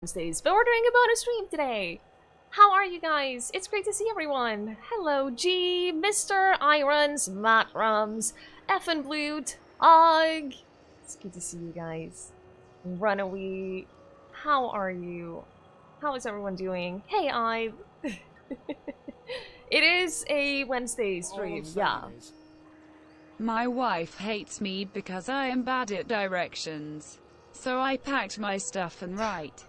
Wednesdays, but we're doing a bonus stream today. How are you guys? It's great to see everyone. Hello, G, Mr. Irons, Matt Rums, Effin Blute, Og. It's good to see you guys. Runaway, how are you? How is everyone doing? Hey, I. It is a Wednesday stream, yeah. My wife hates me because I am bad at directions. So I packed my stuff and right.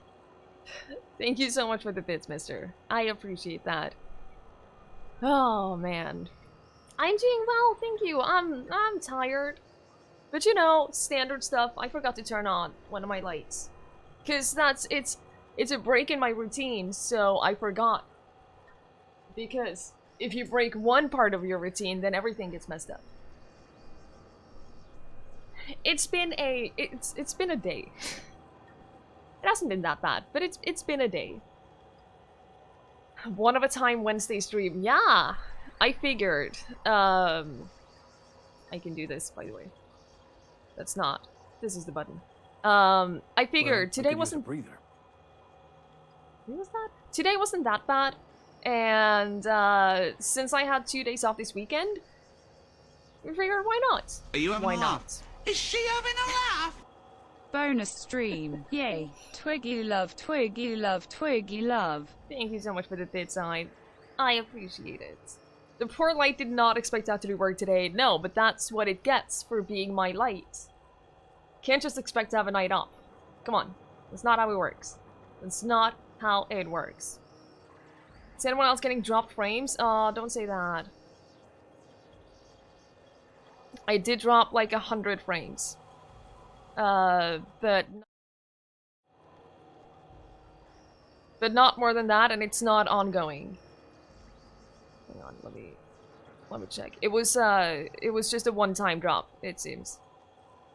Thank you so much for the bits, mister. I appreciate that. Oh, man. I'm doing well, thank you. I'm tired. But you know, standard stuff, I forgot to turn on one of my lights. Cause it's a break in my routine, so I forgot. Because if you break one part of your routine, then everything gets messed up. It's been a day. It hasn't been that bad, but it's been a day. One of a time Wednesday stream. Yeah, I figured. I can do this, by the way. That's not. This is the button. I figured today wasn't. Breather. What was that? Today wasn't that bad, and since I had 2 days off this weekend, we figured why not? Are you having Why a not? laugh? Is she having a laugh? Bonus stream. Yay. Twiggy love, Twiggy love, Twiggy love. Thank you so much for the bit side. I appreciate it. The poor light did not expect that to do work today. No, but that's what it gets for being my light. Can't just expect to have a night off. Come on. That's not how it works. That's not how it works. Is anyone else getting dropped frames? Don't say that. I did drop like 100 frames. But not more than that, and it's not ongoing. Hang on, let me check. It was just a one-time drop, it seems.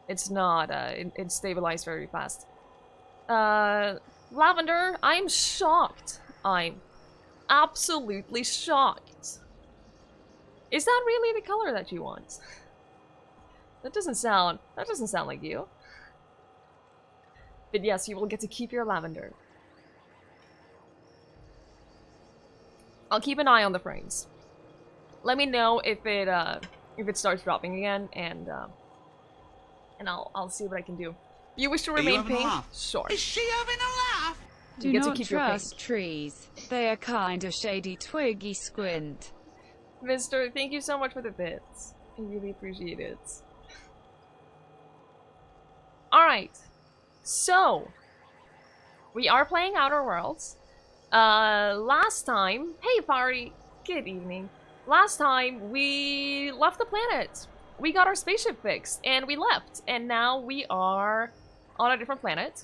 It's not, it stabilized very fast. Lavender, I'm shocked. I'm absolutely shocked. Is that really the color that you want? That doesn't sound like you. But yes, you will get to keep your lavender. I'll keep an eye on the frames. Let me know if it starts dropping again, and I'll see what I can do. You wish to remain pink? Sure. Is she having a laugh? Do not trust trees. They are kind of shady. Twiggy squint. Mister, thank you so much for the bits. I really appreciate it. Alright. So, we are playing Outer Worlds. Last time... Hey, Fari! Good evening. Last time, we left the planet. We got our spaceship fixed, and we left. And now we are on a different planet.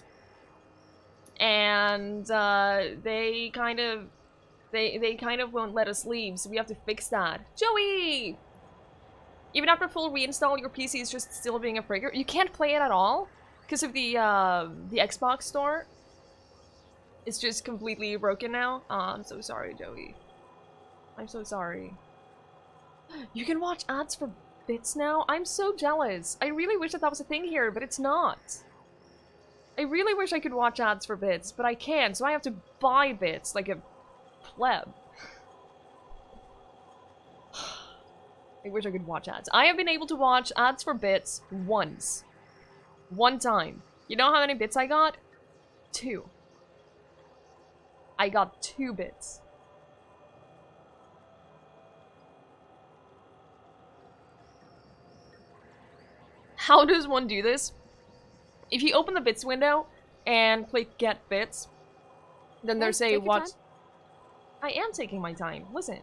And, they kind of won't let us leave, so we have to fix that. Joey! Even after full reinstall, your PC is just still being a frigger. You can't play it at all? Because of the Xbox store, it's just completely broken now. I'm so sorry, Joey. I'm so sorry. You can watch ads for bits now? I'm so jealous. I really wish that was a thing here, but it's not. I really wish I could watch ads for bits, but I can't, so I have to buy bits like a pleb. I wish I could watch ads. I have been able to watch ads for bits once. One time. You know how many bits I got? 2. I got 2 bits. How does one do this? If you open the bits window and click get bits, then there's a watch. I am taking my time. Listen.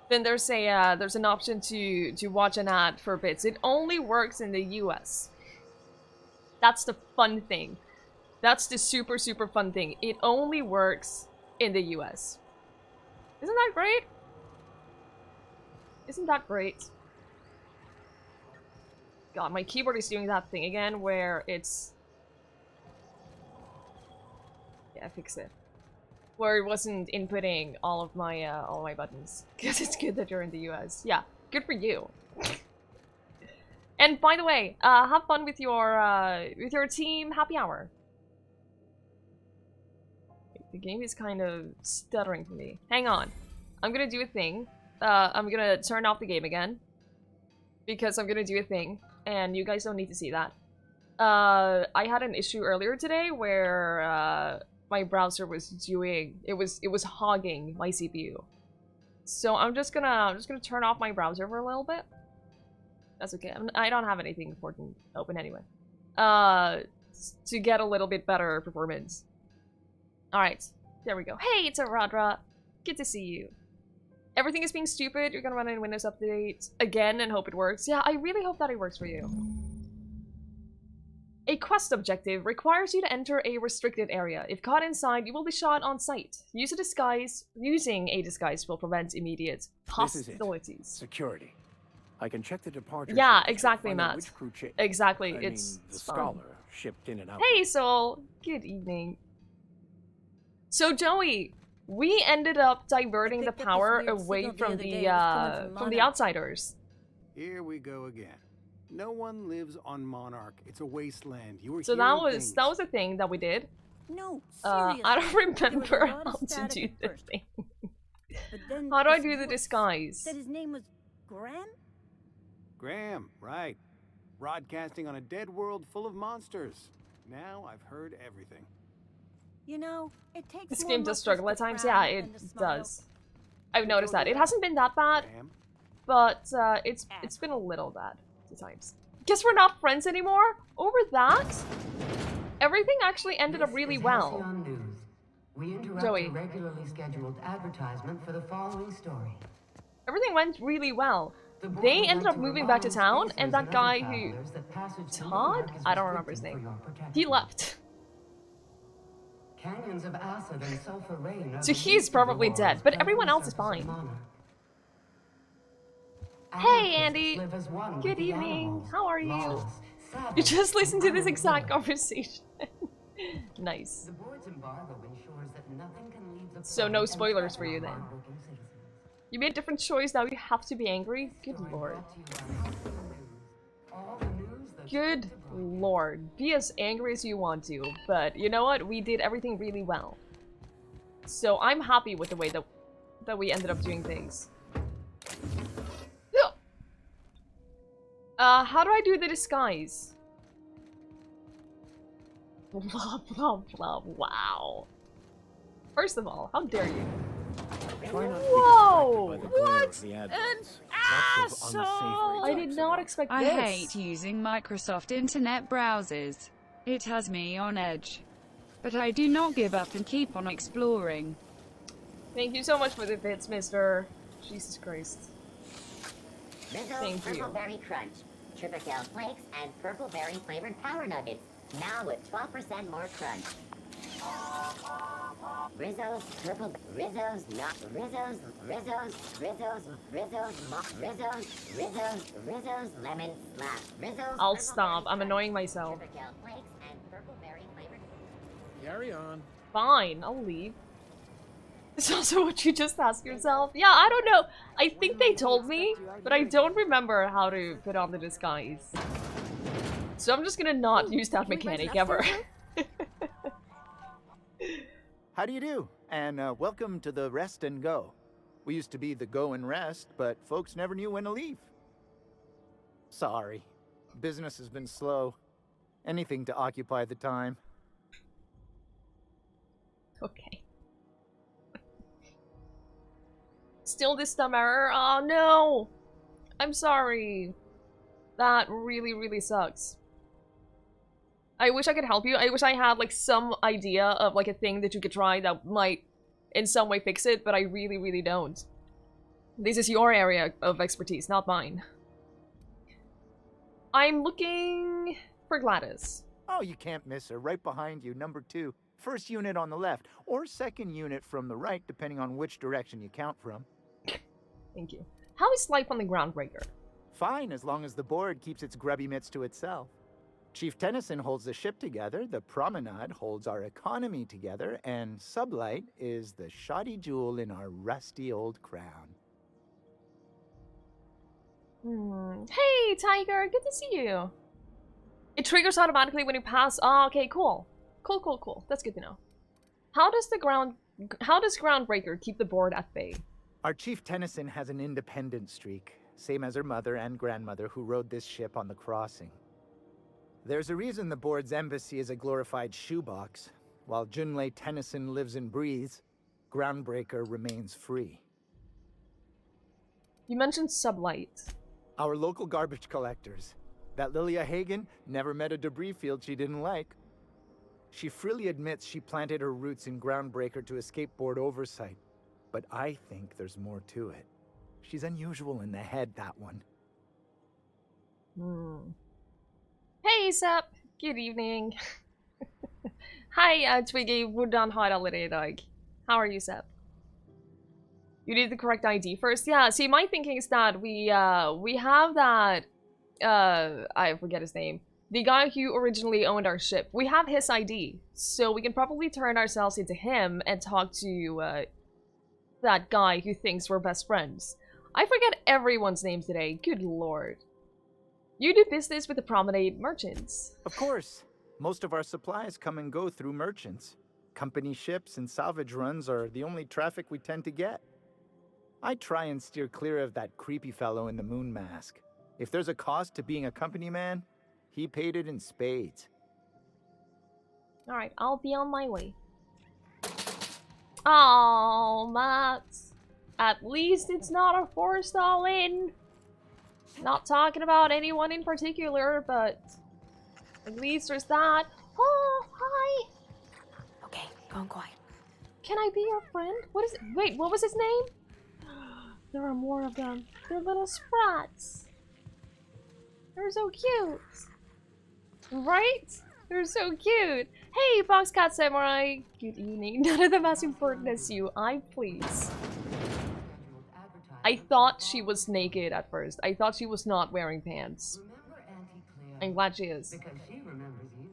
Then there's an option to watch an ad for bits. It only works in the US. That's the fun thing. That's the super, super fun thing. It only works in the US. Isn't that great? Isn't that great? God, my keyboard is doing that thing again where it's... Yeah, I fixed it. Where it wasn't inputting all of my buttons. Because it's good that you're in the US. Yeah, good for you. And by the way, have fun with your team happy hour. The game is kind of stuttering for me. Hang on. I'm gonna do a thing. I'm gonna turn off the game again. Because I'm gonna do a thing. And you guys don't need to see that. I had an issue earlier today where my browser was doing... It was hogging my CPU. So I'm just gonna turn off my browser for a little bit. That's okay. I don't have anything important open anyway. To get a little bit better performance. Alright, there we go. Hey, it's a Radra. Good to see you. Everything is being stupid. You're gonna run in Windows Update again and hope it works. Yeah, I really hope that it works for you. A quest objective requires you to enter a restricted area. If caught inside, you will be shot on sight. Use a disguise. Using a disguise will prevent immediate hostilities. Security. I can check the departure. Yeah, exactly, Matt. Which crew Exactly, I it's mean, the fun. scholar shipped in and out. Hey, Soul. Good evening. So, Joey, we ended up diverting the power away from the outsiders. Here we go again. No one lives on Monarch. It's a wasteland. You were So that was a thing that we did. No, seriously. I don't remember There was a lot how of to static do at the first. thing. But then How do I this do the voice disguise? Said his name was Graham? Graham, right. Broadcasting on a dead world full of monsters. Now I've heard everything. You know, it takes This more game does muscles struggle to at times. frown Yeah, than it to smile. does. I've noticed that. It hasn't been that bad, Graham, but it's been a little bad at times. Guess we're not friends anymore? Over that? Everything actually ended up really well. News. We interrupt Joey. a regularly scheduled advertisement for the following story. Everything went really well. The board They would ended like up to moving back to remind town, spacers and that other guy who... travelers that passage through the Todd? park is I don't remember his restricted name. for your protection. He left. Canyons of acid and sulfur rain are So the he's least of the probably wars dead, but covering everyone the else is surface of fine. Monarch. Hey, Anarchists Andy. live as one with Good the evening. animals, How are you? lawless, You savage, just listened to this and exact unreal. conversation. Nice. The board's embargo ensures that nothing can leave the So no planet and spoilers for threaten you our then. hardworking citizens. You made a different choice, now you have to be angry? Good Story lord. brought to you by Hustler News. All the news that's Good good to broadcast. lord. Be as angry as you want to, but you know what? We did everything really well. So I'm happy with the way that we ended up doing things. How do I do the disguise? Blah, blah, blah. Wow. First of all, how dare you? Try not to be Whoa! distracted by the glare What of the an adverts. Lots of unsavory I did types not about. expect I this. hate using Microsoft Internet browsers. It has me on edge. But I do not give up and keep on exploring. Thank you so much for the bits, mister. Jesus Christ. Thank you. Purple Berry Crunch, Triple Shell Flakes, and Purple Berry flavored Power Nuggets. Now with 12% more crunch. Rizzo's Purple Rizzo's not Rizzo's Lemon Slap. Rizzo's I'll Purple stop. Berry I'm Crunch, annoying myself. Triple Shell Flakes, and Purple Berry flavored. Carry on. Fine, I'll leave. It's also what you just asked yourself. Yeah, I don't know. I think they told me, but I don't remember how to put on the disguise. So I'm just gonna not use that mechanic ever. How do you do? And welcome to the Rest and Go. We used to be the Go and Rest, but folks never knew when to leave. Sorry. Business has been slow. Anything to occupy the time. Okay. Still this dumb error? Oh no! I'm sorry. That really, really sucks. I wish I could help you. I wish I had like some idea of like a thing that you could try that might in some way fix it, but I really, really don't. This is your area of expertise, not mine. I'm looking for Gladys. Oh, you can't miss her. Right behind you, number 2. First unit on the left, or second unit from the right, depending on which direction you count from. Thank you. How is life on the Groundbreaker? Fine, as long as the board keeps its grubby mitts to itself. Chief Tennyson holds the ship together, the Promenade holds our economy together, and Sublight is the shoddy jewel in our rusty old crown. Hey, Tiger! Good to see you! It triggers automatically when you pass. Oh, okay, cool. Cool. That's good to know. How does Groundbreaker keep the board at bay? Our Chief Tennyson has an independent streak, same as her mother and grandmother who rode this ship on the crossing. There's a reason the board's embassy is a glorified shoebox. While Junlei Tennyson lives and breathes, Groundbreaker remains free. You mentioned Sublight. Our local garbage collectors. That Lilia Hagen never met a debris field she didn't like. She freely admits she planted her roots in Groundbreaker to escape board oversight. But I think there's more to it. She's unusual in the head, that one. Hey, Sep! Good evening. Hi, Twiggy. Hvordan har alle det idag? How are you, Sep? You need the correct ID first? Yeah, see, my thinking is that we have that, I forget his name. The guy who originally owned our ship. We have his ID, so we can probably turn ourselves into him and talk to, that guy who thinks we're best friends. I forget everyone's name today, good lord. You do business with the Promenade merchants. Of course. Most of our supplies come and go through merchants. Company ships and salvage runs are the only traffic we tend to get. I try and steer clear of that creepy fellow in the moon mask. If there's a cost to being a company man, he paid it in spades. Alright, I'll be on my way. Oh, Matt. At least it's not a forced all-in. Not talking about anyone in particular, but at least there's that. Oh, hi. Okay, gone quiet. Can I be your friend? What is it? Wait, what was his name? There are more of them. They're little sprats. They're so cute. Right? They're so cute. Hey, Foxcat Samurai. Good evening. None of them as important as you. Please. I thought she was naked at first. I thought she was not wearing pants. I'm glad she is. Because she remembers you.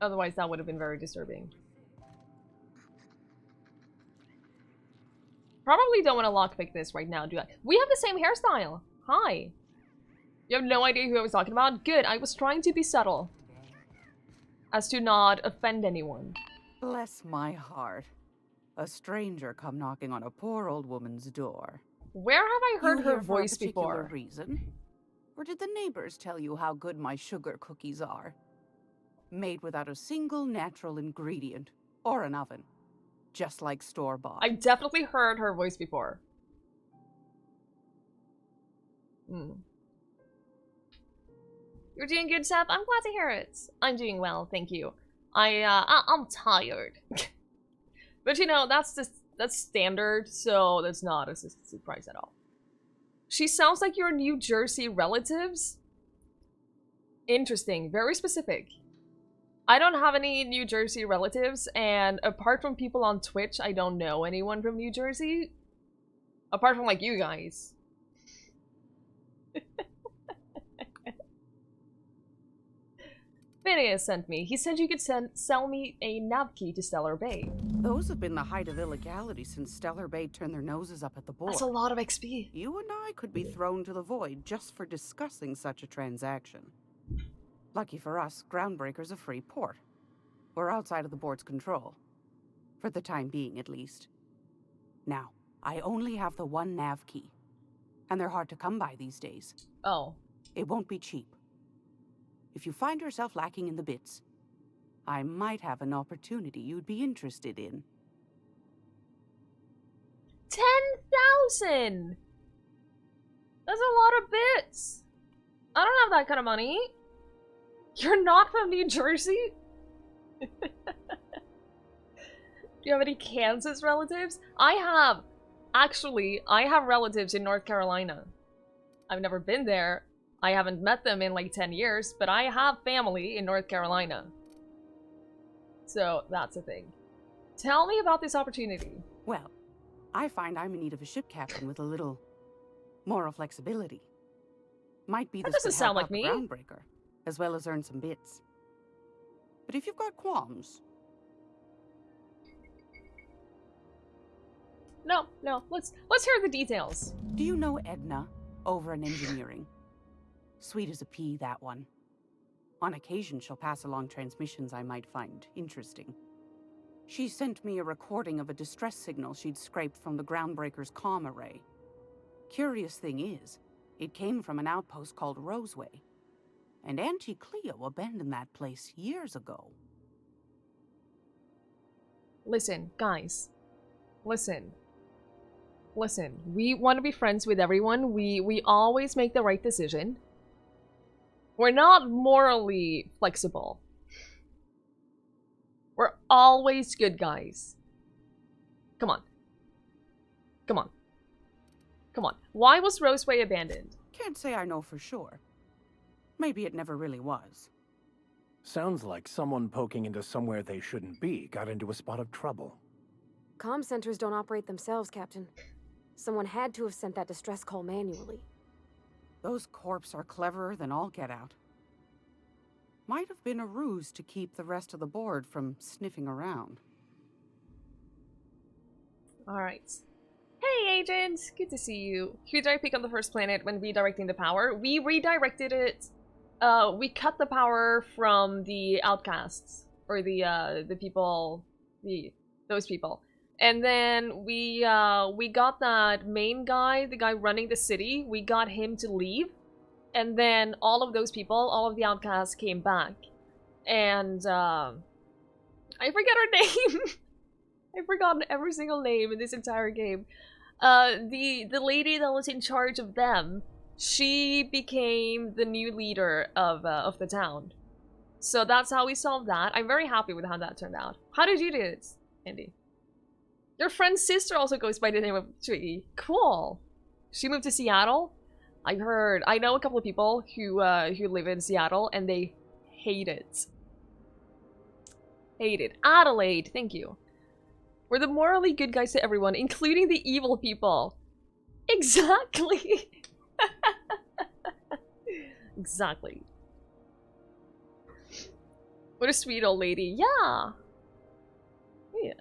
Otherwise, that would have been very disturbing. Probably don't want to lockpick this right now, do I? We have the same hairstyle. Hi. You have no idea who I was talking about? Good, I was trying to be subtle. As to not offend anyone. Bless my heart. A stranger come knocking on a poor old woman's door. Where have I heard You her here for a voice particular before? reason? Or did the neighbors tell you how good my sugar cookies are? Made without a single natural ingredient or an oven. Just like store-bought. I've definitely heard her voice before. You're doing good, Seth. I'm glad to hear it. I'm doing well, thank you. I'm tired. But you know, that's standard, so that's not a surprise at all. She sounds like your New Jersey relatives? Interesting, very specific. I don't have any New Jersey relatives, and apart from people on Twitch, I don't know anyone from New Jersey. Apart from, like, you guys. Phineas sent me. He said you could sell me a nav key to Stellar Bay. Those have been the height of illegality since Stellar Bay turned their noses up at the board. That's a lot of XP. You and I could be thrown to the void just for discussing such a transaction. Lucky for us, Groundbreaker's a free port. We're outside of the board's control. For the time being, at least. Now, I only have the one nav key. And they're hard to come by these days. Oh. It won't be cheap. If you find yourself lacking in the bits, I might have an opportunity you'd be interested in. 10,000! That's a lot of bits! I don't have that kind of money. You're not from New Jersey? Do you have any Kansas relatives? Actually, I have relatives in North Carolina. I've never been there. I haven't met them in like 10 years, but I have family in North Carolina. So, that's a thing. Tell me about this opportunity. Well, I find I'm in need of a ship captain with a little moral flexibility. Might be That this doesn't could sound help like out me. Groundbreaker, as well as earn some bits. But if you've got qualms... No, let's hear the details. Do you know Edna, over in engineering? Sweet as a pea, that one. On occasion, she'll pass along transmissions I might find interesting. She sent me a recording of a distress signal she'd scraped from the Groundbreaker's comm array. Curious thing is, it came from an outpost called Roseway. And Auntie Cleo abandoned that place years ago. Listen, guys. Listen. Listen. We want to be friends with everyone. We always make the right decision. We're not morally flexible. We're always good guys. Come on. Come on. Come on. Why was Roseway abandoned? Can't say I know for sure. Maybe it never really was. Sounds like someone poking into somewhere they shouldn't be got into a spot of trouble. Comm centers don't operate themselves, Captain. Someone had to have sent that distress call manually. Those corps are cleverer than all get out. Might have been a ruse to keep the rest of the board from sniffing around. Alright. Hey, Agent! Good to see you. Who did I pick on the first planet when redirecting the power? We redirected it. We cut the power from the outcasts. Or the people... those people. And then we got that main guy, the guy running the city, we got him to leave. And then all of those people, all of the outcasts came back. And, I forget her name! I've forgotten every single name in this entire game. The lady that was in charge of them, she became the new leader of the town. So that's how we solved that. I'm very happy with how that turned out. How did you do it, Andy? Your friend's sister also goes by the name of Twigige. Cool. She moved to Seattle. I know a couple of people who live in Seattle and they hate it. Hate it. Adelaide, thank you. We're the morally good guys to everyone, including the evil people. Exactly. Exactly. What a sweet old lady. Yeah. Yeah.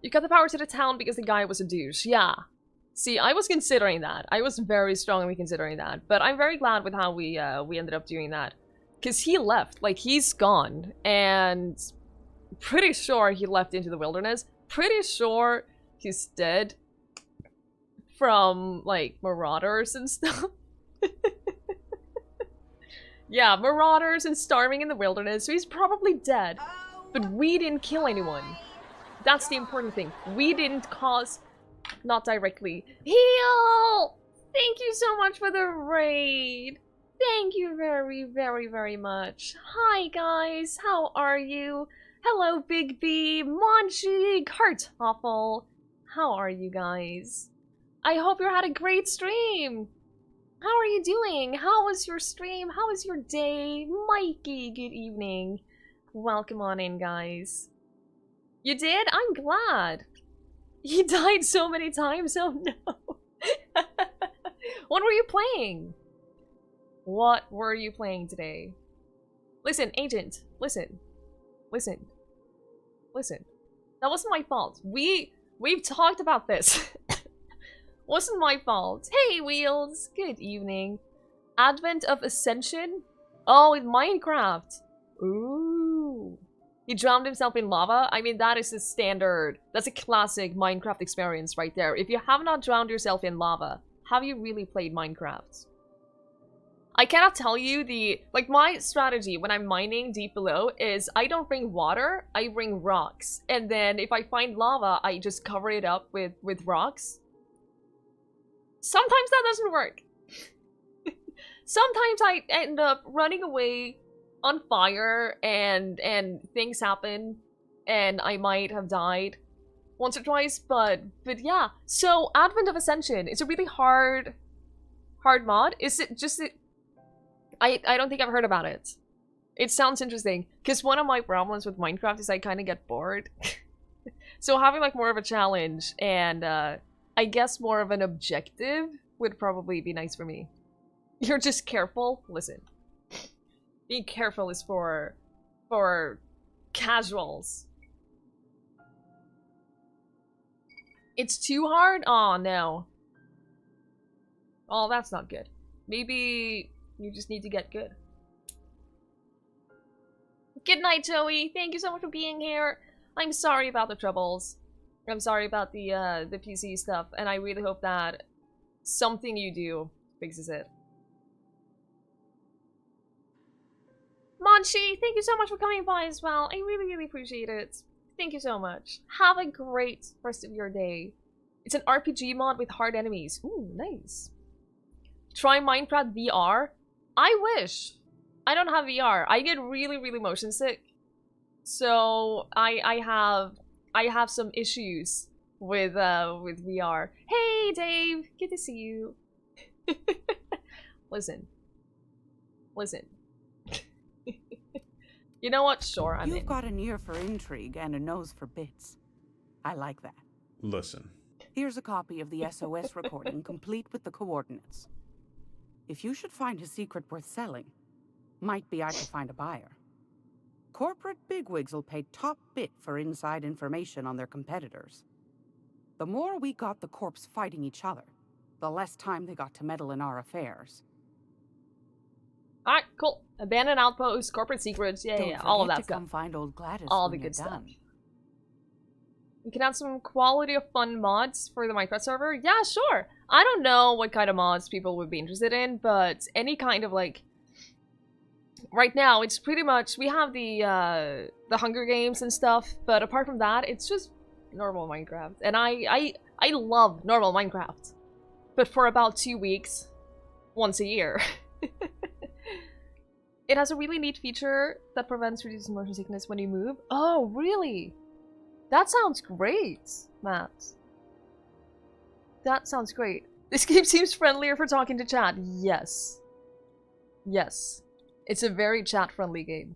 You got the power to the town because the guy was a douche. Yeah. See, I was considering that. I was very strongly considering that. But I'm very glad with how we ended up doing that. Because he left. Like, he's gone. And pretty sure he left into the wilderness. Pretty sure he's dead. From, like, marauders and stuff. Yeah, marauders and starving in the wilderness. So he's probably dead. But we didn't kill anyone. That's the important thing. We didn't cause... Not directly. Heal! Thank you so much for the raid. Thank you very, very, very much. Hi, guys. How are you? Hello, Big B, Monchi, Kartoffel. How are you guys? I hope you had a great stream. How are you doing? How was your stream? How was your day? Mikey, good evening. Welcome on in, guys. You did? I'm glad. You died so many times, oh no. What were you playing? What were you playing today? Listen, Agent, listen. Listen. Listen. That wasn't my fault. We've talked about this. Wasn't my fault. Hey, Wheels. Good evening. Advent of Ascension? Oh, in Minecraft. Ooh. He drowned himself in lava? I mean, that is a standard. That's a classic Minecraft experience right there. If you have not drowned yourself in lava, have you really played Minecraft? I cannot tell you the... Like, my strategy when I'm mining deep below is I don't bring water, I bring rocks. And then if I find lava, I just cover it up with rocks. Sometimes that doesn't work. Sometimes I end up running away on fire and things happen and I might have died once or twice, but yeah. So Advent of Ascension is a really hard mod. Is it just I don't think I've heard about it. It sounds interesting because one of my problems with Minecraft is I kind of get bored. So having like more of a challenge and I guess more of an objective would probably be nice for me. You're just careful. Listen. Being careful is for casuals. It's too hard? Oh no. Oh, that's not good. Maybe you just need to get good. Good night, Joey. Thank you so much for being here. I'm sorry about the troubles. I'm sorry about the PC stuff, and I really hope that something you do fixes it. Monchi, thank you so much for coming by as well. I really, really appreciate it. Thank you so much. Have a great rest of your day. It's an RPG mod with hard enemies. Ooh, nice. Try Minecraft VR? I wish. I don't have VR. I get really, really motion sick. So I have some issues with VR. Hey Dave, good to see you. Listen. You know what? Sure, I'm in. You've got an ear for intrigue and a nose for bits. I like that. Listen. Here's a copy of the SOS recording, complete with the coordinates. If you should find a secret worth selling, might be I could find a buyer. Corporate bigwigs will pay top bit for inside information on their competitors. The more we got the corps fighting each other, the less time they got to meddle in our affairs. Alright, cool. Abandoned outposts, corporate secrets, yeah, all of that stuff. Come find old Gladys all the when good you're stuff. done. You can add some quality of fun mods for the Minecraft server? Yeah, sure. I don't know what kind of mods people would be interested in, but any kind of like... Right now, it's pretty much... We have the Hunger Games and stuff, but apart from that, it's just normal Minecraft. And I love normal Minecraft. But for about 2 weeks, once a year. It has a really neat feature that prevents reducing motion sickness when you move. Oh, really? That sounds great, Matt. That sounds great. This game seems friendlier for talking to chat. Yes. Yes. It's a very chat-friendly game.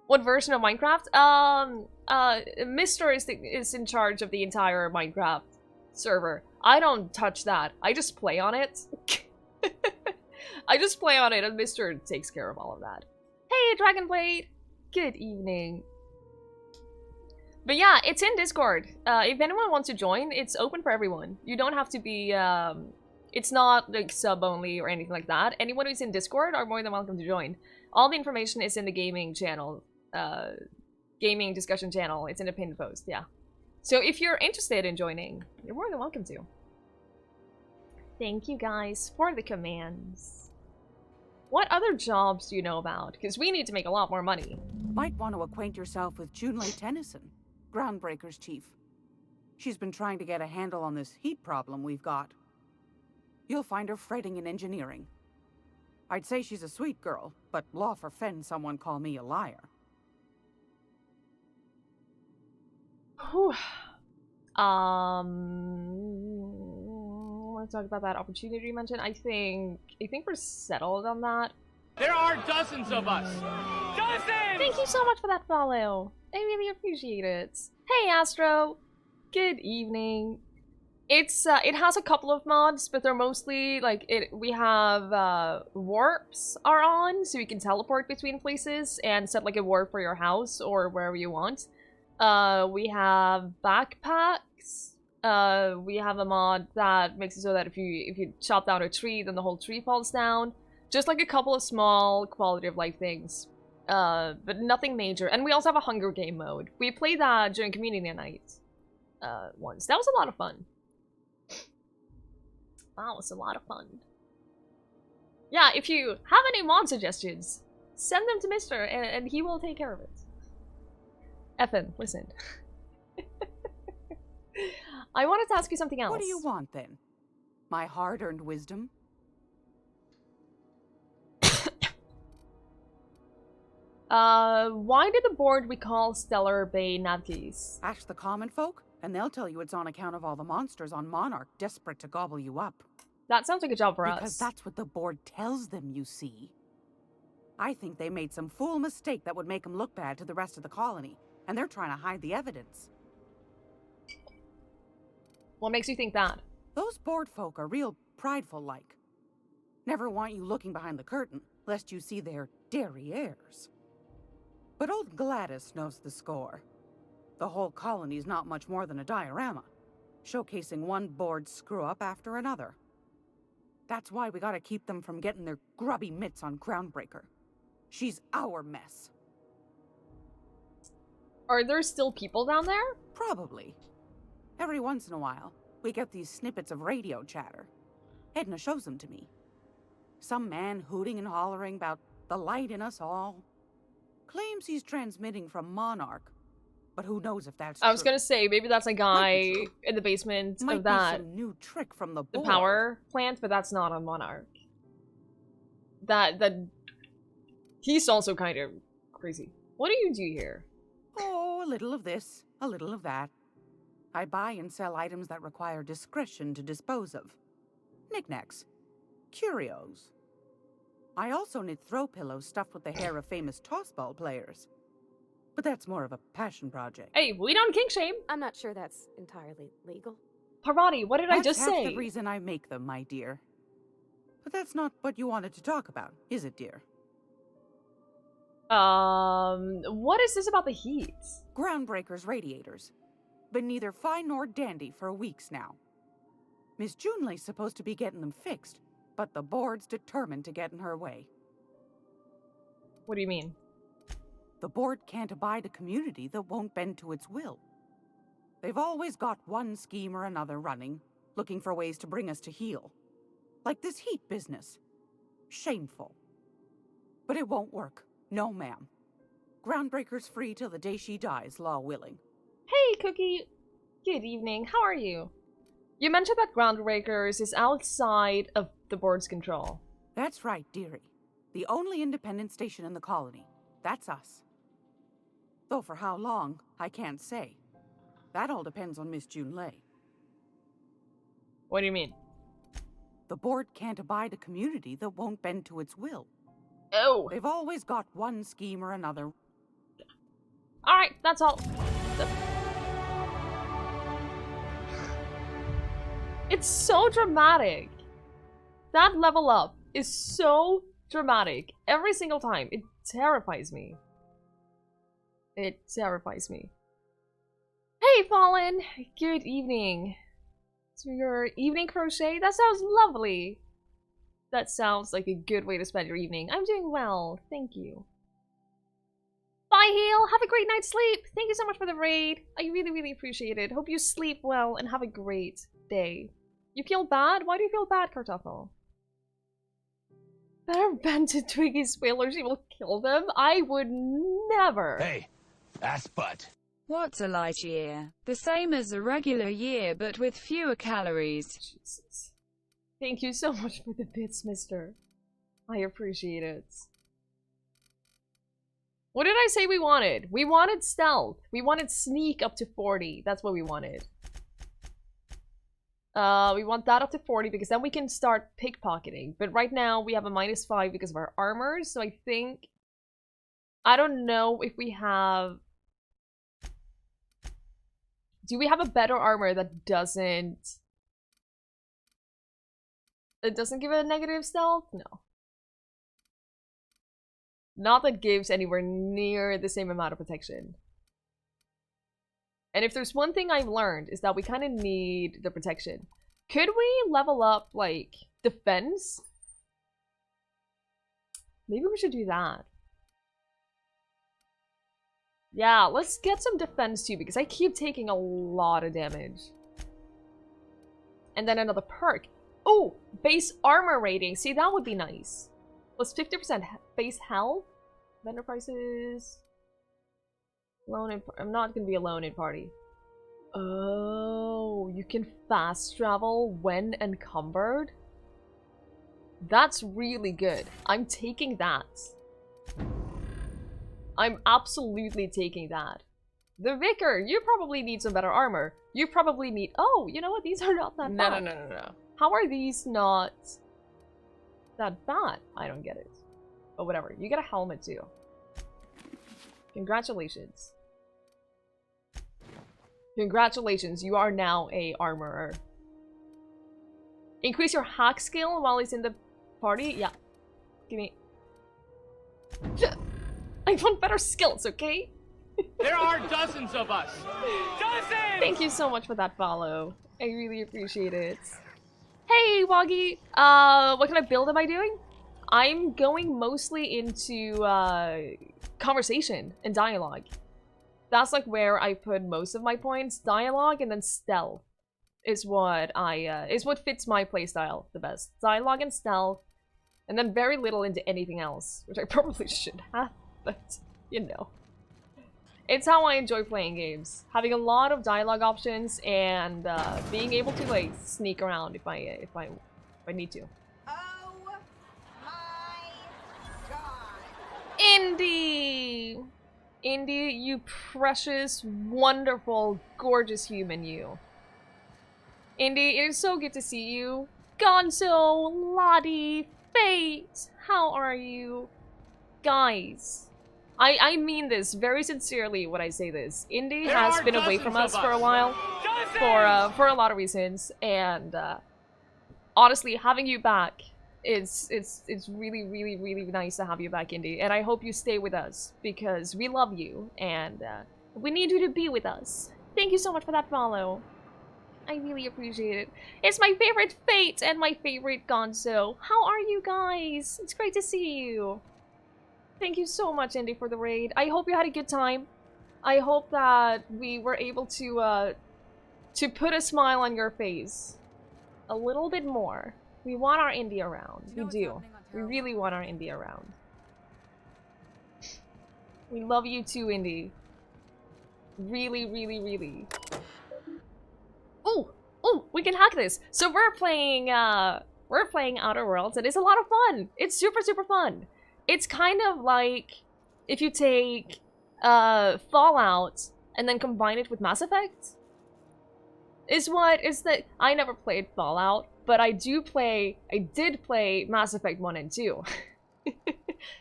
What version of Minecraft? Mr. is in charge of the entire Minecraft server. I don't touch that. I just play on it. I just play on it and Mr. takes care of all of that. Hey, Dragonblade! Good evening. But yeah, it's in Discord. If anyone wants to join, it's open for everyone. You don't have to be, it's not like sub-only or anything like that. Anyone who's in Discord are more than welcome to join. All the information is in the gaming channel, gaming discussion channel. It's in a pinned post, yeah. So if you're interested in joining, you're more than welcome to. Thank you guys for the commands. What other jobs do you know about? Because we need to make a lot more money. Might want to acquaint yourself with Junlei Tennyson, Groundbreaker's chief. She's been trying to get a handle on this heat problem we've got. You'll find her fretting in engineering. I'd say she's a sweet girl, but law forfend someone call me a liar. Whew. Want to talk about that opportunity you mentioned? I think we're settled on that. There are dozens of us. Dozens! Thank you so much for that follow. I really appreciate it. Hey, Astro. Good evening. It's it has a couple of mods, but they're mostly like we have warps are on, so you can teleport between places and set like a warp for your house or wherever you want. We have backpacks. We have a mod that makes it so that if you chop down a tree, then the whole tree falls down. Just like a couple of small quality of life things. But nothing major. And we also have a Hunger Game mode. We played that during community night once. That was a lot of fun. That was a lot of fun. Yeah, if you have any mod suggestions, send them to Mr. and he will take care of it. Effin, listen. I wanted to ask you something else. What do you want, then? My hard-earned wisdom? Why did the board recall Stellar Bay Navkeys? Ask the common folk, and they'll tell you it's on account of all the monsters on Monarch desperate to gobble you up. That sounds like a job for us. Because that's what the board tells them, you see. I think they made some fool mistake that would make them look bad to the rest of the colony, and they're trying to hide the evidence. What makes you think that? Those board folk are real prideful-like. Never want you looking behind the curtain, lest you see their derrieres. But old Gladys knows the score. The whole colony's not much more than a diorama, showcasing one board screw-up after another. That's why we gotta keep them from getting their grubby mitts on Groundbreaker. She's our mess. Are there still people down there? Probably. Every once in a while, we get these snippets of radio chatter. Edna shows them to me. Some man hooting and hollering about the light in us all. Claims he's transmitting from Monarch, but who knows if that's true. I was gonna say, maybe that's a guy in the basement Might of that. be some new trick from the The board. power plant, but that's not on Monarch. That he's also kind of crazy. What do you do here? Oh, a little of this, a little of that. I buy and sell items that require discretion to dispose of. Knickknacks. Curios. I also knit throw pillows stuffed with the hair of famous tossball players. But that's more of a passion project. Hey, we don't kink shame. I'm not sure that's entirely legal. Parvati, what did I just That's half say? the reason I make them, my dear. But that's not what you wanted to talk about, is it, dear? What is this about the heat? Groundbreakers radiators. Been neither fine nor dandy for weeks now. Miss Junley's supposed to be getting them fixed, but the board's determined to get in her way. What do you mean? The board can't abide a community that won't bend to its will. They've always got one scheme or another running, looking for ways to bring us to heel. Like this heat business. Shameful. But it won't work. No, ma'am. Groundbreaker's free till the day she dies, law willing. Hey, Cookie. Good evening. How are you? You mentioned that Groundbreakers is outside of the board's control. That's right, dearie. The only independent station in the colony. That's us. Though for how long, I can't say. That all depends on Miss Junley. What do you mean? The board can't abide a community that won't bend to its will. Oh. They've always got one scheme or another. Alright, that's all. It's so dramatic. That level up is so dramatic. Every single time. It terrifies me. It terrifies me. Hey, Fallen! Good evening. So your evening crochet? That sounds lovely. That sounds like a good way to spend your evening. I'm doing well. Thank you. Bye, Heel. Have a great night's sleep. Thank you so much for the raid. I really, really appreciate it. Hope you sleep well and have a great day. You feel bad? Why do you feel bad, Kartoffel? Better bend to Twiggy's spoilers. She will kill them. I would never. Hey, ass butt. What's a light year? The same as a regular year, but with fewer calories. Jesus. Thank you so much for the bits, mister. I appreciate it. What did I say we wanted? We wanted stealth. We wanted sneak up to 40. That's what we wanted. We want that up to 40 because then we can start pickpocketing. But right now we have a -5 because of our armors. So I think... I don't know if we have... Do we have a better armor that doesn't... It doesn't give it a negative stealth? No. Not that gives anywhere near the same amount of protection. And if there's one thing I've learned is that we kind of need the protection. Could we level up, like, defense? Maybe we should do that. Yeah, let's get some defense too, because I keep taking a lot of damage. And then another perk. Oh, base armor rating. See, that would be nice. Plus 50% base health. Vendor prices. Alone in, I'm not gonna be alone in party. Oh, you can fast travel when encumbered? That's really good. I'm taking that. I'm absolutely taking that. The Vicar, you probably need some better armor. You probably need... Oh, you know what? These are not that bad. No. How are these not that bad? I don't get it. But whatever. You get a helmet too. Congratulations. Congratulations, you are now a armorer. Increase your hack skill while he's in the party? Yeah. Give me... I want better skills, okay? There are dozens of us. Dozens! Thank you so much for that follow. I really appreciate it. Hey, Woggy! What kind of build am I doing? I'm going mostly into, conversation and dialogue. That's like where I put most of my points. Dialogue and then stealth is what is what fits my playstyle the best. Dialogue and stealth, and then very little into anything else, which I probably should have, but you know. It's how I enjoy playing games. Having a lot of dialogue options and being able to like sneak around if I need to. Oh my god. Indy! Indy, you precious, wonderful, gorgeous human, you. Indy, it is so good to see you. Gonzo, Lottie, Fate, how are you? Guys, I mean this very sincerely when I say this. Indy has been away from us for a while, for a lot of reasons, and honestly, having you back, it's really, really, really nice to have you back, Indy, and I hope you stay with us, because we love you, and we need you to be with us. Thank you so much for that follow. I really appreciate it. It's my favorite Fate and my favorite Gonzo. How are you guys? It's great to see you. Thank you so much, Indy, for the raid. I hope you had a good time. I hope that we were able to put a smile on your face. A little bit more. We want our Indy around. We do. We really want our Indy around. We love you too, Indy. Really, really, really. Oh, we can hack this. So we're playing Outer Worlds, and it's a lot of fun. It's super, super fun. It's kind of like if you take Fallout and then combine it with Mass Effect. I never played Fallout, but I did play Mass Effect 1 and 2.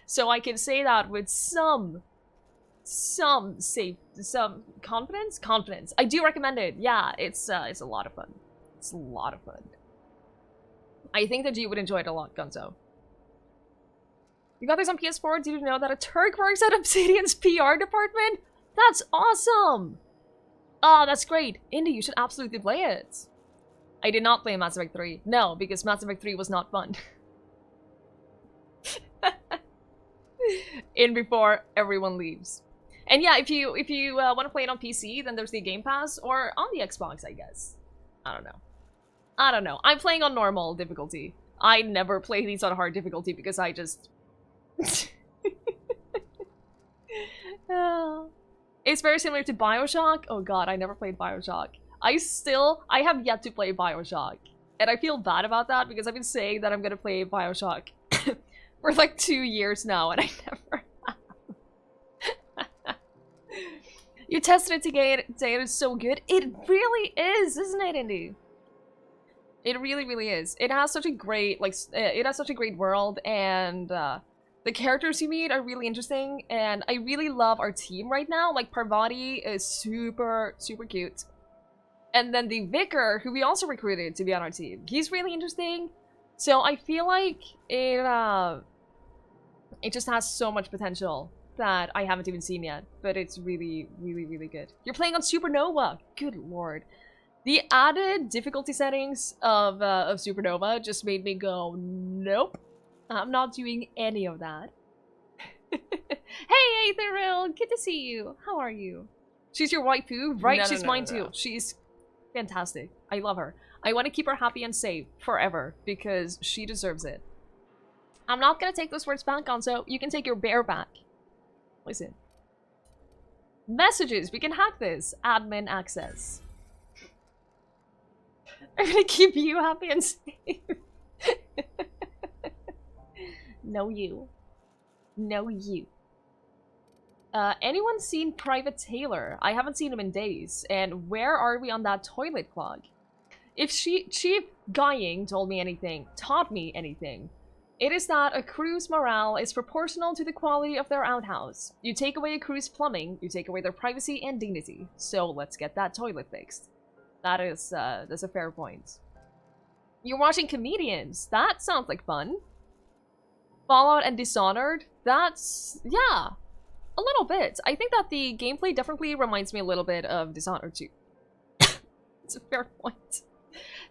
So I can say that with some confidence. I do recommend it. Yeah, it's a lot of fun. It's a lot of fun. I think that you would enjoy it a lot, Gonzo. You got this on PS4? Did you know that a Turk works at Obsidian's PR department? That's awesome! Oh, that's great. Indy, you should absolutely play it. I did not play Mass Effect 3. No, because Mass Effect 3 was not fun. In before everyone leaves. And yeah, if you want to play it on PC, then there's the Game Pass, or on the Xbox, I guess. I don't know. I'm playing on normal difficulty. I never play these on hard difficulty because I just... It's very similar to BioShock. Oh god, I never played BioShock. I have yet to play BioShock. And I feel bad about that because I've been saying that I'm gonna play BioShock for like 2 years now, and I never have. You tested it today, it is so good. It really is, isn't it, Indy? It really, really is. It has such a great, it has such a great world, and the characters you meet are really interesting, and I really love our team right now. Like, Parvati is super, super cute. And then the Vicar, who we also recruited to be on our team, he's really interesting. So I feel like it just has so much potential that I haven't even seen yet, but it's really, really, really good. You're playing on Supernova! Good lord. The added difficulty settings of Supernova just made me go, nope. I'm not doing any of that. Hey, Aetheril! Good to see you. How are you? She's your waifu? Right, she's mine too. She's fantastic. I love her. I want to keep her happy and safe forever because she deserves it. I'm not gonna take those words back, Gonzo. You can take your bear back. Listen. Messages. We can hack this. Admin access. I'm gonna keep you happy and safe. No, you. No, you. Anyone seen Private Taylor? I haven't seen him in days. And where are we on that toilet clog? If Chief Guying taught me anything, it is that a crew's morale is proportional to the quality of their outhouse. You take away a crew's plumbing, you take away their privacy and dignity. So let's get that toilet fixed. That's a fair point. You're watching Comedians. That sounds like fun. Fallout and Dishonored. That's... yeah. A little bit. I think that the gameplay definitely reminds me a little bit of Dishonored 2. It's a fair point.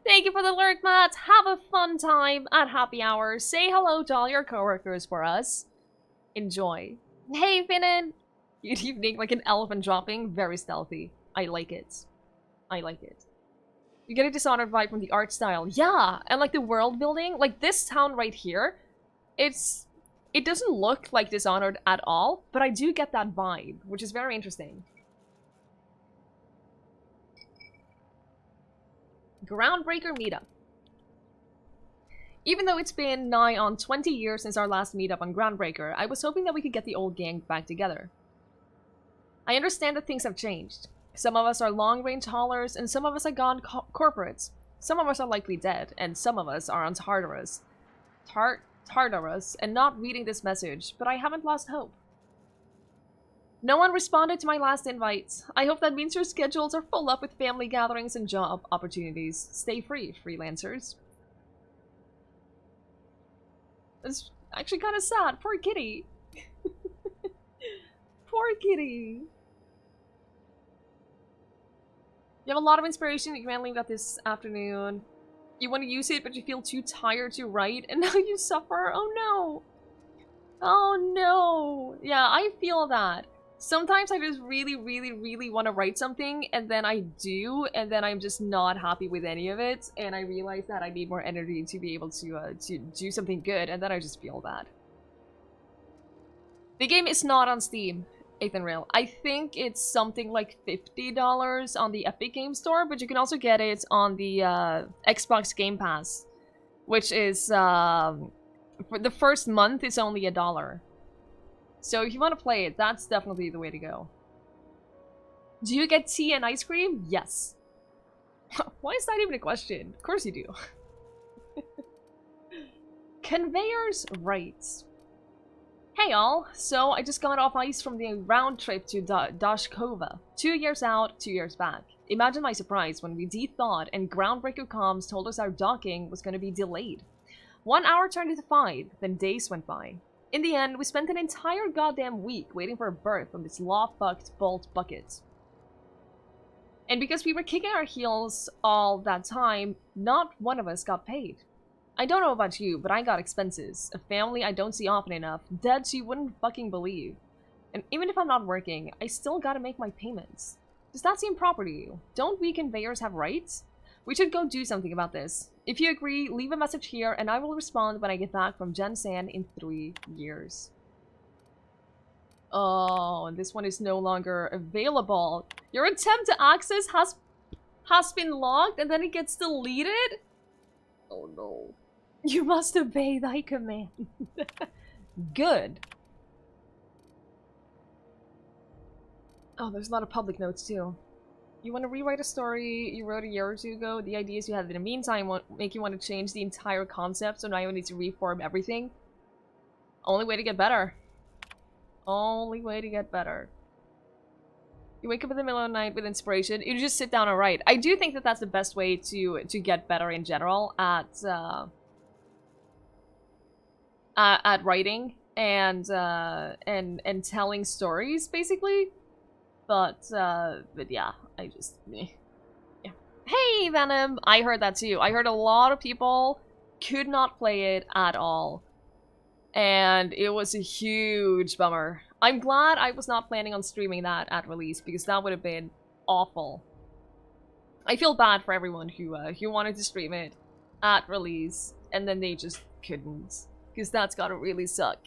Thank you for the lurk, Matt. Have a fun time at happy hour. Say hello to all your coworkers for us. Enjoy. Hey, Finnan. Good evening, like an elephant dropping. Very stealthy. I like it. I like it. You get a Dishonored vibe from the art style. Yeah, and like the world building. Like this town right here, it doesn't look like Dishonored at all, but I do get that vibe, which is very interesting. Groundbreaker meetup. Even though it's been nigh on 20 years since our last meetup on Groundbreaker, I was hoping that we could get the old gang back together. I understand that things have changed. Some of us are long-range haulers, and some of us are gone corporates. Some of us are likely dead, and some of us are on Tartarus. Tartarus, and not reading this message, but I haven't lost hope. No one responded to my last invite. I hope that means your schedules are full up with family gatherings and job opportunities. Stay free, freelancers. It's actually kind of sad. Poor kitty. Poor kitty. You have a lot of inspiration that you randomly got this afternoon. You want to use it, but you feel too tired to write, and now you suffer. Oh no. Oh no. Yeah, I feel that. Sometimes I just really, really, really want to write something, and then I do, and then I'm just not happy with any of it, and I realize that I need more energy to be able to do something good, and then I just feel bad. The game is not on Steam, Ethan Rail. I think it's something like $50 on the Epic Game Store, but you can also get it on the Xbox Game Pass, which is, for the first month, it's only $1. So if you want to play it, that's definitely the way to go. Do you get tea and ice cream? Yes. Why is that even a question? Of course you do. Conveyor's rights. Hey all, so I just got off ice from the round trip to Dashkova. 2 years out, 2 years back. Imagine my surprise when we de-thawed and Groundbreaker comms told us our docking was going to be delayed. 1 hour turned into 5, then days went by. In the end, we spent an entire goddamn week waiting for a berth on this law-fucked bolt bucket. And because we were kicking our heels all that time, not one of us got paid. I don't know about you, but I got expenses. A family I don't see often enough. Debts you wouldn't fucking believe. And even if I'm not working, I still gotta make my payments. Does that seem proper to you? Don't we conveyors have rights? We should go do something about this. If you agree, leave a message here and I will respond when I get back from Jensen in 3 years. Oh, and this one is no longer available. Your attempt to access has been logged and then it gets deleted? Oh no. You must obey thy command. Good. Oh, there's a lot of public notes too. You want to rewrite a story you wrote a year or two ago? The ideas you have in the meantime make you want to change the entire concept, so now you need to reform everything? Only way to get better. Only way to get better. You wake up in the middle of the night with inspiration, you just sit down and write. I do think that that's the best way to get better in general at writing and telling stories, basically. But yeah, I just... Yeah. Hey, Venom! I heard that too. I heard a lot of people could not play it at all. And it was a huge bummer. I'm glad I was not planning on streaming that at release, because that would have been awful. I feel bad for everyone who wanted to stream it at release, and then they just couldn't. Because that's gotta really suck.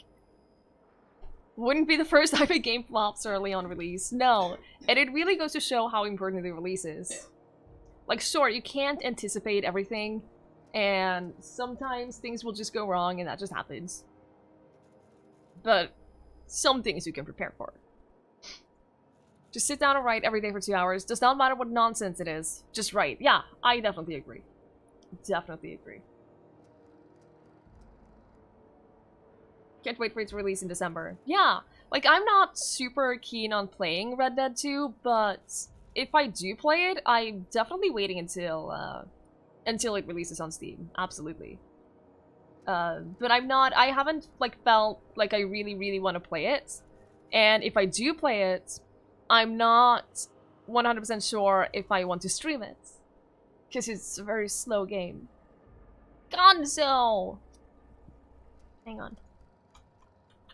Wouldn't be the first time a game flops early on release. No. And it really goes to show how important the release is. Like, sure, you can't anticipate everything, and sometimes things will just go wrong, and that just happens. But some things you can prepare for. Just sit down and write every day for 2 hours. Does not matter what nonsense it is. Just write. Yeah, I definitely agree. Definitely agree. Can't wait for it to release in December. Yeah, like, I'm not super keen on playing Red Dead 2, but if I do play it, I'm definitely waiting until it releases on Steam. Absolutely. But I haven't, like, felt like I really, really want to play it. And if I do play it, I'm not 100% sure if I want to stream it. Because it's a very slow game. Gonzo! Hang on.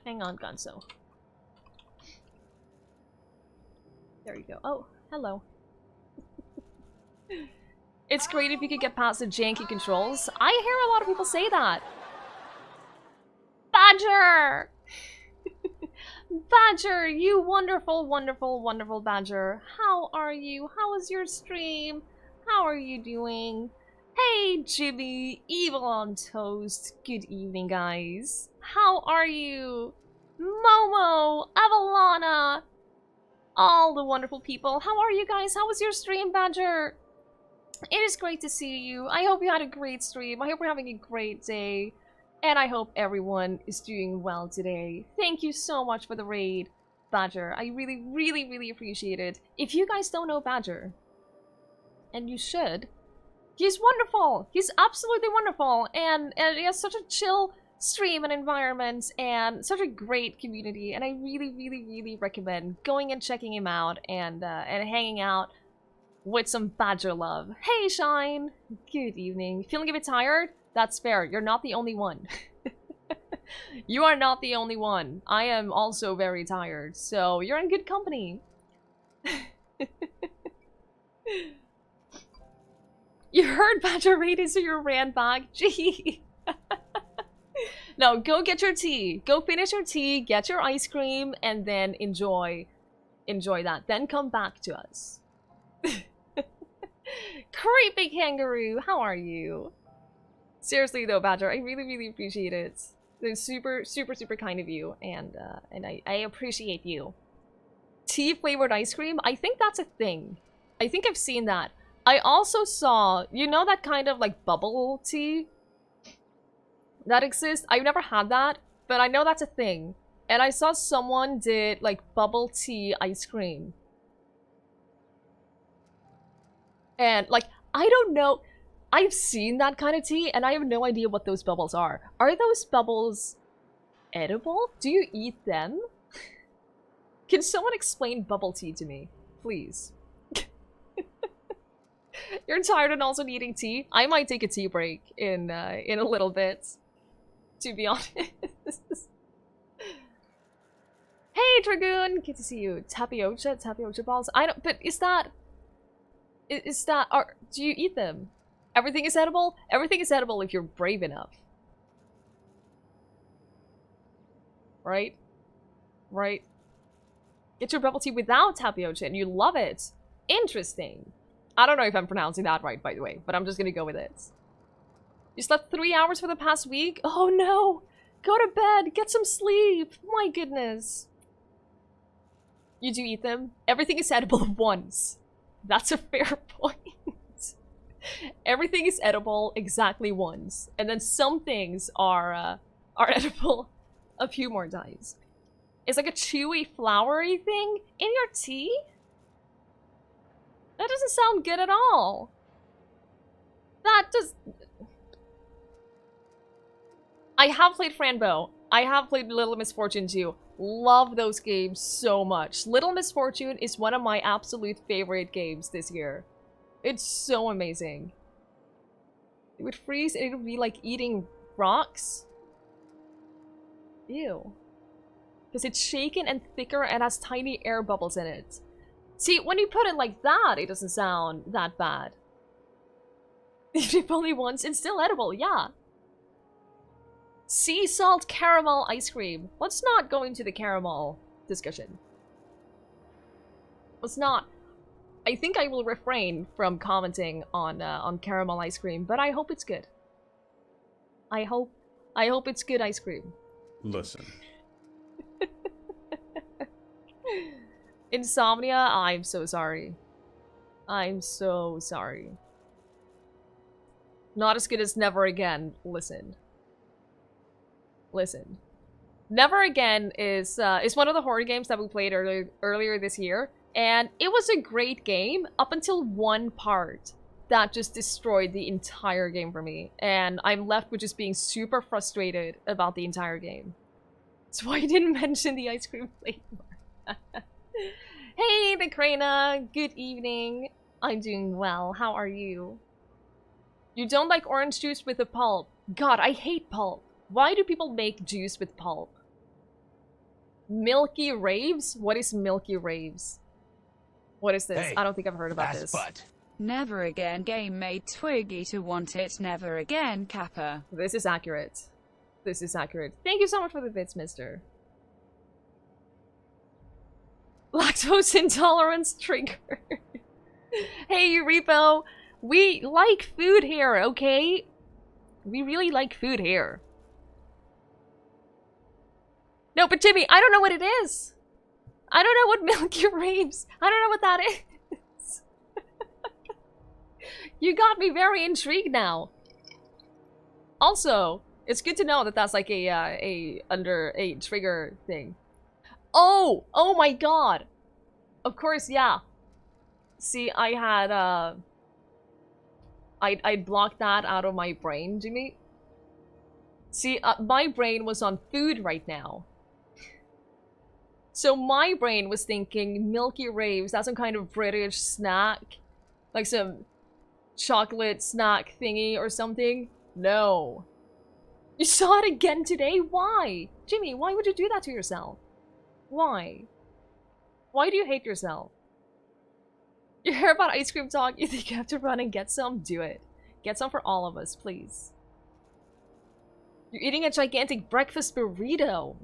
Hang on, Gonzo. There you go. Oh, hello. It's great if you could get past the janky controls. I hear a lot of people say that. Badger! Badger, you wonderful, wonderful, wonderful Badger. How are you? How was your stream? How are you doing? Hey, Jimmy, Evil on Toast. Good evening, guys. How are you? Momo, Avalana, all the wonderful people. How are you guys? How was your stream, Badger? It is great to see you. I hope you had a great stream. I hope you're having a great day. And I hope everyone is doing well today. Thank you so much for the raid, Badger. I really, really, really appreciate it. If you guys don't know Badger, and you should, he's wonderful. He's absolutely wonderful. And he has such a chill stream and environment and such a great community. And I really, really, really recommend going and checking him out and hanging out with some Badger love. Hey, Shine. Good evening. Feeling a bit tired? That's fair. You're not the only one. You are not the only one. I am also very tired, so you're in good company. You heard Badger rated, so you ran back? Gee. No, go get your tea. Go finish your tea, get your ice cream, and then enjoy that. Then come back to us. Creepy kangaroo, how are you? Seriously though, Badger, I really, really appreciate it. It's super, super, super kind of you, and I appreciate you. Tea-flavored ice cream? I think that's a thing. I think I've seen that. I also saw, you know that kind of like bubble tea that exists? I've never had that, but I know that's a thing. And I saw someone did like bubble tea ice cream. And like, I don't know. I've seen that kind of tea, and I have no idea what those bubbles are. Are those bubbles edible? Do you eat them? Can someone explain bubble tea to me? Please. You're tired and also needing tea? I might take a tea break in a little bit, to be honest. Hey, Dragoon! Good to see you. Tapioca balls? I don't, but is that, do you eat them? Everything is edible? Everything is edible if you're brave enough. Right? Right? Get your bubble tea without tapioca and you love it. Interesting. I don't know if I'm pronouncing that right, by the way, but I'm just gonna go with it. You slept 3 hours for the past week? Oh no! Go to bed! Get some sleep! My goodness. You do eat them? Everything is edible once. That's a fair point. Everything is edible exactly once, and then some things are edible a few more times. It's like a chewy, flowery thing in your tea? That doesn't sound good at all. That does... I have played Franbo. I have played Little Misfortune too. Love those games so much. Little Misfortune is one of my absolute favorite games this year. It's so amazing. It would freeze and it would be like eating rocks. Ew. Because it's shaken and thicker and has tiny air bubbles in it. See, when you put it like that, it doesn't sound that bad. If only once, it's still edible, yeah. Sea salt caramel ice cream. Let's not go into the caramel discussion. Let's not. I think I will refrain from commenting on caramel ice cream, but I hope it's good. I hope it's good ice cream. Listen. Insomnia, I'm so sorry. I'm so sorry. Not as good as Never Again. Listen. Listen. Never Again is one of the horror games that we played earlier this year. And it was a great game up until one part that just destroyed the entire game for me. And I'm left with just being super frustrated about the entire game. That's why I didn't mention the ice cream flavor. Hey, the Krana. Good evening. I'm doing well. How are you? You don't like orange juice with the pulp. God, I hate pulp. Why do people make juice with pulp? Milky Raves? What is Milky Raves? What is this? Hey, I don't think I've heard about last this. butt. Never again game made Twiggy to want it. Never again, Kappa. This is accurate. This is accurate. Thank you so much for the bits, mister. Lactose intolerance trigger. Hey, Repo. We like food here, okay? We really like food here. No, but Jimmy, I don't know what it is. I don't know what Milky Raves. I don't know what that is. You got me very intrigued now. Also, it's good to know that that's like a trigger thing. Oh my god. Of course, yeah. See, I had I'd blocked that out of my brain, Jimmy. See, my brain was on food right now. So my brain was thinking Milky Raves, that's some kind of British snack. Like some chocolate snack thingy or something. No. You saw it again today? Why? Jimmy, why would you do that to yourself? Why? Why do you hate yourself? You hear about ice cream talk, you think you have to run and get some? Do it. Get some for all of us, please. You're eating a gigantic breakfast burrito.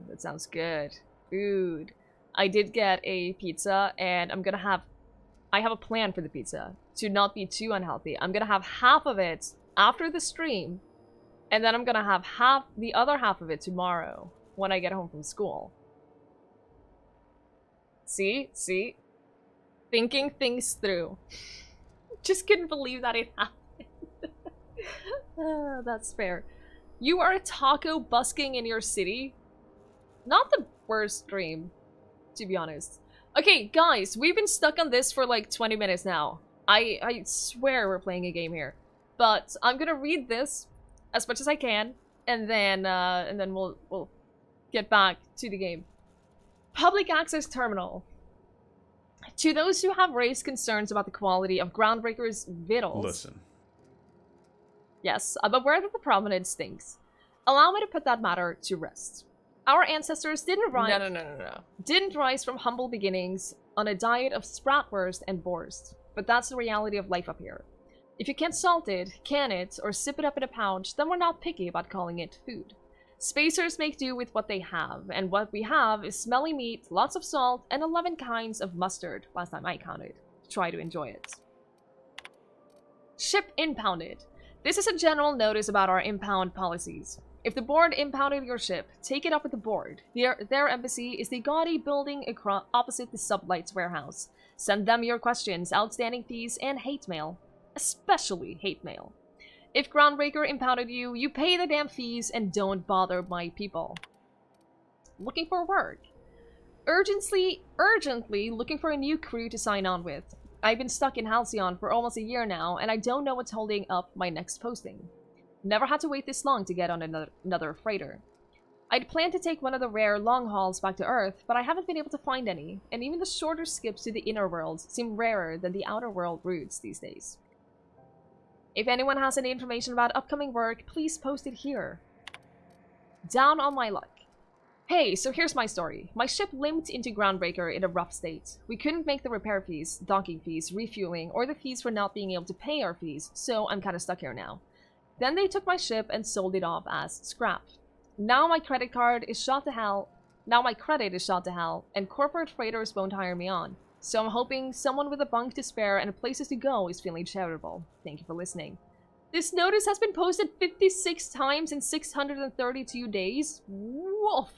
That sounds good. Food. I did get a pizza, and I have a plan for the pizza to not be too unhealthy. I'm gonna have half of it after the stream, and then I'm gonna have the other half of it tomorrow when I get home from school. See? See? Thinking things through. Just couldn't believe that it happened. That's fair. You are a taco busking in your city? Not the worst stream, to be honest. Okay, guys, we've been stuck on this for like 20 minutes now. I swear we're playing a game here. But I'm gonna read this as much as I can, and then we'll get back to the game. Public access terminal. To those who have raised concerns about the quality of Groundbreaker's vittles. Listen. Yes, I'm aware that the provenance stinks. Allow me to put that matter to rest. Our ancestors didn't rise. No. Didn't rise from humble beginnings on a diet of spratwurst and borst, but that's the reality of life up here. If you can't salt it, can it, or sip it up in a pouch, then we're not picky about calling it food. Spacers make do with what they have, and what we have is smelly meat, lots of salt, and 11 kinds of mustard, last time I counted. Try to enjoy it. Ship impounded. This is a general notice about our impound policies. If the board impounded your ship, take it up with the board. Their embassy is the gaudy building opposite the Sublights warehouse. Send them your questions, outstanding fees, and hate mail. Especially hate mail. If Groundbreaker impounded you, you pay the damn fees and don't bother my people. Looking for work. Urgently looking for a new crew to sign on with. I've been stuck in Halcyon for almost a year now, and I don't know what's holding up my next posting. Never had to wait this long to get on another freighter. I'd planned to take one of the rare long hauls back to Earth, but I haven't been able to find any, and even the shorter skips to the inner world seem rarer than the outer world routes these days. If anyone has any information about upcoming work, please post it here. Down on my luck. Hey, so here's my story. My ship limped into Groundbreaker in a rough state. We couldn't make the repair fees, docking fees, refueling, or the fees for not being able to pay our fees, so I'm kinda stuck here now. Then they took my ship and sold it off as scrap. Now my credit is shot to hell, and corporate freighters won't hire me on. So I'm hoping someone with a bunk to spare and places to go is feeling charitable. Thank you for listening. This notice has been posted 56 times in 632 days. Woof.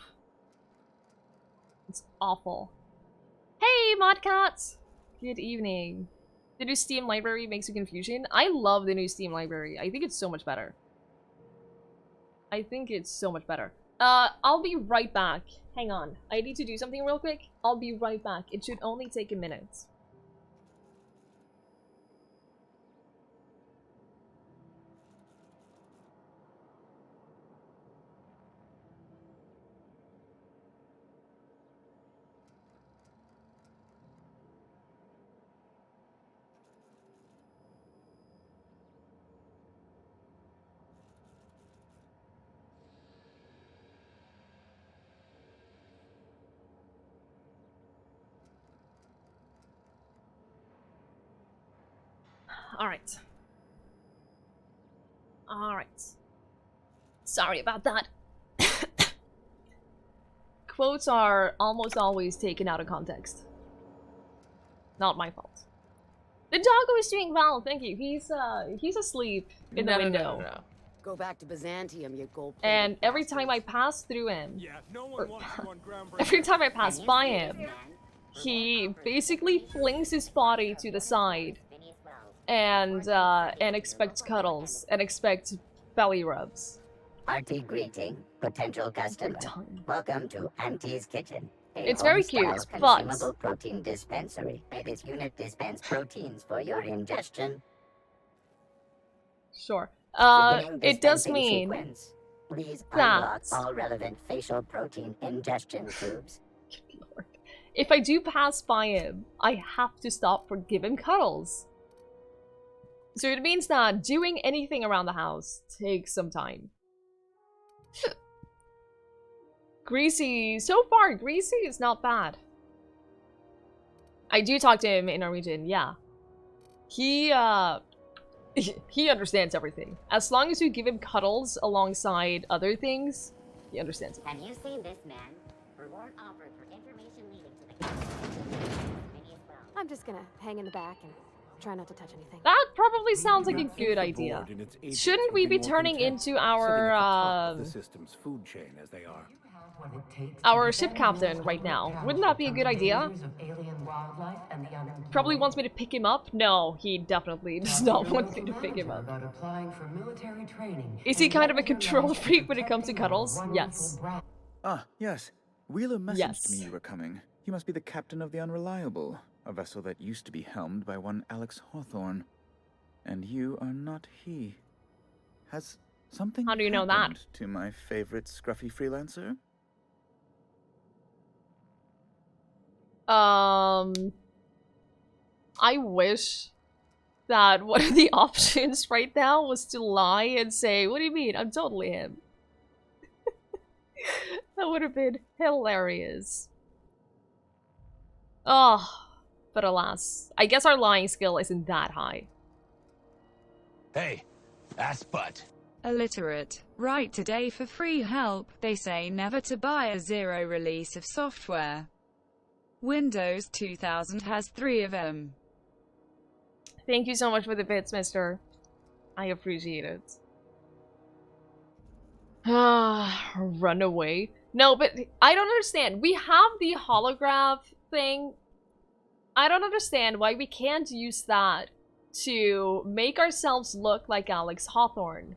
It's awful. Hey, Modcats! Good evening. The new Steam library makes you confusion. I love the new Steam library. I think it's so much better. I'll be right back. Hang on. I need to do something real quick. I'll be right back. It should only take a minute. Alright. Alright. Sorry about that. Quotes are almost always taken out of context. Not my fault. The doggo is doing well, thank you. He's asleep in the window. No. Go back to Byzantium, you gold. And every time I pass through him, Yeah, no one wants you on groundbreaking. every time I pass by him, he basically flings his body to the side and expects cuddles and expects belly rubs. Hearty greeting, potential customer. Welcome to Auntie's Kitchen. It's very cute, but but protein dispensary. This unit dispense proteins for your ingestion. sure. Beginning It does dispensing mean sequence. Please that unlock all relevant facial protein ingestion tubes. Lord. If I do pass by him, I have to stop for give him cuddles. So it means that doing anything around the house takes some time. Greasy, so far, Greasy is not bad. I do talk to him in Norwegian, yeah. He understands everything. As long as you give him cuddles alongside other things, he understands it. Have you seen this man? Reward offered for information leading to the castle. I'm just gonna hang in the back and try not to touch anything. That probably sounds like a good idea. Shouldn't we be turning into our the system's food chain as they are? our ship captain right now? Wouldn't that be a good idea? Probably wants me to pick him up? No, he definitely does not want me to pick him up. Is he kind of a control freak when it comes to cuddles? Yes. Ah, yes. Wheeler messaged me you were coming. He must be the captain of the Unreliable, a vessel that used to be helmed by one Alex Hawthorne. And you are not he. Has something How do you know that? happened to my favorite scruffy freelancer? I wish that one of the options right now was to lie and say, what do you mean? I'm totally him. That would have been hilarious. Oh, but alas. I guess our lying skill isn't that high. Hey, ass butt. Illiterate. Right today for free help. They say never to buy a zero release of software. Windows 2000 has 3 of them. Thank you so much for the bits, mister. I appreciate it. Run away. No, but I don't understand. We have the holograph thing. I don't understand why we can't use that to make ourselves look like Alex Hawthorne.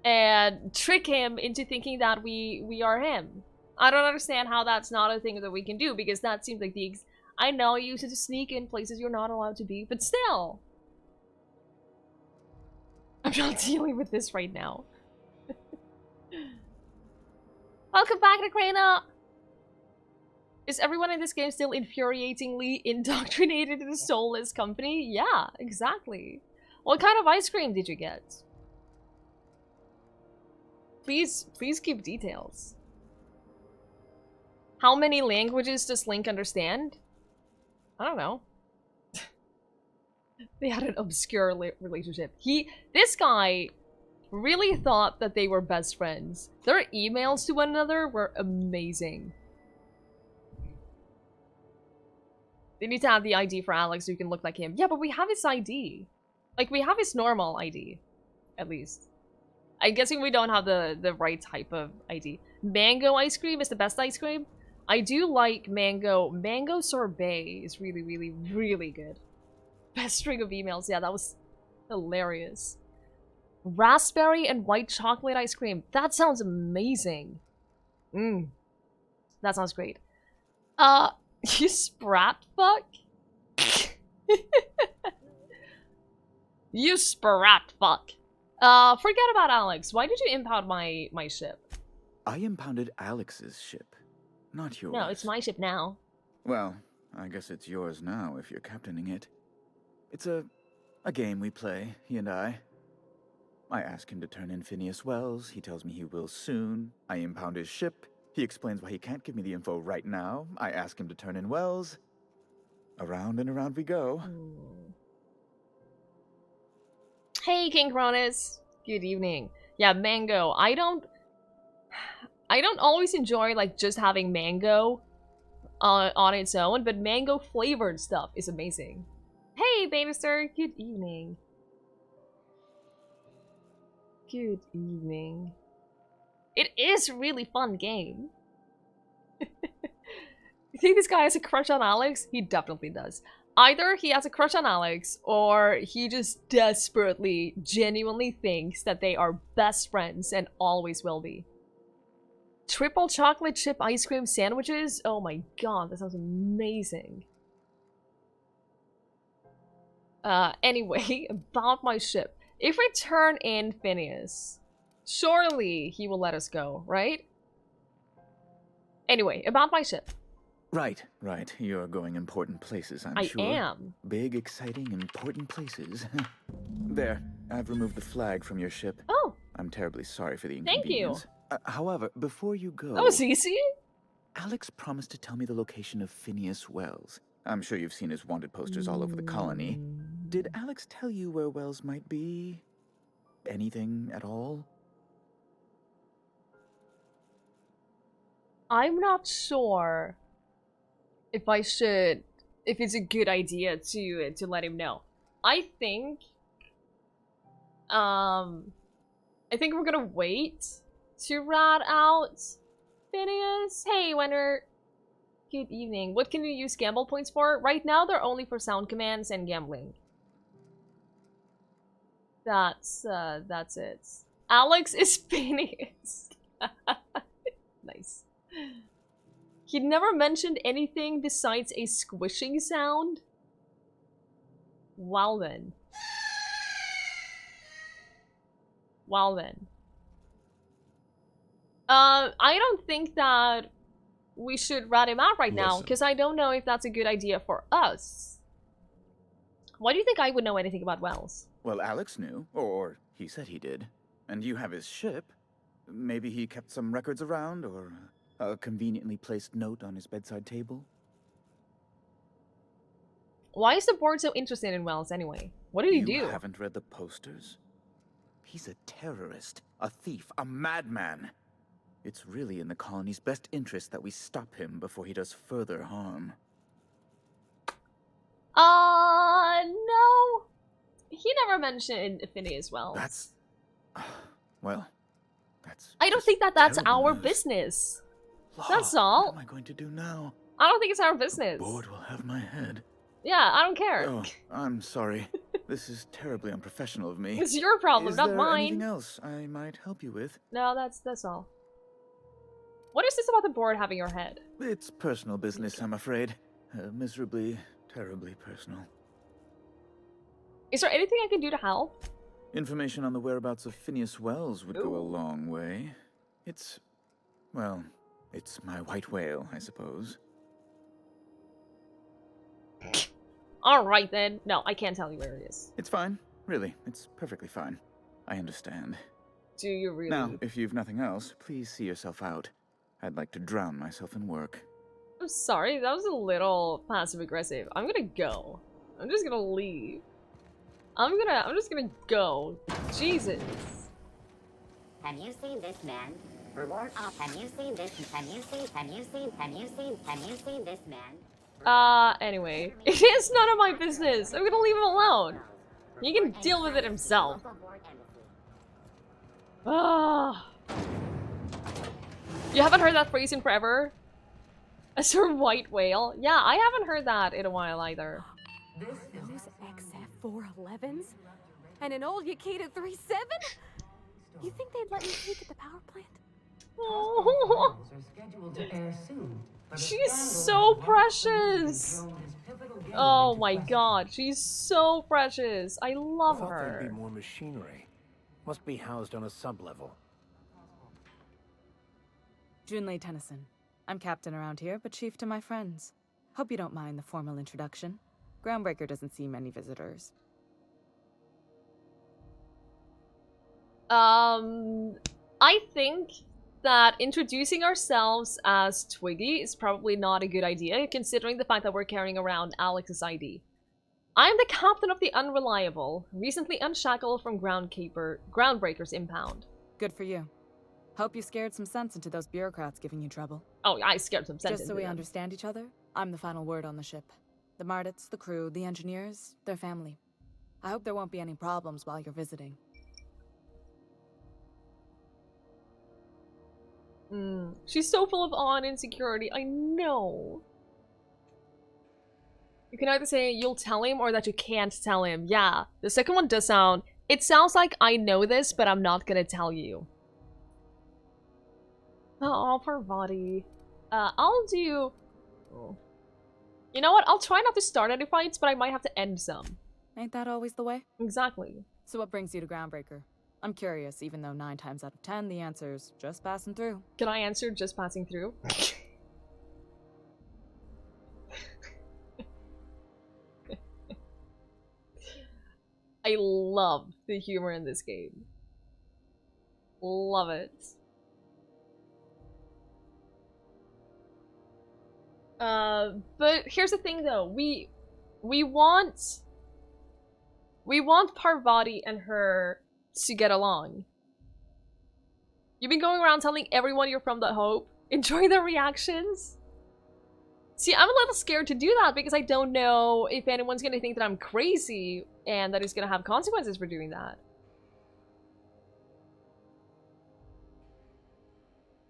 And trick him into thinking that we are him. I don't understand how that's not a thing that we can do, because that seems like the I know you used it to sneak in places you're not allowed to be, but still. I'm not dealing with this right now. Welcome back, Nakrana! Is everyone in this game still infuriatingly indoctrinated in a soulless company? Yeah, exactly. What kind of ice cream did you get? Please keep details. How many languages does Link understand? I don't know. They had an obscure relationship. This guy really thought that they were best friends. Their emails to one another were amazing. They need to have the ID for Alex so you can look like him. Yeah, but we have his ID. Like, we have his normal ID. At least. I'm guessing we don't have the right type of ID. Mango ice cream is the best ice cream. I do like mango. Mango sorbet is really, really, really good. Best string of emails. Yeah, that was hilarious. Raspberry and white chocolate ice cream. That sounds amazing. That sounds great. You sprat fuck? You sprat fuck. Forget about Alex. Why did you impound my ship? I impounded Alex's ship, not yours. No, it's my ship now. Well, I guess it's yours now if you're captaining it. It's a game we play, he and I. I ask him to turn in Phineas Wells. He tells me he will soon. I impound his ship. He explains why he can't give me the info right now. I ask him to turn in Wells. Around and around we go. Hey, King Cronus. Good evening. Yeah, mango. I don't always enjoy like just having mango on its own, but mango flavored stuff is amazing. Hey, Bannister. Good evening. Good evening. It is a really fun game. You think this guy has a crush on Alex? He definitely does. Either he has a crush on Alex, or he just desperately, genuinely thinks that they are best friends and always will be. Triple chocolate chip ice cream sandwiches? Oh my god, that sounds amazing. Anyway, about my ship. If we turn in Phineas, surely he will let us go, right? Anyway, about my ship. Right. You're going important places, I'm sure. I am. Big, exciting, important places. There, I've removed the flag from your ship. Oh. I'm terribly sorry for the Thank you. inconvenience. However, before you go... That was easy. Alex promised to tell me the location of Phineas Wells. I'm sure you've seen his wanted posters all over the colony. Did Alex tell you where Wells might be? Anything at all? I'm not sure if it's a good idea to let him know. I think we're gonna wait to rat out Phineas. Hey, Wenner. Good evening. What can you use gamble points for? Right now, they're only for sound commands and gambling. That's it. Alex is Phineas. Nice. He never mentioned anything besides a squishing sound? Well then. I don't think that we should rat him out right now, because I don't know if that's a good idea for us. Why do you think I would know anything about Wells? Well, Alex knew, or he said he did. And you have his ship. Maybe he kept some records around, or a conveniently placed note on his bedside table. Why is the board so interested in Wells anyway? What did he do? You haven't read the posters? He's a terrorist, a thief, a madman. It's really in the colony's best interest that we stop him before he does further harm. No. He never mentioned Phineas Wells. That's... well, that's... I don't think that's our business. That's all. What am I going to do now? I don't think it's our business. The board will have my head. Yeah, I don't care. Oh, I'm sorry. This is terribly unprofessional of me. It's your problem, not mine. Is there anything else I might help you with? No, that's all. What is this about the board having your head? It's personal business, I'm afraid. Miserably, terribly personal. Is there anything I can do to help? Information on the whereabouts of Phineas Wells would go a long way. It's... well, it's my white whale, I suppose. Alright then. No, I can't tell you where it is. It's fine. Really, it's perfectly fine. I understand. Do you really? Now, if you've nothing else, please see yourself out. I'd like to drown myself in work. I'm sorry, that was a little passive-aggressive. I'm gonna go. I'm just gonna leave. I'm just gonna go. Jesus. Have you seen this man? Reward off. Have you seen this? Have you seen this man? Anyway. It is none of my business. I'm gonna leave him alone. He can deal with it himself. Ah. You haven't heard that phrase in forever? As her white whale? Yeah, I haven't heard that in a while either. Those XF411s? And an old Yakita 37? You think they'd let me peek at the power plant? Oh. She's so precious! Oh my god, she's so precious. I love Thought her. there'd be more machinery. Must be housed on a sub-level. Junlei Tennyson. I'm captain around here, but chief to my friends. Hope you don't mind the formal introduction. Groundbreaker doesn't see many visitors. I think that introducing ourselves as Twiggy is probably not a good idea, considering the fact that we're carrying around Alex's ID. I'm the captain of the Unreliable, recently unshackled from Groundbreaker's impound. Good for you. Hope you scared some sense into those bureaucrats giving you trouble. Oh, I scared some sense Just so into we them. understand each other, I'm the final word on the ship. The Mardits, the crew, the engineers, their family. I hope there won't be any problems while you're visiting. She's so full of awe and insecurity. I know. You can either say you'll tell him or that you can't tell him. Yeah, the second one does sound... It sounds like I know this, but I'm not gonna tell you. Oh, poor body. I'll do... Oh. You know what? I'll try not to start any fights, but I might have to end some. Ain't that always the way? Exactly. So what brings you to Groundbreaker? I'm curious, even though 9 times out of 10 the answer's just passing through. Can I answer just passing through? I love the humor in this game. Love it. But here's the thing though, we want Parvati and her to get along. You've been going around telling everyone you're from the Hope. Enjoy their reactions. See, I'm a little scared to do that because I don't know if anyone's gonna think that I'm crazy and that it's gonna have consequences for doing that.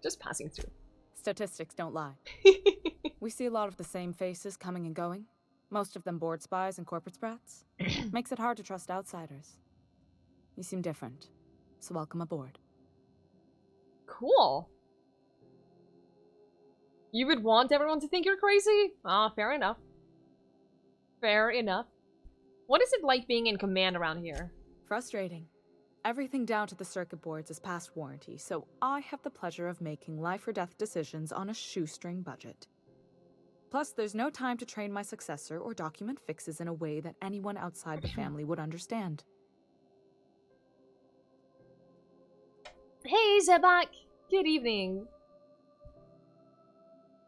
Just passing through. Statistics don't lie. We see a lot of the same faces coming and going. Most of them board spies and corporate sprats. Makes it hard to trust outsiders. You seem different, so welcome aboard. Cool. You would want everyone to think you're crazy? Ah, fair enough. Fair enough. What is it like being in command around here? Frustrating. Everything down to the circuit boards is past warranty, so I have the pleasure of making life or death decisions on a shoestring budget. Plus, there's no time to train my successor or document fixes in a way that anyone outside the family would understand. Hey, Zebak! Good evening.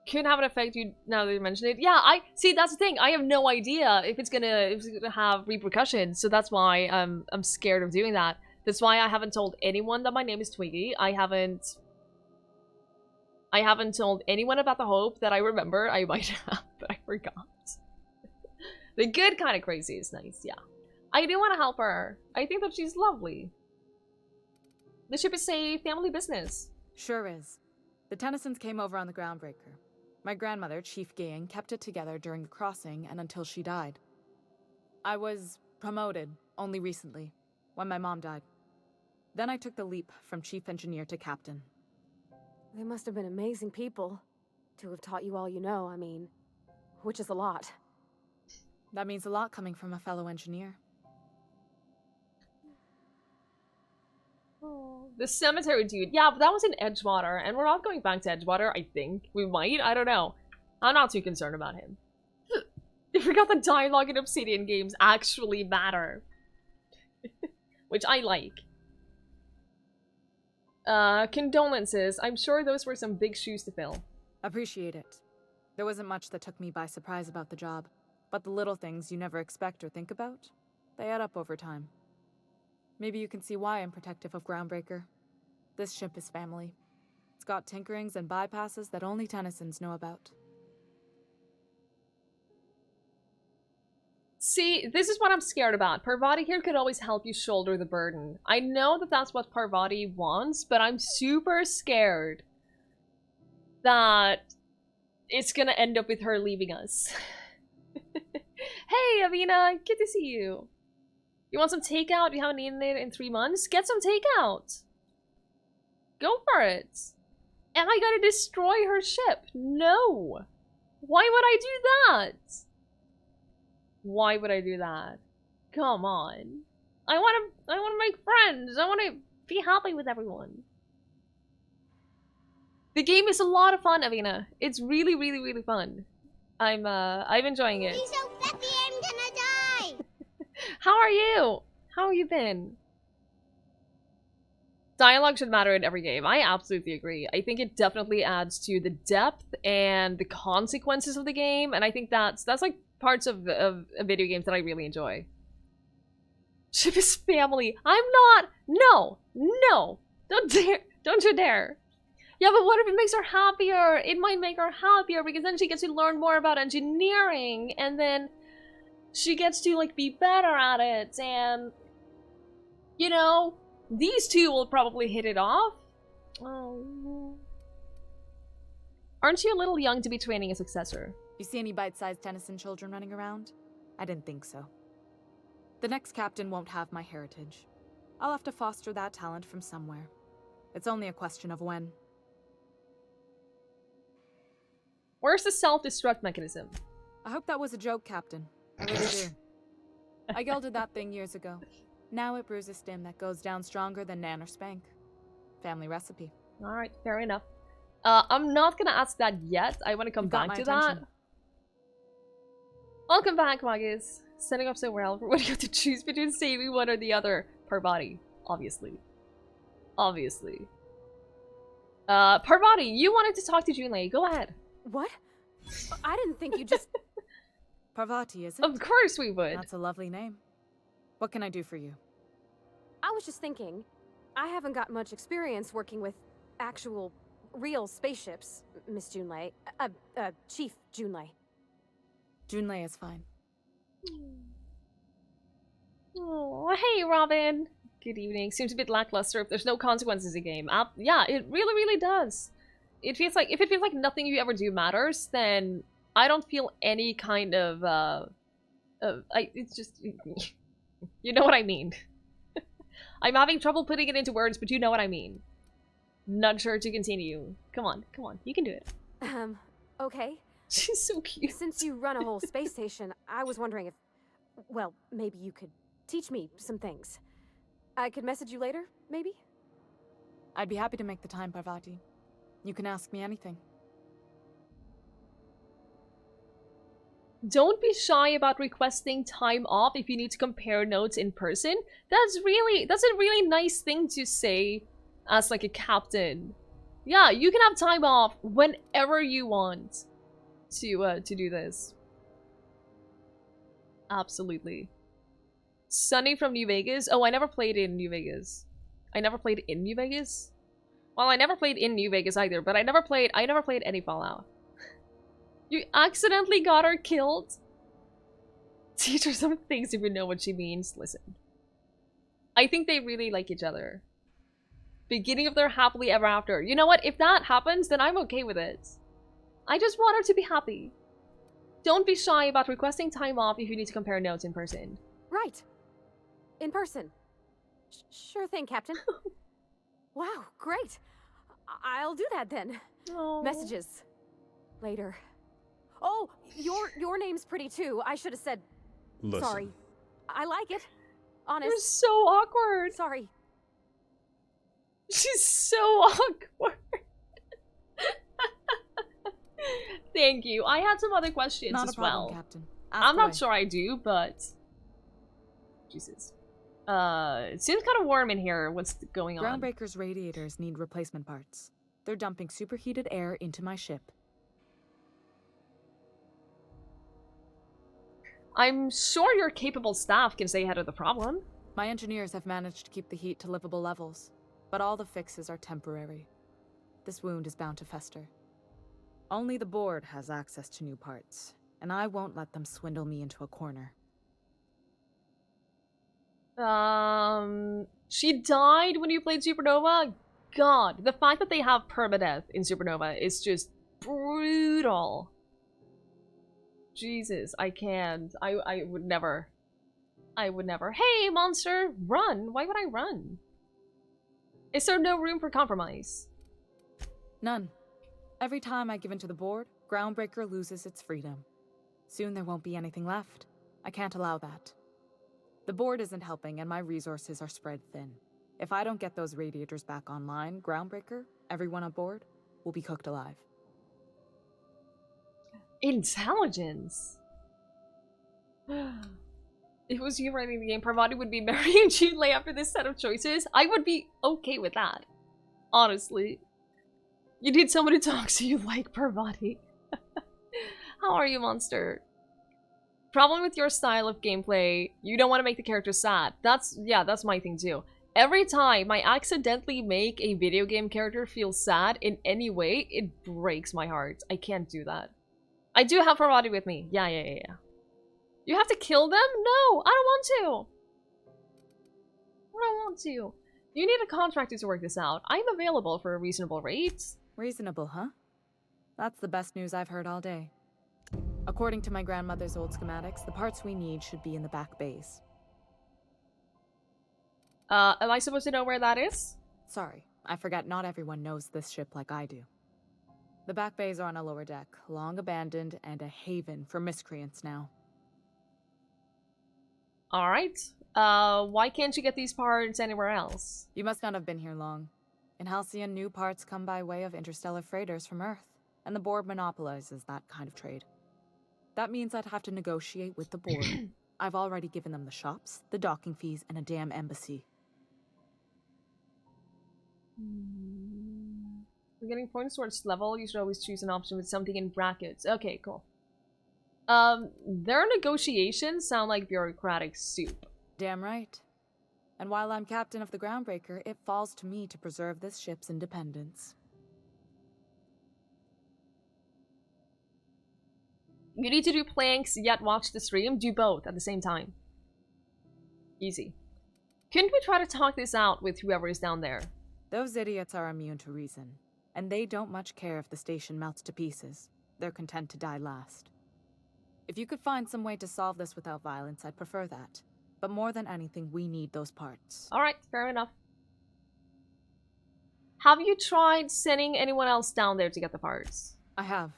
Couldn't have an effect you now that you mention it. Yeah, see that's the thing. I have no idea if it's gonna have repercussions, so that's why I'm scared of doing that. That's why I haven't told anyone that my name is Twiggy. I haven't told anyone about the Hope that I remember. I might have, but I forgot. The good kind of crazy is nice, yeah. I do want to help her. I think that she's lovely. The ship is a family business. Sure is. The Tennysons came over on the Groundbreaker. My grandmother, Chief Geing, kept it together during the crossing and until she died. I was promoted only recently, when my mom died. Then I took the leap from chief engineer to captain. They must have been amazing people to have taught you all you know, I mean, which is a lot. That means a lot coming from a fellow engineer. Oh, the cemetery dude. Yeah, but that was in Edgewater, and we're not going back to Edgewater, I think. We might? I don't know. I'm not too concerned about him. I forgot the dialogue in Obsidian games actually matter. Which I like. Condolences. I'm sure those were some big shoes to fill. Appreciate it. There wasn't much that took me by surprise about the job, but the little things you never expect or think about, they add up over time. Maybe you can see why I'm protective of Groundbreaker. This ship is family. It's got tinkerings and bypasses that only Tennysons know about. See, this is what I'm scared about. Parvati here could always help you shoulder the burden. I know that that's what Parvati wants, but I'm super scared that it's gonna end up with her leaving us. Hey, Avina! Good to see you. You want some takeout? You haven't eaten it in 3 months? Get some takeout! Go for it! Am I gonna destroy her ship? No! Why would I do that? Why would I do that? Come on. I wanna make friends. I wanna be happy with everyone. The game is a lot of fun, Avina. It's really, really, really fun. I'm enjoying it. He's so fluffy, I'm gonna die! How are you? How have you been? Dialogue should matter in every game. I absolutely agree. I think it definitely adds to the depth and the consequences of the game, and I think that's like parts of video games that I really enjoy. Ship is family. I'm not. No, no, don't dare, don't you dare. Yeah, but what if it makes her happier? It might make her happier because then she gets to learn more about engineering, and then she gets to like be better at it, and you know, these two will probably hit it off. Oh. Aren't you a little young to be training a successor? You see any bite-sized Tennyson children running around? I didn't think so. The next captain won't have my heritage. I'll have to foster that talent from somewhere. It's only a question of when. Where's the self-destruct mechanism? I hope that was a joke, Captain. I really do. I gelded that thing years ago. Now it brews a stim that goes down stronger than Nan or Spank. Family recipe. Alright, fair enough. I'm not gonna ask that yet. I want to come back to that. Welcome back, Magus. Setting up so well for when you have to choose between saving one or the other. Parvati, obviously. Obviously. Parvati, you wanted to talk to Junlei. Go ahead. What? I didn't think you just... Parvati, is it? Of course we would. That's a lovely name. What can I do for you? I was just thinking, I haven't got much experience working with actual, real spaceships, Miss Junlei. Chief Junlei. Junlei is fine. Oh, hey, Robin. Good evening. Seems a bit lackluster if there's no consequences in game. Yeah, it really, really does. It feels like, if it feels like nothing you ever do matters, then I don't feel any kind of, it's just, you know what I mean. I'm having trouble putting it into words, but you know what I mean. Nudge her to continue. Come on, you can do it. Okay. She's so cute. Since you run a whole space station, I was wondering if, well, maybe you could teach me some things. I could message you later, maybe? I'd be happy to make the time, Parvati. You can ask me anything. Don't be shy about requesting time off if you need to compare notes in person. That's a really nice thing to say as like a captain. Yeah, you can have time off whenever you want to do this. Absolutely. Sunny from New Vegas. Oh, I never played in New Vegas. I never played in New Vegas? Well, I never played in New Vegas either, but I never played any Fallout. You accidentally got her killed? Teach her some things if you know what she means. Listen. I think they really like each other. Beginning of their happily ever after. You know what? If that happens, then I'm okay with it. I just want her to be happy. Don't be shy about requesting time off if you need to compare notes in person. Right. In person. Sure thing, Captain. Wow, great. I'll do that then. Aww. Messages. Later. Oh, your name's pretty too. I should have said... Listen. Sorry. I like it. Honest. You're so awkward. Sorry. She's so awkward. Thank you. I had some other questions Not as a problem, well. Captain. I'm not sure I do, but... Jesus. It seems kind of warm in here. What's going on? Groundbreaker's radiators need replacement parts. They're dumping superheated air into my ship. I'm sure your capable staff can stay ahead of the problem. My engineers have managed to keep the heat to livable levels, but all the fixes are temporary. This wound is bound to fester. Only the board has access to new parts, and I won't let them swindle me into a corner. She died when you played Supernova? God, the fact that they have permadeath in Supernova is just brutal. Jesus, I can't. I would never. I would never. Hey, monster! Run! Why would I run? Is there no room for compromise? None. Every time I give in to the board, Groundbreaker loses its freedom. Soon there won't be anything left. I can't allow that. The board isn't helping and my resources are spread thin. If I don't get those radiators back online, Groundbreaker, everyone aboard, will be cooked alive. Intelligence? If it was you writing the game, Parvati would be marrying Junlei after this set of choices. I would be okay with that. Honestly. You need someone to talk so you like Parvati. How are you, monster? Problem with your style of gameplay, you don't want to make the character sad. That's my thing too. Every time I accidentally make a video game character feel sad in any way, it breaks my heart. I can't do that. I do have Parvati with me. Yeah. You have to kill them? No, I don't want to. I don't want to. You need a contractor to work this out. I'm available for a reasonable rate. Reasonable, huh? That's the best news I've heard all day. According to my grandmother's old schematics, the parts we need should be in the back bays. Am I supposed to know where that is? Sorry, I forgot not everyone knows this ship like I do. The back bays are on a lower deck, long abandoned and a haven for miscreants now. Alright. Why can't you get these parts anywhere else? You must not have been here long. In Halcyon, new parts come by way of interstellar freighters from Earth, and the board monopolizes that kind of trade. That means I'd have to negotiate with the board. I've already given them the shops, the docking fees, and a damn embassy. For getting points towards level, you should always choose an option with something in brackets. Okay, cool. Their negotiations sound like bureaucratic soup. Damn right. And while I'm captain of the Groundbreaker, it falls to me to preserve this ship's independence. You need to do planks, yet watch the stream. Do both at the same time. Easy. Couldn't we try to talk this out with whoever is down there? Those idiots are immune to reason, and they don't much care if the station melts to pieces. They're content to die last. If you could find some way to solve this without violence, I'd prefer that. But more than anything, we need those parts. Alright, fair enough. Have you tried sending anyone else down there to get the parts? I have.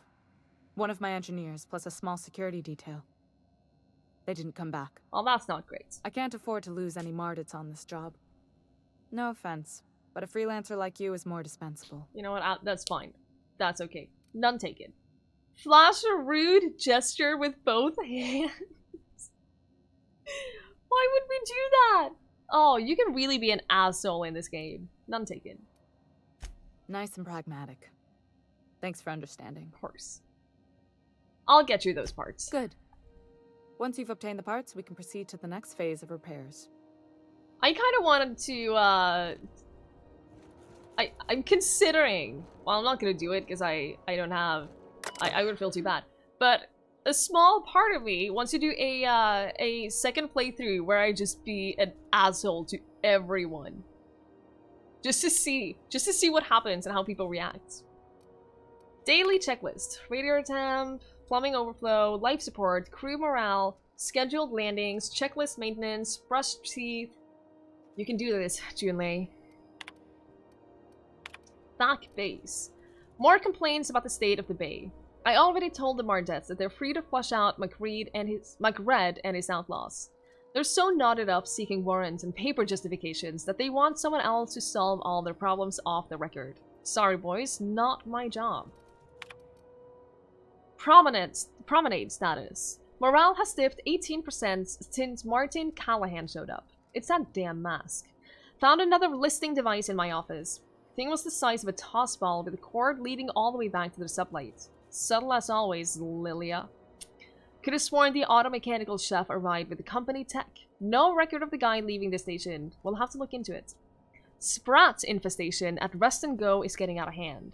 One of my engineers, plus a small security detail. They didn't come back. Well, that's not great. I can't afford to lose any Mardits on this job. No offense, but a freelancer like you is more dispensable. You know what? That's fine. That's okay. None taken. Flash a rude gesture with both hands. Why would we do that? Oh, you can really be an asshole in this game. None taken. Nice and pragmatic. Thanks for understanding. Of course. I'll get you those parts. Good. Once you've obtained the parts, we can proceed to the next phase of repairs. I kind of wanted to, I'm considering... Well, I'm not going to do it because I don't have... I would feel too bad. But a small part of me wants to do a second playthrough where I just be an asshole to everyone. Just to see what happens and how people react. Daily checklist. Radio temp, plumbing overflow, life support, crew morale, scheduled landings, checklist maintenance, brushed teeth. You can do this, Junlei. Back base. More complaints about the state of the bay. I already told the Mardettes that they're free to flush out McRed and his outlaws. They're so knotted up seeking warrants and paper justifications that they want someone else to solve all their problems off the record. Sorry boys, not my job. Promenade status. Morale has dipped 18% since Martin Callahan showed up. It's that damn mask. Found another listing device in my office. Thing was the size of a toss ball with a cord leading all the way back to the sublight. Subtle as always, Lilia. Could have sworn the auto-mechanical chef arrived with the company tech. No record of the guy leaving the station. We'll have to look into it. Sprat infestation at Rest and Go is getting out of hand.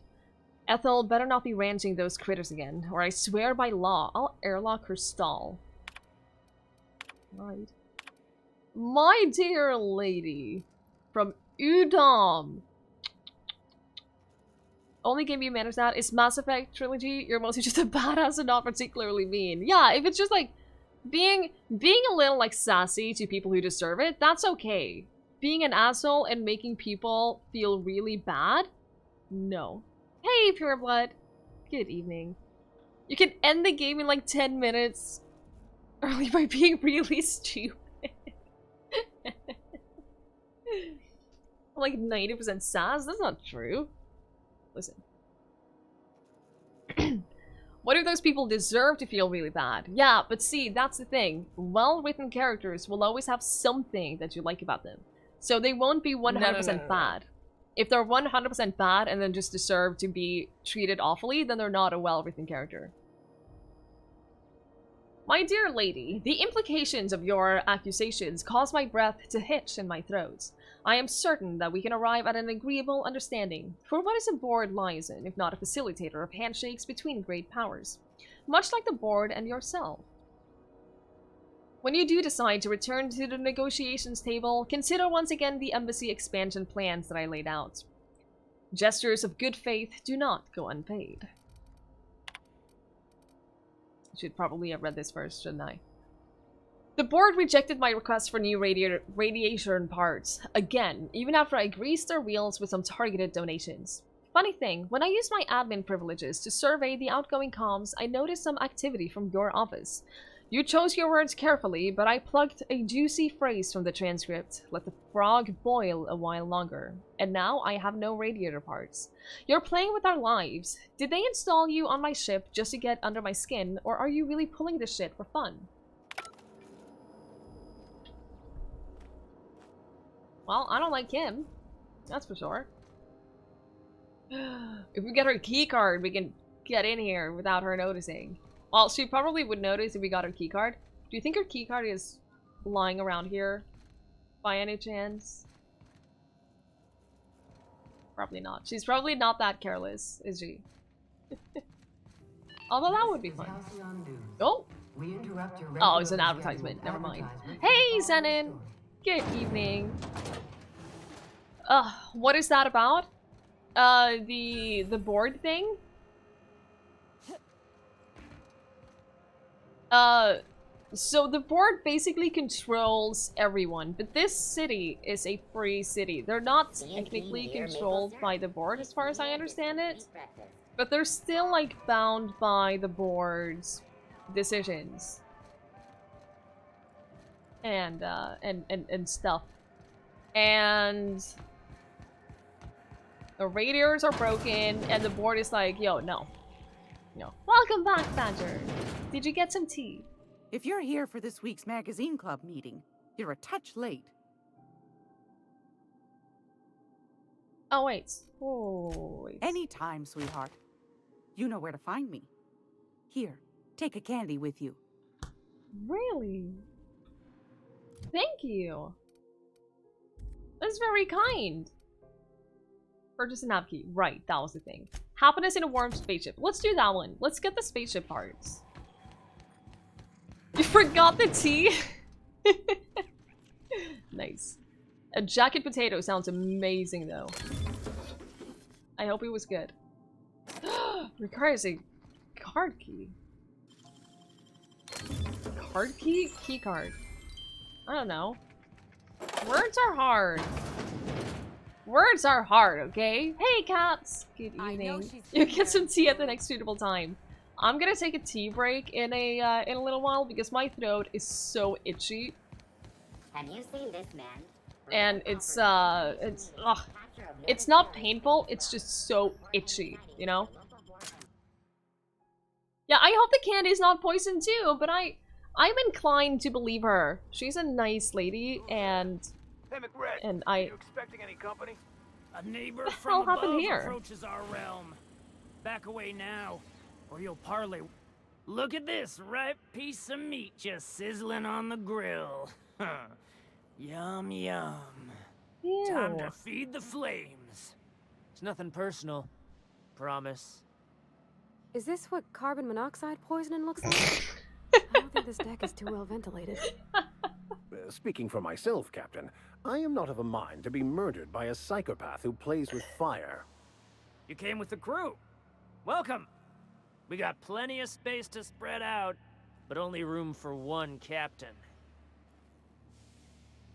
Ethel better not be ranching those critters again, or I swear by law, I'll airlock her stall. Right. My dear lady. From Udom. Only game you manage that is Mass Effect Trilogy. You're mostly just a badass and not particularly mean. Yeah, if it's just like being a little like sassy to people who deserve it, that's okay. Being an asshole and making people feel really bad? No. Hey, Pureblood. Good evening. You can end the game in like 10 minutes early by being really stupid. Like 90% sass? That's not true. Listen. What if those people deserve to feel really bad? Yeah, but see, that's the thing. Well-written characters will always have something that you like about them. So they won't be 100% bad. If they're 100% bad and then just deserve to be treated awfully, then they're not a well-written character. My dear lady, the implications of your accusations cause my breath to hitch in my throat. I am certain that we can arrive at an agreeable understanding, for what is a board lies in, if not a facilitator of handshakes between great powers, much like the board and yourself. When you do decide to return to the negotiations table, consider once again the embassy expansion plans that I laid out. Gestures of good faith do not go unpaid. Should probably have read this first, shouldn't I? The board rejected my request for new radiation parts, again, even after I greased their wheels with some targeted donations. Funny thing, when I used my admin privileges to survey the outgoing comms, I noticed some activity from your office. You chose your words carefully, but I plucked a juicy phrase from the transcript. Let the frog boil a while longer. And now I have no radiator parts. You're playing with our lives. Did they install you on my ship just to get under my skin, or are you really pulling this shit for fun? Well, I don't like him. That's for sure. If we get her key card, we can get in here without her noticing. Well, she probably would notice if we got her key card. Do you think her key card is lying around here by any chance? Probably not. She's probably not that careless, is she? Although that would be fun. Oh! Oh, it's an advertisement. Never mind. Hey, Zenon! Good evening. What is that about? The board thing? So the board basically controls everyone, but this city is a free city. They're not technically controlled by the board as far as I understand it, but they're still like bound by the board's decisions. And stuff. And the radiators are broken, and the board is like, yo, no. No. Welcome back, Badger. Did you get some tea? If you're here for this week's magazine club meeting, you're a touch late. Oh, wait. Oh, wait. Anytime, sweetheart. You know where to find me. Here, take a candy with you. Really? Thank you. That's very kind. Purchase a nav key. Right, that was the thing. Happiness in a warm spaceship. Let's do that one. Let's get the spaceship parts. You forgot the tea? Nice. A jacket potato sounds amazing, though. I hope it was good. Requires a card key. Card key? Key card. I don't know. Words are hard. Words are hard, okay? Hey, cats! Good evening. You get some tea at the next suitable time. I'm gonna take a tea break in a little while because my throat is so itchy. Have you seen this man? And it's not painful, it's just so itchy, you know? Yeah, I hope the candy is not poisoned too, but I'm inclined to believe her. She's a nice lady, and Hey, McRed, and are you expecting any company? A neighbor What the from hell above happened here? approaches our realm. Back away now, or you'll parley. Look at this ripe piece of meat just sizzling on the grill. Yum, yum. Ew. Time to feed the flames. It's nothing personal. Promise. Is this what carbon monoxide poisoning looks like? I don't think this deck is too well ventilated. Speaking for myself, Captain, I am not of a mind to be murdered by a psychopath who plays with fire. You came with the crew. Welcome. We got plenty of space to spread out, but only room for one captain.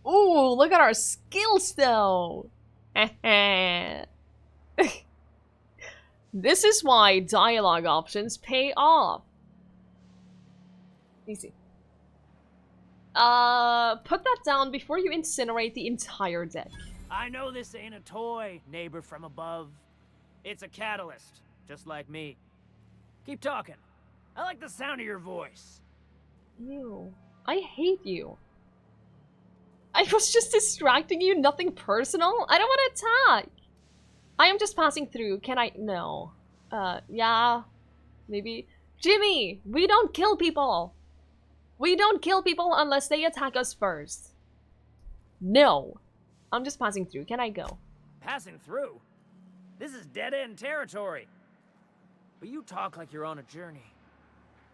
Ooh, look at our skills though! This is why dialogue options pay off. Easy. Put that down before you incinerate the entire deck. I know this ain't a toy, neighbor from above. It's a catalyst, just like me. Keep talking. I like the sound of your voice. Ew. I hate you. I was just distracting you, nothing personal. I don't want to attack. I am just passing through. Can I? No. Yeah. Maybe. Jimmy, we don't kill people. We don't kill people unless they attack us first. No. I'm just passing through. Can I go? Passing through? This is dead-end territory. But you talk like you're on a journey.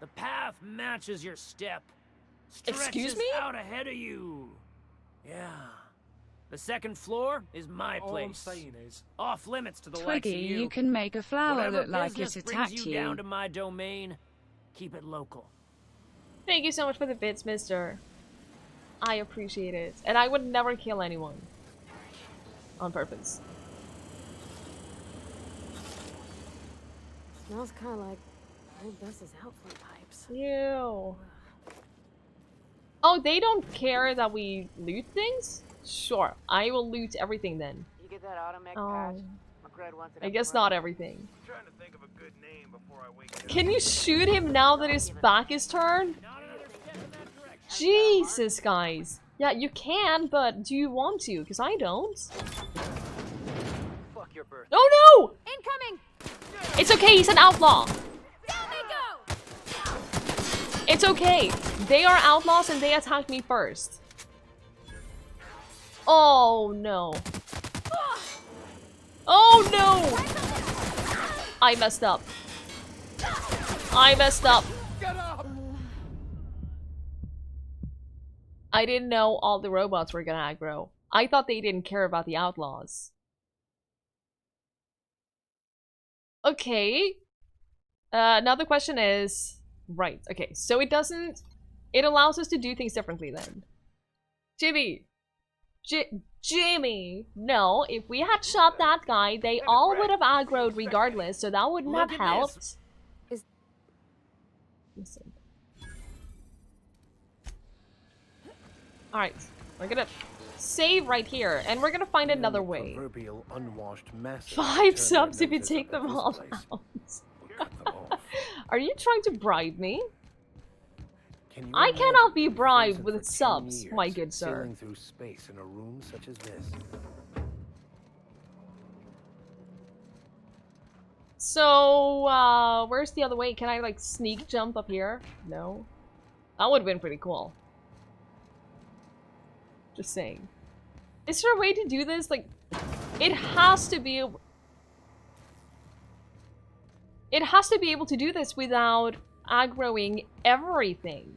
The path matches your step. Excuse Stretches me? out ahead of you. Yeah. The second floor is my place. All I'm saying is, off limits to the likes Twiggy, of you. you can make a flower Whatever look like business it brings attacked you down to my domain, keep it local. Thank you so much for the bits, mister. I appreciate it. And I would never kill anyone. On purpose. Smells kind of like old Bess's outflow pipes. Ew. Oh, they don't care that we loot things? Sure, I will loot everything then. You get that automech Oh. patch? McGred wants it I up guess front. not everything. I'm trying to think of a good name before I wake up. Can you shoot him now that his back is turned? Jesus, guys. Yeah, you can, but do you want to? Because I don't. Fuck your birth. Oh no! Incoming! It's okay, he's an outlaw. Down they go! It's okay. They are outlaws and they attacked me first. Oh no. Oh no! I messed up. I messed up. I didn't know all the robots were gonna aggro. I thought they didn't care about the outlaws. Okay. Now the question is... Right, okay. So it doesn't... It allows us to do things differently then. Jimmy! Jimmy! No, if we had shot that guy, they all would have aggroed regardless, so that wouldn't have helped. Listen. Alright, we're gonna save right here, and we're gonna find another way. Proverbial unwashed mess. 5 subs if you take them all out. Are you trying to bribe me? I cannot be bribed with subs, my good sir. Sailing through space in a room such as this. So, where's the other way? Can I, like, sneak jump up here? No? That would've been pretty cool. Just saying. Is there a way to do this? Like, it has to be... It has to be able to do this without aggroing everything.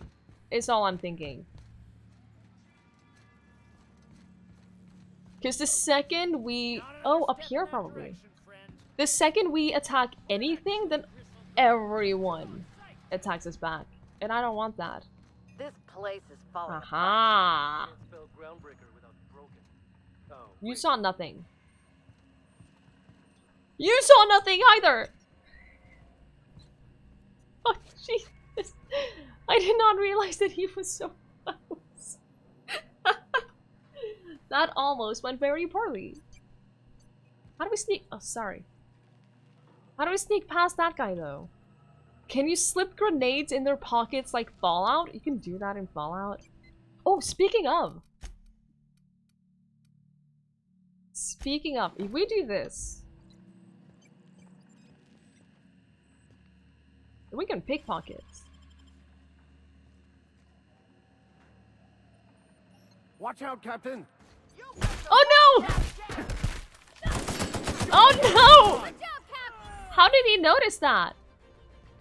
Is all I'm thinking. Because the second we... Oh, up here probably. The second we attack anything, then everyone attacks us back. And I don't want that. This place is falling Aha! apart. Spell groundbreaker without broken. Oh, You saw nothing. You saw nothing either! Oh, Jesus. I did not realize that he was so close. That almost went very poorly. How do we sneak? Oh, sorry. How do we sneak past that guy, though? Can you slip grenades in their pockets like Fallout? You can do that in Fallout. Oh, speaking of. Speaking of, if we do this, we can pickpocket. Watch out, Captain! Oh no! Oh no! How did he notice that?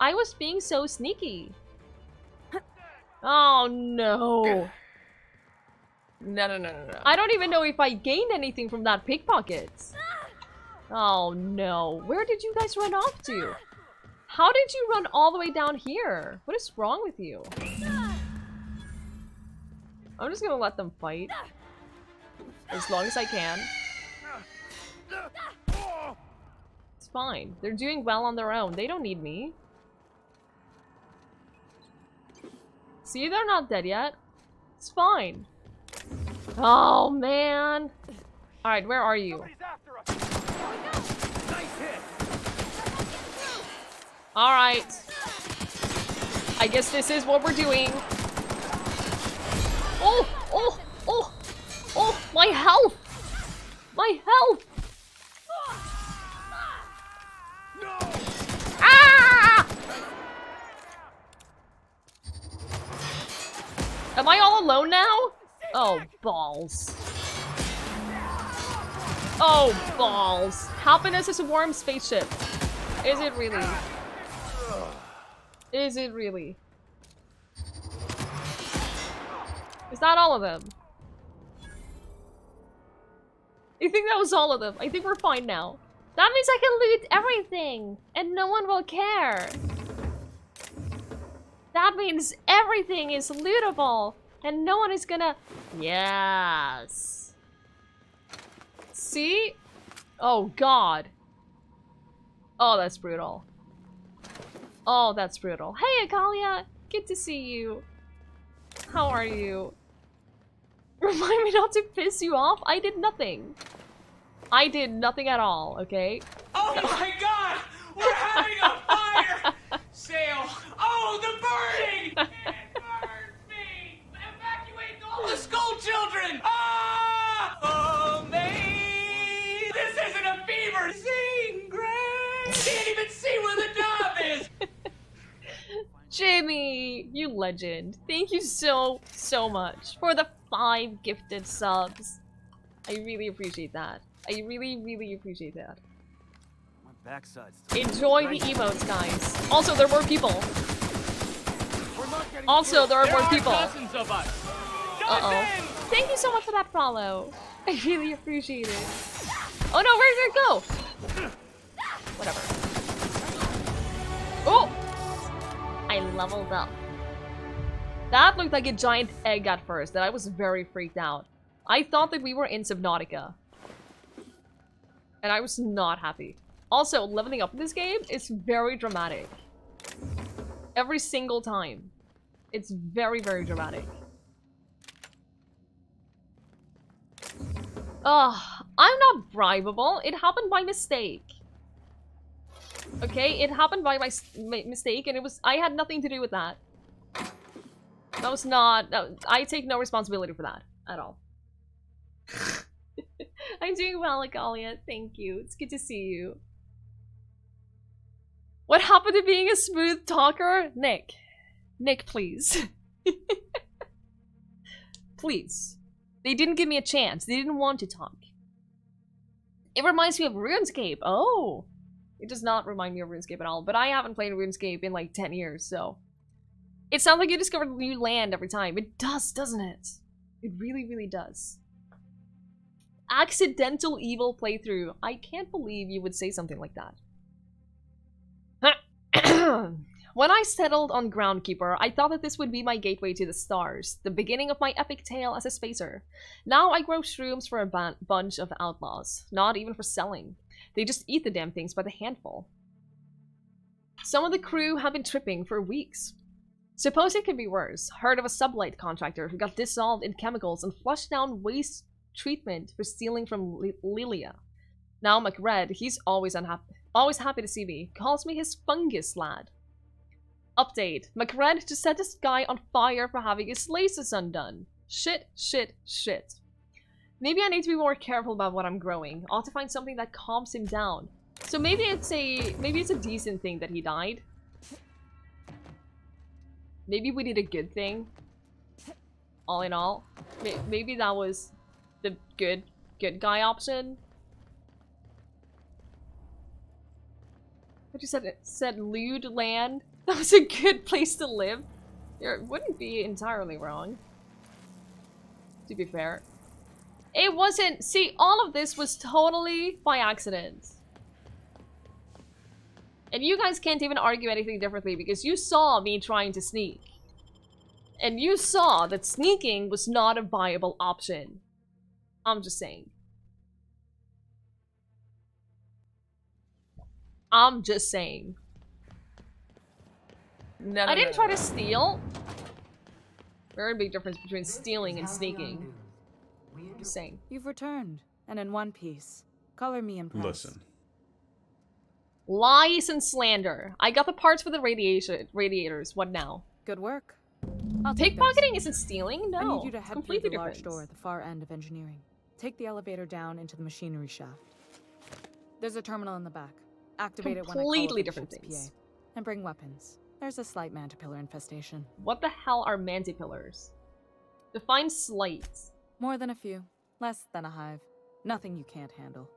I was being so sneaky. Oh no. No. I don't even know if I gained anything from that pickpocket. Oh no. Where did you guys run off to? How did you run all the way down here? What is wrong with you? I'm just gonna let them fight. As long as I can. It's fine. They're doing well on their own. They don't need me. See, they're not dead yet. It's fine. Oh, man. Alright, where are you? Alright. I guess this is what we're doing. Oh, my health! My health! Ah! Am I all alone now? Oh, balls. Oh, balls. Happiness is a warm spaceship. Is it really? Is it really? Is that all of them? I think that was all of them. I think we're fine now. That means I can loot everything and no one will care. That means everything is lootable and no one is gonna... Yes. See? Oh, God. Oh, that's brutal. Oh, that's brutal. Hey, Akalia! Good to see you. How are you? Remind me not to piss you off? I did nothing. I did nothing at all, okay? Oh my god! We're having a fire! Sail! Oh, the burning! It burns me! Evacuate all the school children! Ah! Oh, me! This isn't a fever! Sing, Grace! Can't even see where the knob is! Jimmy, you legend. Thank you so much for the 5 gifted subs. I really appreciate that. I really appreciate that. My backside's Enjoy the emotes, guys. Also, there were people. Also, there are more people. Uh-oh. Thank you so much for that follow. I really appreciate it. Oh no, where did it go? Whatever. Oh! I leveled up. That looked like a giant egg at first, and I was very freaked out. I thought that we were in Subnautica. And I was not happy. Also, leveling up in this game is very dramatic. Every single time. It's very dramatic. Ugh, I'm not bribable. It happened by mistake. Okay, it happened by my mistake, and it was— I had nothing to do with that. That was not— no, I take no responsibility for that at all. I'm doing well, Akalia. Thank you. It's good to see you. What happened to being a smooth talker? Nick. Nick, please. Please. They didn't give me a chance. They didn't want to talk. It reminds me of RuneScape. Oh. It does not remind me of RuneScape at all, but I haven't played RuneScape in like 10 years, so... It sounds like you discover new land every time. It does, doesn't it? It really does. Accidental evil playthrough. I can't believe you would say something like that. When I settled on Groundkeeper, I thought that this would be my gateway to the stars, the beginning of my epic tale as a spacer. Now I grow shrooms for a bunch of outlaws, not even for selling. They just eat the damn things by the handful. Some of the crew have been tripping for weeks. Suppose it could be worse. Heard of a sublight contractor who got dissolved in chemicals and flushed down waste treatment for stealing from Lilia. Now McRed, he's always happy to see me, calls me his fungus lad. Update. McRed just set this guy on fire for having his laces undone. Shit. Maybe I need to be more careful about what I'm growing. Ought to find something that calms him down. So maybe it's a decent thing that he died. Maybe we did a good thing. All in all. Maybe that was the good guy option. But you said lewd land? That was a good place to live. It wouldn't be entirely wrong. To be fair. It wasn't— see, all of this was totally by accident. And you guys can't even argue anything differently because you saw me trying to sneak. And you saw that sneaking was not a viable option. I'm just saying. I'm just saying. I didn't try to steal. Very big difference between stealing and sneaking. Just saying. You've returned, and in one piece. Color me impressed. Listen. Lies and slander. I got the parts for the radiators. What now? Good work. Pickpocketing isn't stealing? No. I need you to It's head completely through the large different. door at the far end of engineering. Take the elevator down into the machinery shaft. There's a terminal in the back. Activate it when I call Completely over the different ship's things. PA. And bring weapons. There's a slight mantipillar infestation. What the hell are mantipillars? Define slight. More than a few. Less than a hive. Nothing you can't handle.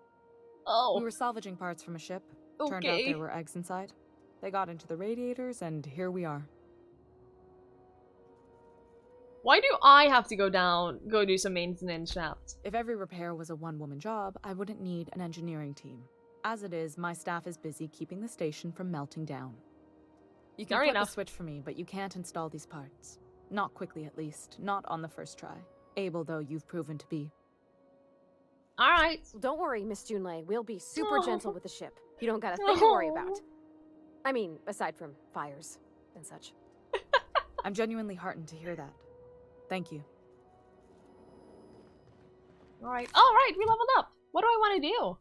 Oh. We were salvaging parts from a ship. Turned out there were eggs inside. They got into the radiators, and here we are. Why do I have to go do some maintenance shaft? If every repair was a one-woman job, I wouldn't need an engineering team. As it is, my staff is busy keeping the station from melting down. You can flip a switch for me, but you can't install these parts. Not quickly, at least. Not on the first try. Able, though, you've proven to be. Alright. Don't worry, Miss Junlei. We'll be super gentle with the ship. You don't got a thing to worry about. I mean, aside from fires and such. I'm genuinely heartened to hear that. Thank you. Alright. Alright, we leveled up. What do I want to do?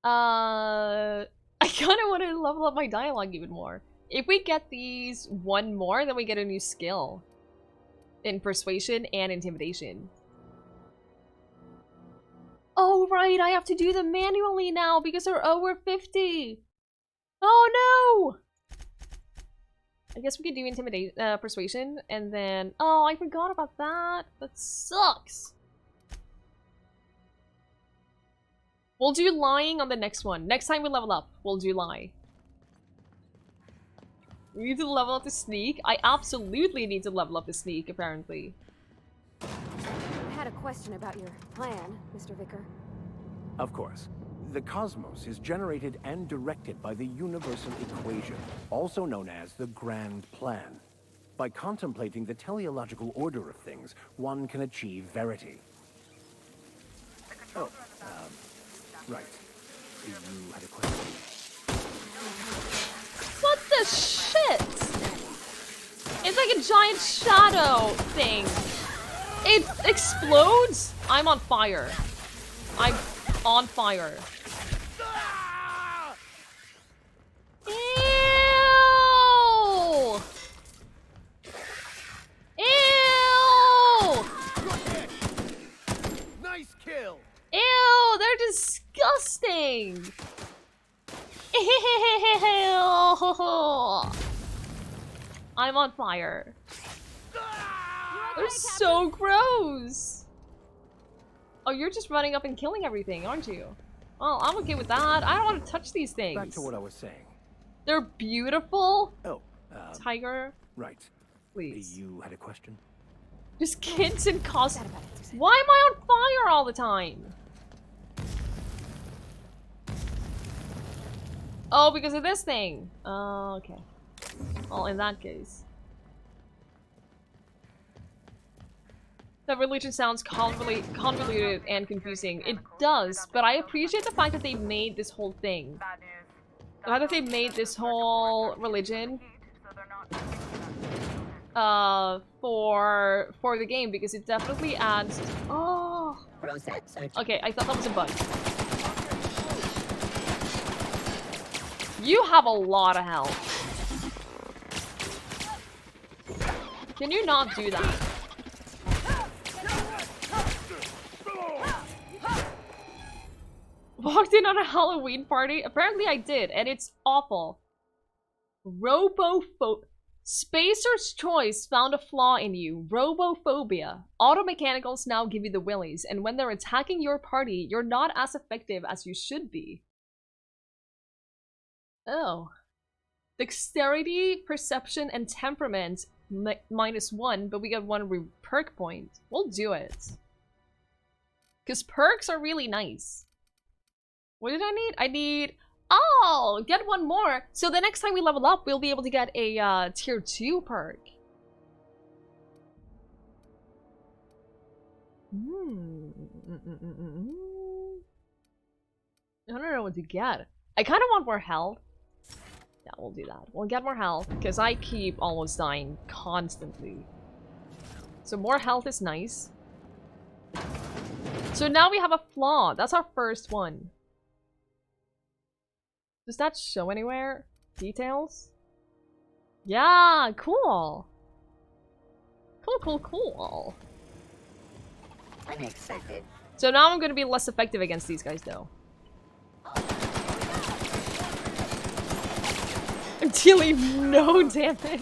I kind of want to level up my dialogue even more. If we get these one more, then we get a new skill. In persuasion and intimidation. Oh, right, I have to do them manually now because they're over 50. Oh, no! I guess we could do persuasion, and then... Oh, I forgot about that. That sucks. We'll do lying on the next one. Next time we level up, we'll do lie. We need to level up the sneak. I absolutely need to level up the sneak, apparently. I had a question about your plan, Mr. Vicar. Of course. The cosmos is generated and directed by the universal equation, also known as the Grand Plan. By contemplating the teleological order of things, one can achieve verity. Oh, right. You had a question. What the shit? It's like a giant shadow thing. It explodes? I'm on fire. I'm on fire. Ew! Ew! Nice kill. Ew, they're disgusting. Ew. I'm on fire. They're so gross. Oh, you're just running up and killing everything, aren't you? Well, I'm okay with that. I don't want to touch these things. Back to what I was saying. They're beautiful. Oh, Tiger. Right. Please. You had a question? Just kids in costume. Why am I on fire all the time? Oh, because of this thing. Oh, okay. Well, in that case. That religion sounds convoluted and confusing. It does, but I appreciate the fact that they made this whole thing. The fact that they made this whole religion for the game, because it definitely adds... Oh! Okay, I thought that was a bug. You have a lot of health. Can you not do that? Walked in on a Halloween party? Apparently I did, and it's awful. Spacer's Choice found a flaw in you. Robophobia. Auto mechanicals now give you the willies, and when they're attacking your party, you're not as effective as you should be. Oh. Dexterity, perception, and temperament -1, but we got 1 perk point. We'll do it. Because perks are really nice. What did I need? I need... Oh! Get 1 more! So the next time we level up, we'll be able to get a tier 2 perk. I don't know what to get. I kind of want more health. Yeah, we'll do that. We'll get more health, because I keep almost dying constantly. So more health is nice. So now we have a flaw. That's our first one. Does that show anywhere? Details? Yeah, cool. Cool. Unexpected. So now I'm gonna be less effective against these guys, though. I'm dealing no damage.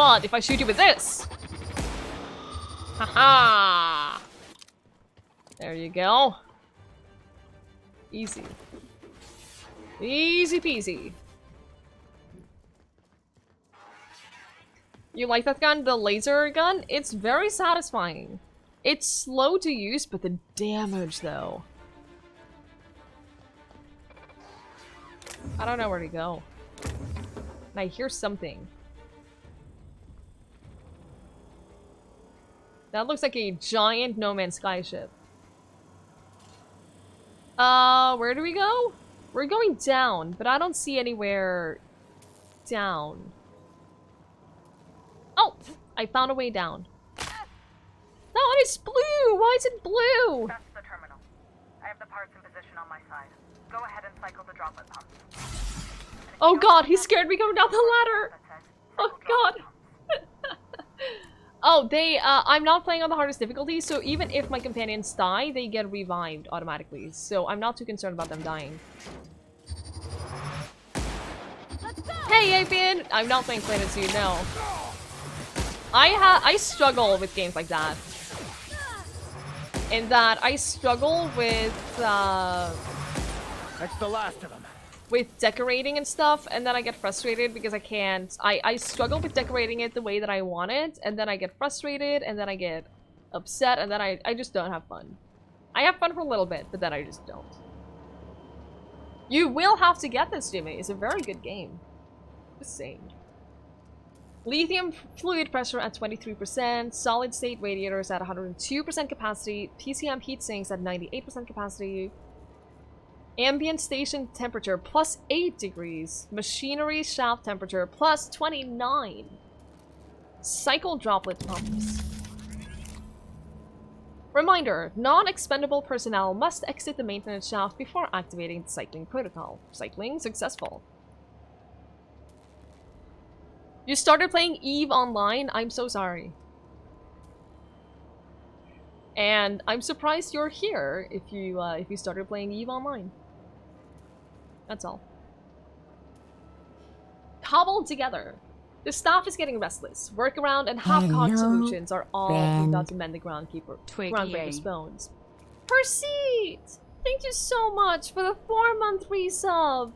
But if I shoot you with this... Haha! There you go. Easy. Easy peasy. You like that gun? The laser gun? It's very satisfying. It's slow to use, but the damage, though. I don't know where to go. And I hear something. That looks like a giant No Man's Sky ship. Where do we go? We're going down, but I don't see anywhere down. Oh! I found a way down. No, it's blue! Why is it blue? That's the terminal. I have the parts in position on my side. Go ahead and cycle the droplet pump. Oh god, he scared me going down the ladder! Oh god! Oh, I'm not playing on the hardest difficulty, so even if my companions die, they get revived automatically. So I'm not too concerned about them dying. Hey, Apian! I'm not playing Planet Zoo, no. I struggle with games like that. In that I struggle with, That's the last of them. With decorating and stuff, and then I get frustrated because I can't. I struggle with decorating it the way that I want it, and then I get frustrated, and then I get upset, and then I just don't have fun. I have fun for a little bit, but then I just don't. You will have to get this, Jimmy. It's a very good game. Just saying. Lithium fluid pressure at 23%, solid state radiators at 102% capacity, PCM heat sinks at 98% capacity, ambient station temperature plus 8 degrees, machinery shaft temperature plus 29, cycle droplet pumps. Reminder, non-expendable personnel must exit the maintenance shaft before activating the cycling protocol. Cycling successful. You started playing EVE Online? I'm so sorry. And I'm surprised you're here if you started playing EVE Online. That's all. Cobbled together. The staff is getting restless. Workaround and half-cocked solutions are all we've got to mend the groundbreaker's bones. Perseid! Thank you so much for the 4-month resub!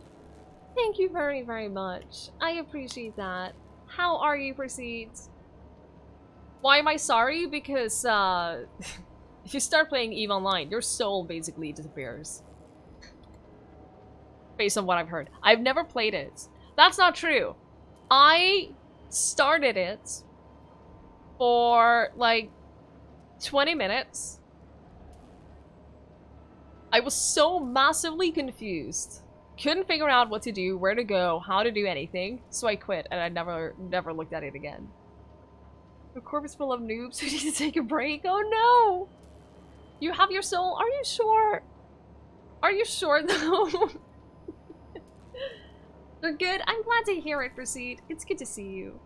Thank you very, very much. I appreciate that. How are you, Perseid? Why am I sorry? Because, if you start playing EVE Online, your soul basically disappears. Based on what I've heard. I've never played it. That's not true. I started it for, like, 20 minutes. I was so massively confused. Couldn't figure out what to do, where to go, how to do anything, so I quit and I never looked at it again. The corp is full of noobs who need to take a break. Oh no! You have your soul? Are you sure? Are you sure though? They're good? I'm glad to hear it, Proceed. It's good to see you.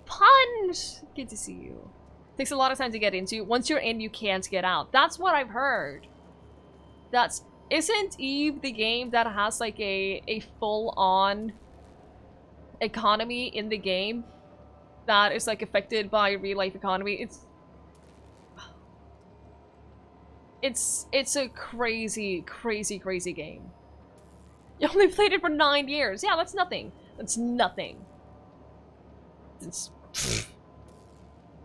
Punch! Good to see you. Takes a lot of time to get into. Once you're in, you can't get out. That's what I've heard. Isn't EVE the game that has like a full-on economy in the game that is like affected by real-life economy? It's a crazy, crazy, crazy game. You only played it for 9 years. Yeah, that's nothing. That's nothing. It's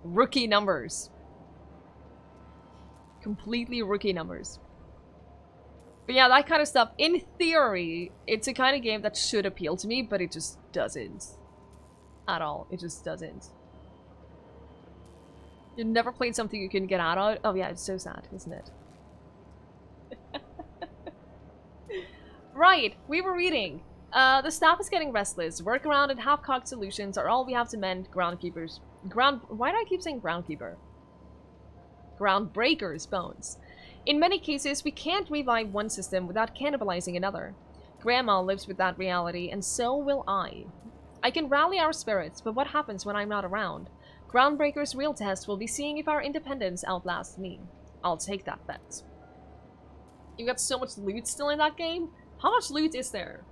rookie numbers. Completely rookie numbers. But yeah, that kind of stuff, in theory, it's a kind of game that should appeal to me, but it just doesn't. At all. It just doesn't. You never played something you can get out of? Oh yeah, it's so sad, isn't it? Right, we were reading. The staff is getting restless. Workaround and half-cocked solutions are all we have to mend groundkeepers. Why do I keep saying groundkeeper? Groundbreaker's bones. In many cases, we can't revive one system without cannibalizing another. Grandma lives with that reality, and so will I. I can rally our spirits, but what happens when I'm not around? Groundbreaker's real test will be seeing if our independence outlasts me. I'll take that bet. You got so much loot still in that game? How much loot is there?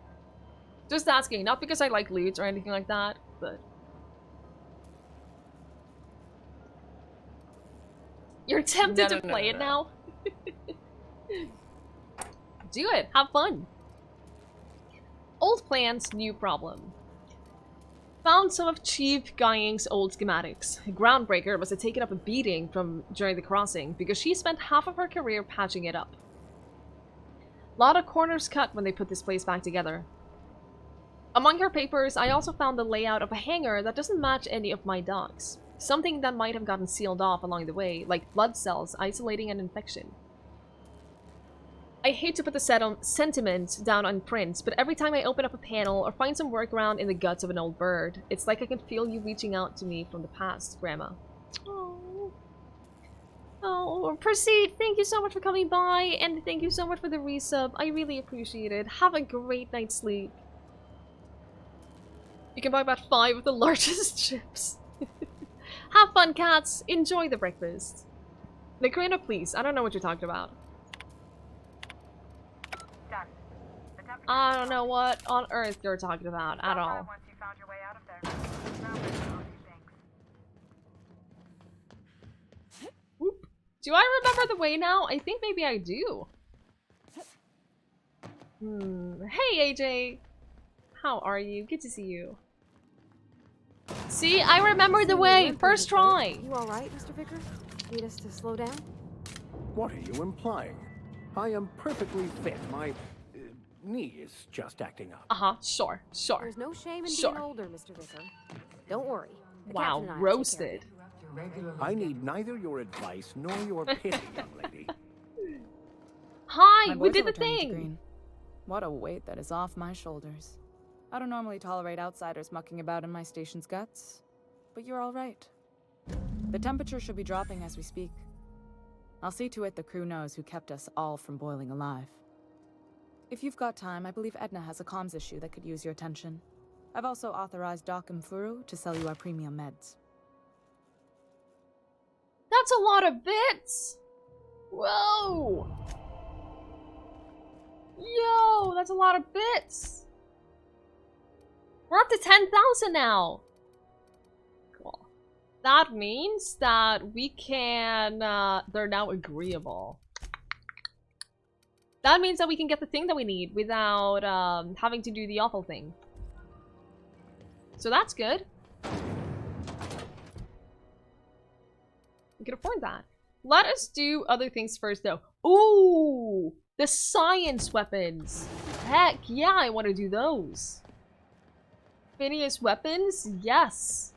Just asking, not because I like loot or anything like that, but... You're tempted to play it now? Do it! Have fun! Old plans, new problem. Found some of Chief Guiying's old schematics. Groundbreaker must have taken up a beating from during the crossing, because she spent half of her career patching it up. Lot of corners cut when they put this place back together. Among her papers, I also found the layout of a hangar that doesn't match any of my dogs. Something that might have gotten sealed off along the way, like blood cells isolating an infection. I hate to put the sentiment down on print, but every time I open up a panel or find some workaround in the guts of an old bird, it's like I can feel you reaching out to me from the past, Grandma. Oh. Oh, Proceed, thank you so much for coming by, and thank you so much for the resub. I really appreciate it. Have a great night's sleep. You can buy about 5 of the largest chips. Have fun, cats. Enjoy the breakfast. Nakrina, please. I don't know what you're talking about. Done. I don't know what on earth you're talking about at all. Once you found your way out of there. Groundbreaker owes you thanks. Whoop. Do I remember the way now? I think maybe I do. Hey, AJ. How are you? Good to see you. See, I remember the way. First try. You alright, Mr. Vicker? Need us to slow down? What are you implying? I am perfectly fit. My knee is just acting up. Uh-huh, sure. There's no shame in being older, Mr. Vicker. Don't worry. The Wow, captain and I will take roasted. care of you. I need neither your advice nor your pity, young lady. Hi, My we boys did are the returning to thing. green. What a weight that is off my shoulders. I don't normally tolerate outsiders mucking about in my station's guts, but you're all right. The temperature should be dropping as we speak. I'll see to it the crew knows who kept us all from boiling alive. If you've got time, I believe Edna has a comms issue that could use your attention. I've also authorized Doc and Furu to sell you our premium meds. That's a lot of bits! Whoa! Yo, that's a lot of bits! We're up to 10,000 now! Cool. That means that we can, they're now agreeable. That means that we can get the thing that we need without, having to do the awful thing. So that's good. We can afford that. Let us do other things first, though. Ooh! The science weapons! Heck yeah, I want to do those. Phineas weapons? Yes.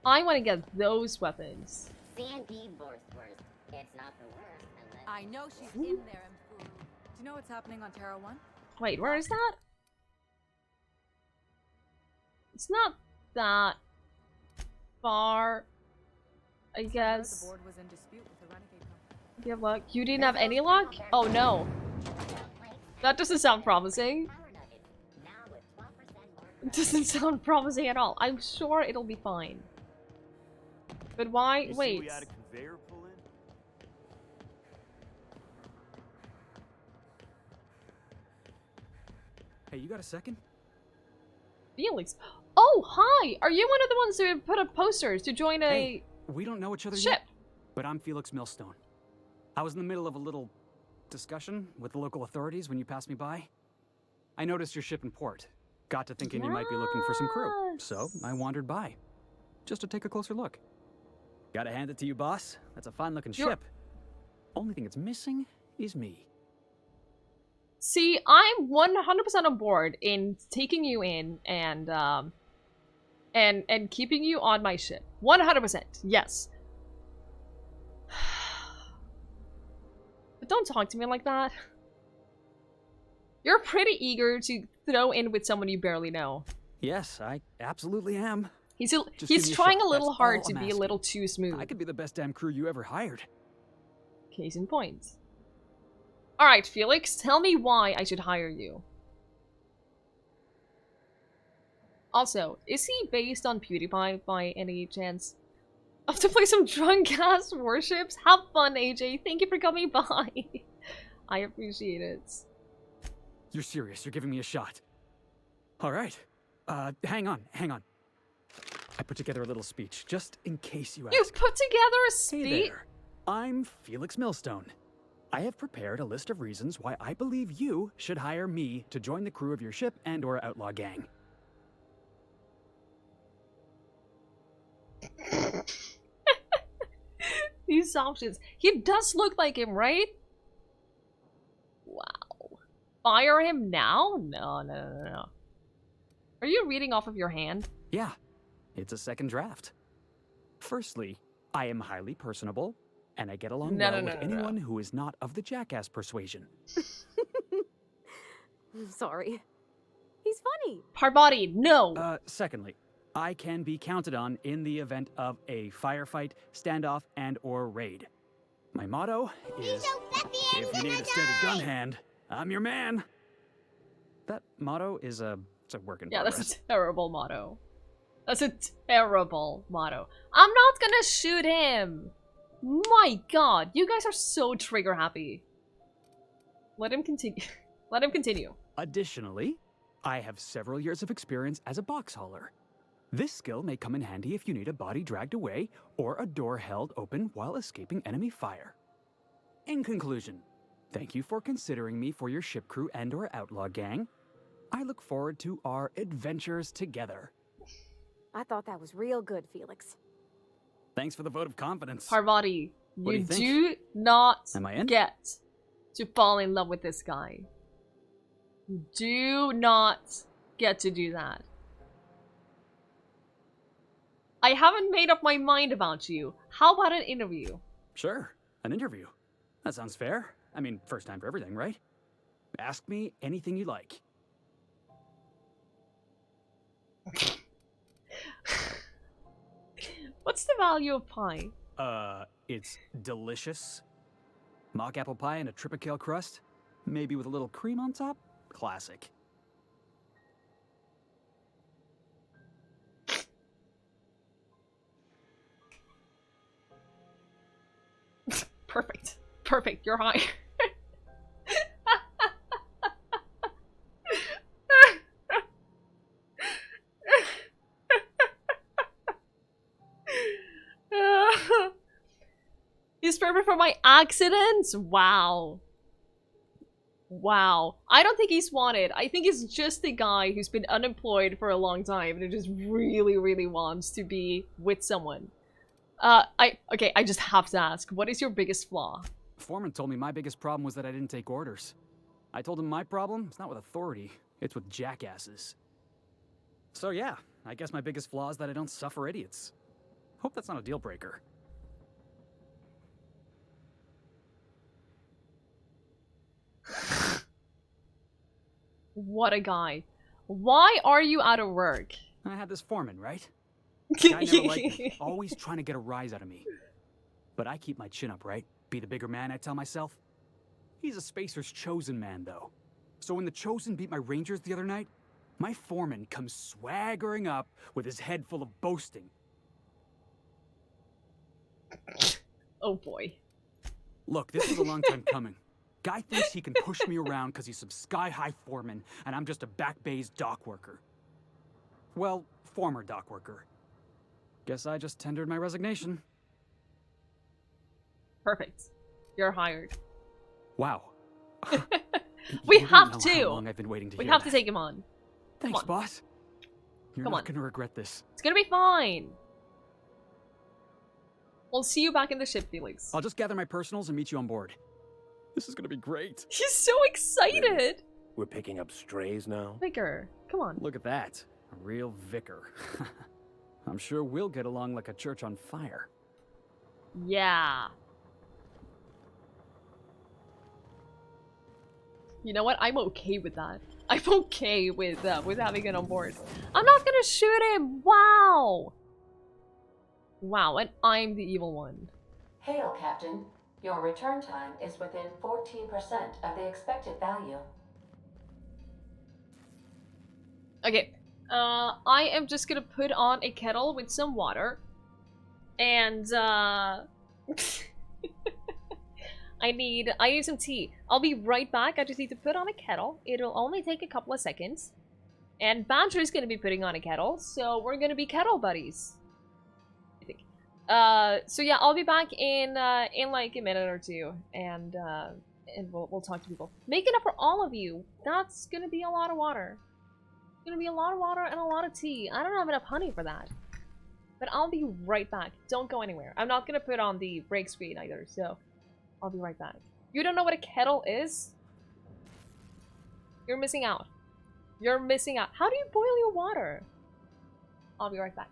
I want to get those weapons. C&D Borsworth. It's not the worst unless... I know she's in there, and do you know what's happening on Terra 1? Wait, where is that? It's not that far, I guess. The board was in dispute with the Renegade Company. Do you have luck? You didn't have any luck? Oh no. That doesn't sound promising. It doesn't sound promising at all. I'm sure it'll be fine. But why? Wait. We had a conveyor pull in? Hey, you got a second? Felix. Oh, hi! Are you one of the ones who put up posters to join a Hey, we don't know each other ship? yet, but I'm Felix Millstone. I was in the middle of a little discussion with the local authorities when you passed me by. I noticed your ship in port. Got to thinking you might be looking for some crew, so I wandered by, just to take a closer look. Gotta hand it to you, boss. That's a fine-looking ship. Only thing it's missing is me. See, I'm 100% on board in taking you in and keeping you on my ship. 100%, yes. But don't talk to me like that. You're pretty eager to throw in with someone you barely know. Yes, I absolutely am. He's Just give he's me a trying shot. a little That's hard all to I'm be a asking. little too smooth. I could be the best damn crew you ever hired. Case in point. Alright, Felix, tell me why I should hire you. Also, is he based on PewDiePie by any chance? I have to play some drunk-ass warships? Have fun, AJ. Thank you for coming by. I appreciate it. You're serious? You're giving me a shot? All right. Hang on. I put together a little speech, just in case you ask. You put together a Hey speech? there. I'm Felix Millstone. I have prepared a list of reasons why I believe you should hire me to join the crew of your ship and/or outlaw gang. These options. He does look like him, right? Wow. Fire him now? No. Are you reading off of your hand? Yeah, it's a second draft. Firstly, I am highly personable, and I get along well with anyone who is not of the jackass persuasion. Sorry. He's funny. Parvati, no! Secondly, I can be counted on in the event of a firefight, standoff, and/or raid. My motto is, if you need a steady gun hand, I'm your man. That motto is it's a work in progress. That's a terrible motto. That's a terrible motto. I'm not gonna shoot him! My god, you guys are so trigger happy. Let him continue. Let him continue. Additionally, I have several years of experience as a box hauler. This skill may come in handy if you need a body dragged away or a door held open while escaping enemy fire. In conclusion, thank you for considering me for your ship crew and/or outlaw gang. I look forward to our adventures together. I thought that was real good, Felix. Thanks for the vote of confidence. Parvati, What do you you think? do not Am I in? get to fall in love with this guy. You do not get to do that. I haven't made up my mind about you. How about an interview? Sure, an interview. That sounds fair. I mean, first time for everything, right? Ask me anything you like. What's the value of pie? It's delicious. Mock apple pie and a tripicale crust, maybe with a little cream on top. Classic. Perfect. Perfect. You're high. He's perfect for my accidents? Wow. Wow. I don't think he's wanted. I think he's just a guy who's been unemployed for a long time and who just really, really wants to be with someone. Okay, I just have to ask, what is your biggest flaw? Foreman told me my biggest problem was that I didn't take orders. I told him my problem is not with authority, it's with jackasses. So yeah, I guess my biggest flaw is that I don't suffer idiots. Hope that's not a deal breaker. What a guy. Why are you out of work? I had this foreman, right? Guy never liked me, always trying to get a rise out of me. But I keep my chin up, right? Be the bigger man, I tell myself. He's a Spacer's chosen man, though. So when the Chosen beat my Rangers the other night, my foreman comes swaggering up with his head full of boasting. Oh boy. Look, this is a long time coming. Guy thinks he can push me around because he's some sky-high foreman, and I'm just a back bay's dock worker. Well, former dock worker. Guess I just tendered my resignation. Perfect. You're hired. Wow. We You don't have know to. How long I've been waiting to We hear have that. to take him on. Thanks, on. boss. You're Come not on. gonna regret this. It's gonna be fine. We'll see you back in the ship, Felix. I'll just gather my personals and meet you on board. This is gonna be great. He's so excited. We're picking up strays now? Vicar, come on. Look at that. A real vicar. I'm sure we'll get along like a church on fire. Yeah. You know what? I'm okay with that. I'm okay with having it on board. I'm not gonna shoot him. Wow. Wow, and I'm the evil one. Hail, Captain. Your return time is within 14% of the expected value. Okay. I am just gonna put on a kettle with some water. And, I need some tea. I'll be right back. I just need to put on a kettle. It'll only take a couple of seconds. And Banter's gonna be putting on a kettle, so we're gonna be kettle buddies. I think. So yeah, I'll be back in like a minute or two, and we'll talk to people. Making up for all of you. That's gonna be a lot of water. It's gonna be a lot of water and a lot of tea. I don't have enough honey for that. But I'll be right back. Don't go anywhere. I'm not gonna put on the break screen either, so I'll be right back. You don't know what a kettle is? You're missing out. You're missing out. How do you boil your water? I'll be right back.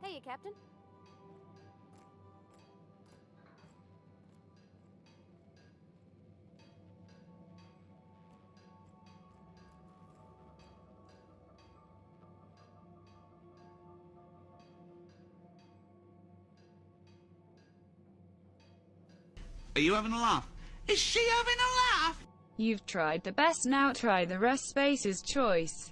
Hey, Captain. Are you having a laugh? Is she having a laugh? You've tried the best, now try the rest. Space's choice.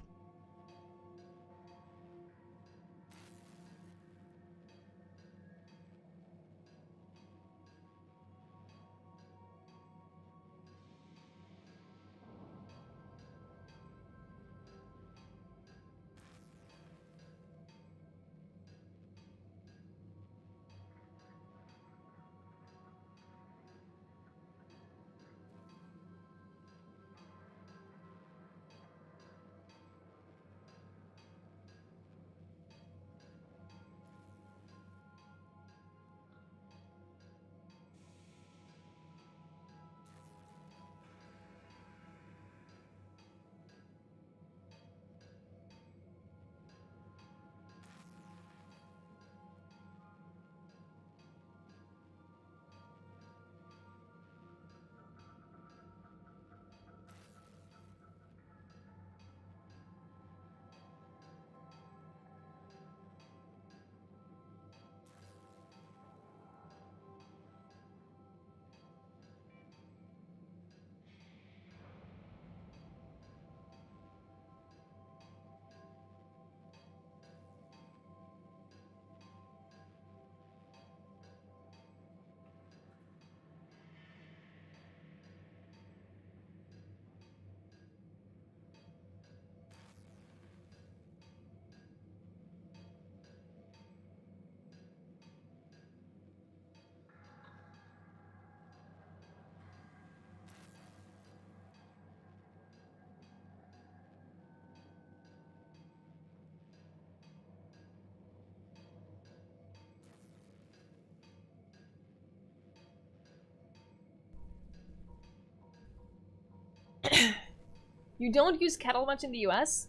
You don't use kettle much in the US?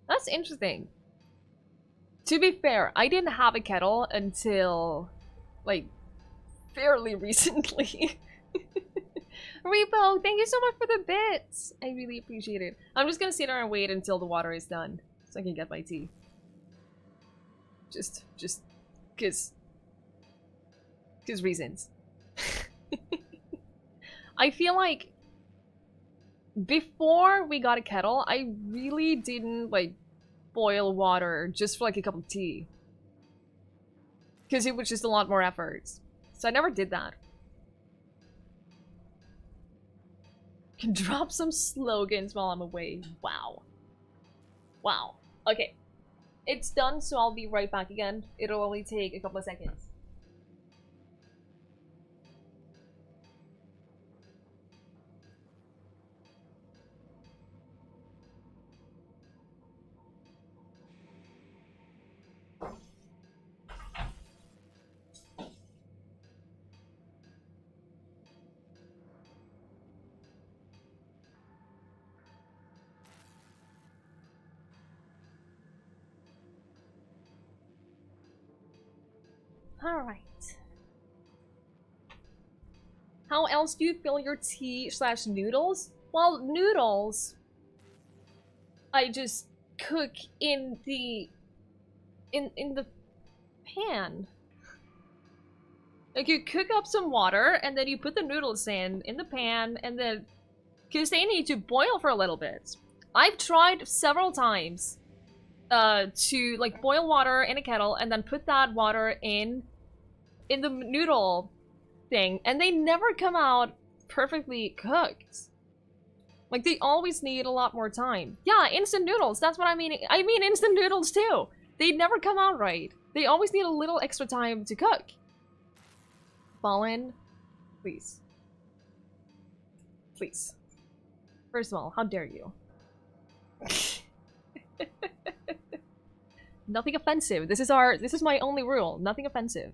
That's interesting. To be fair, I didn't have a kettle until, like, fairly recently. Repo, thank you so much for the bits! I really appreciate it. I'm just gonna sit there and wait until the water is done, so I can get my tea. Just, cause reasons. I feel like before we got a kettle, I really didn't, like, boil water just for, like, a cup of tea. Because it was just a lot more effort. So I never did that. Can drop some slogans while I'm away. Wow. Wow. Okay. It's done, so I'll be right back again. It'll only take a couple of seconds. Alright. How else do you fill your tea/noodles? Well, noodles I just cook in the pan. Like, you cook up some water and then you put the noodles in the pan, and then because they need to boil for a little bit. I've tried several times to like boil water in a kettle and then put that water in the noodle thing, and they never come out perfectly cooked. Like, they always need a lot more time. Yeah, instant noodles, that's what I mean. I mean instant noodles too. They never come out right. They always need a little extra time to cook. Fallen, please. Please. First of all, how dare you? Nothing offensive. This is my only rule. Nothing offensive.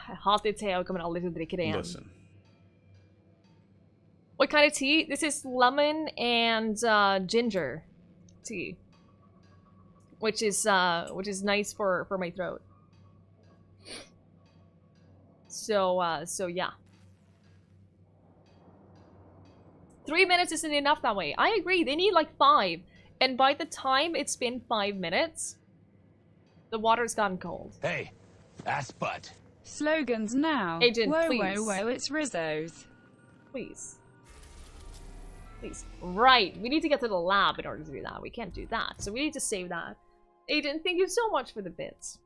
Jag hatar te och kommer aldrig att dricka det igen. Listen. What kind of tea? This is lemon and ginger tea, which is nice for my throat. So yeah. 3 minutes isn't enough that way. I agree. They need like 5, and by the time it's been 5 minutes, the water's gotten cold. Hey, ass butt. Slogans now. Agent, whoa, please. Whoa, whoa, it's Rizzo's. Please. Please. Right, we need to get to the lab in order to do that. We can't do that, so we need to save that. Agent, thank you so much for the bits.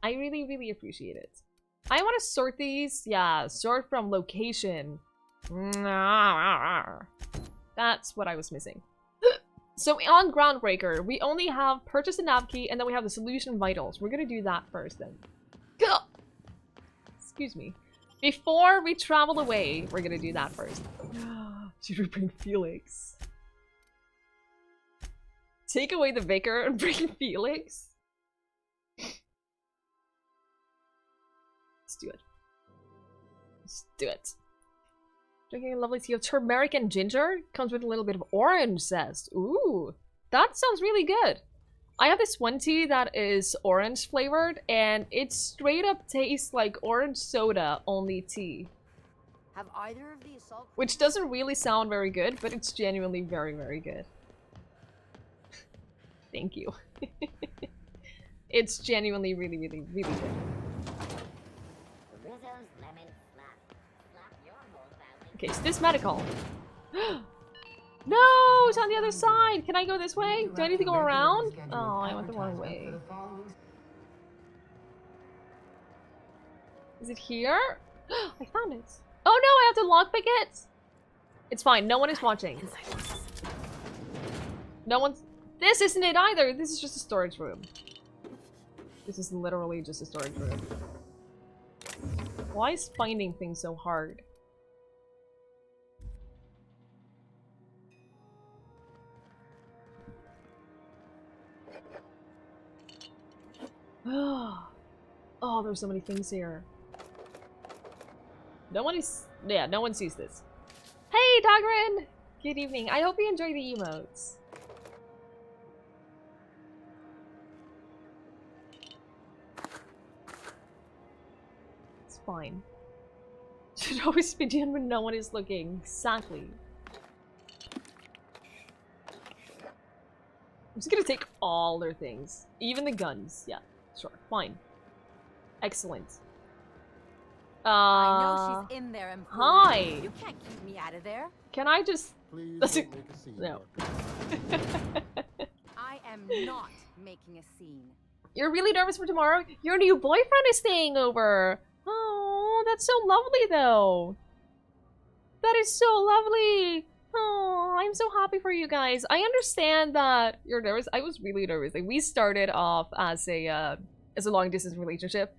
I really, really appreciate it. I want to sort these. Yeah, sort from location. That's what I was missing. So on Groundbreaker, we only have Purchase a Nav Key, and then we have the Solution Vitals. We're gonna do that first then. Excuse me. Before we travel away, we're gonna do that first. Should we bring Felix? Take away the vicar and bring Felix? Let's do it. Let's do it. Drinking a lovely tea of turmeric and ginger. Comes with a little bit of orange zest. Ooh, that sounds really good. I have this one tea that is orange flavored, and it straight up tastes like orange soda, only tea. Have either of these salt? Which doesn't really sound very good, but it's genuinely very, very good. Thank you. It's genuinely really, really, really good. Rizzo's lemon slap. Slap your whole family. Okay, so this medical. No, it's on the other side. Can I go this way? Do I need to go around? Oh, I went the wrong way. Is it here? I found it. Oh no, I have to lockpick it? It's fine, no one is watching. No one's... This isn't it either. This is just a storage room. This is literally just a storage room. Why is finding things so hard? Oh, there's so many things here. No one is... Yeah, no one sees this. Hey, Dogrin! Good evening. I hope you enjoy the emotes. It's fine. Should always be done when no one is looking. Exactly. I'm just gonna take all their things. Even the guns. Yeah, sure. Fine. Excellent. I know she's in there and hi. You can't keep me out of there. Can I just... Please That's don't make a scene, No. I am not making a scene. You're really nervous for tomorrow? Your new boyfriend is staying over! Oh, that's so lovely though! That is so lovely! Oh, I'm so happy for you guys. I understand that you're nervous. I was really nervous. Like, we started off as a long distance relationship,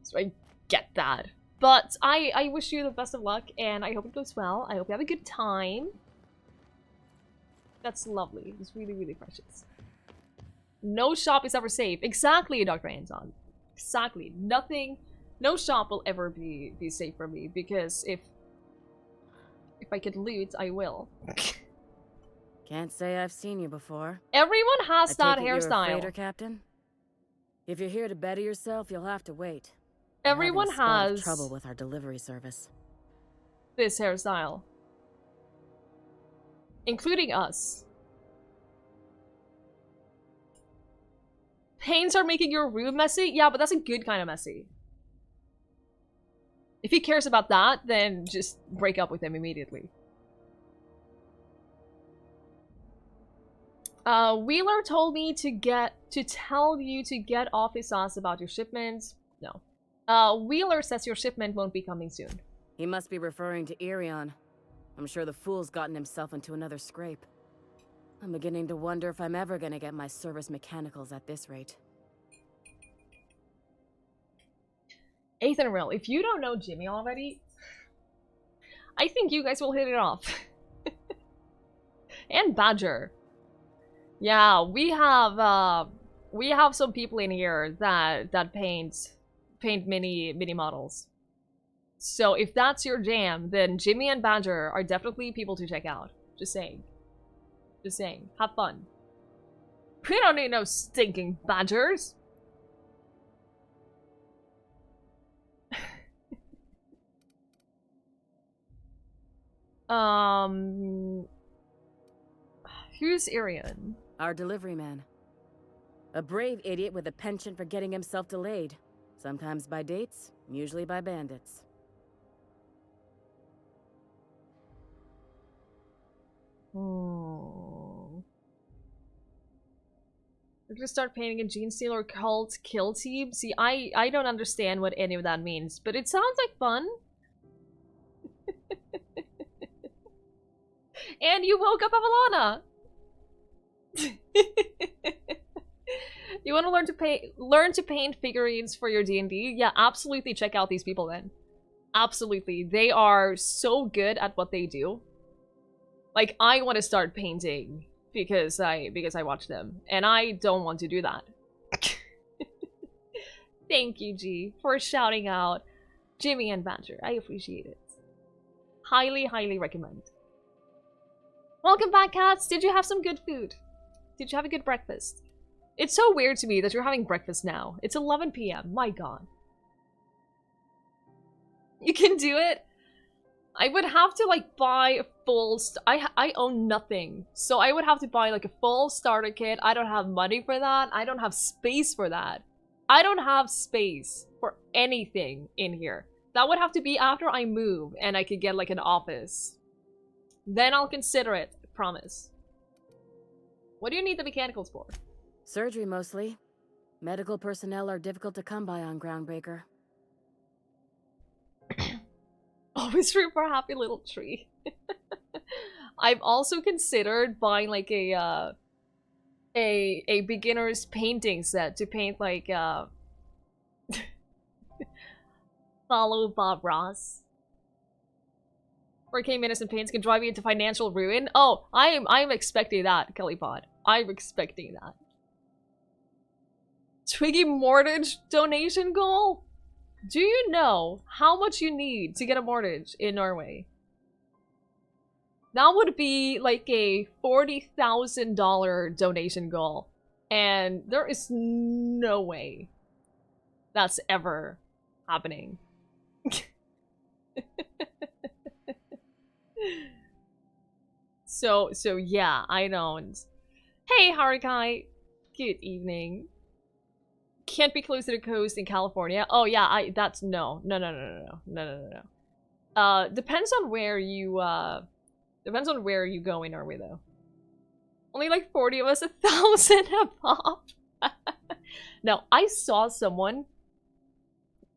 so I get that. But I wish you the best of luck, and I hope it goes well. I hope you have a good time. That's lovely. It's really, really precious. No shop is ever safe. Exactly, Dr. Anton. Exactly. Nothing, no shop will ever be safe for me, because if I can loot, I will. Can't say I've seen you before. Everyone has I that take it you're a hairstyle. freighter captain? If you're here to better yourself, you'll have to wait. Everyone We're having a spot of has trouble with our delivery service. this hairstyle. Including us. Paints are making your room messy? Yeah, but that's a good kind of messy. If he cares about that, then just break up with him immediately. Wheeler told me to tell you to get off his ass about your shipment. No. Wheeler says your shipment won't be coming soon. He must be referring to Irion. I'm sure the fool's gotten himself into another scrape. I'm beginning to wonder if I'm ever gonna get my service mechanicals at this rate. Ethan Real, if you don't know Jimmy already, I think you guys will hit it off. And Badger. Yeah, we have some people in here that paint mini models. So if that's your jam, then Jimmy and Badger are definitely people to check out. Just saying. Just saying. Have fun. We don't need no stinking badgers. Who's Irion? Our delivery man. A brave idiot with a penchant for getting himself delayed. Sometimes by dates, usually by bandits. Oh. We're gonna start painting a Gene Stealer cult kill team? See, I don't understand what any of that means, but it sounds like fun. And you woke up Avalana! You want to learn to paint figurines for your D&D? Yeah, absolutely check out these people then. Absolutely. They are so good at what they do. Like, I want to start painting because I watch them, and I don't want to do that. Thank you, G, for shouting out Jimmy and Badger. I appreciate it. Highly, highly recommend. Welcome back, cats. Did you have some good food? Did you have a good breakfast? It's so weird to me that you're having breakfast now. It's 11 p.m. My god. You can do it? I would have to, like, buy a full... I own nothing. So I would have to buy, like, a full starter kit. I don't have money for that. I don't have space for that. I don't have space for anything in here. That would have to be after I move and I could get, like, an office. Then I'll consider it. I promise. What do you need the mechanicals for? Surgery, mostly. Medical personnel are difficult to come by on Groundbreaker. Always root for a happy little tree. I've also considered buying like a beginner's painting set to paint like follow Bob Ross. 4K minutes and paints can drive you into financial ruin. Oh, I'm expecting that, Kelly Pod. I'm expecting that. Twiggy mortgage donation goal? Do you know how much you need to get a mortgage in Norway? That would be like a $40,000 donation goal. And there is no way that's ever happening. So yeah, I don't. Hey, Harikai. Good evening. Can't be close to the coast in California. Oh yeah, that's no. Depends on where you go in Norway though. Only like 40 of us, 1,000 a pop. No, I saw someone.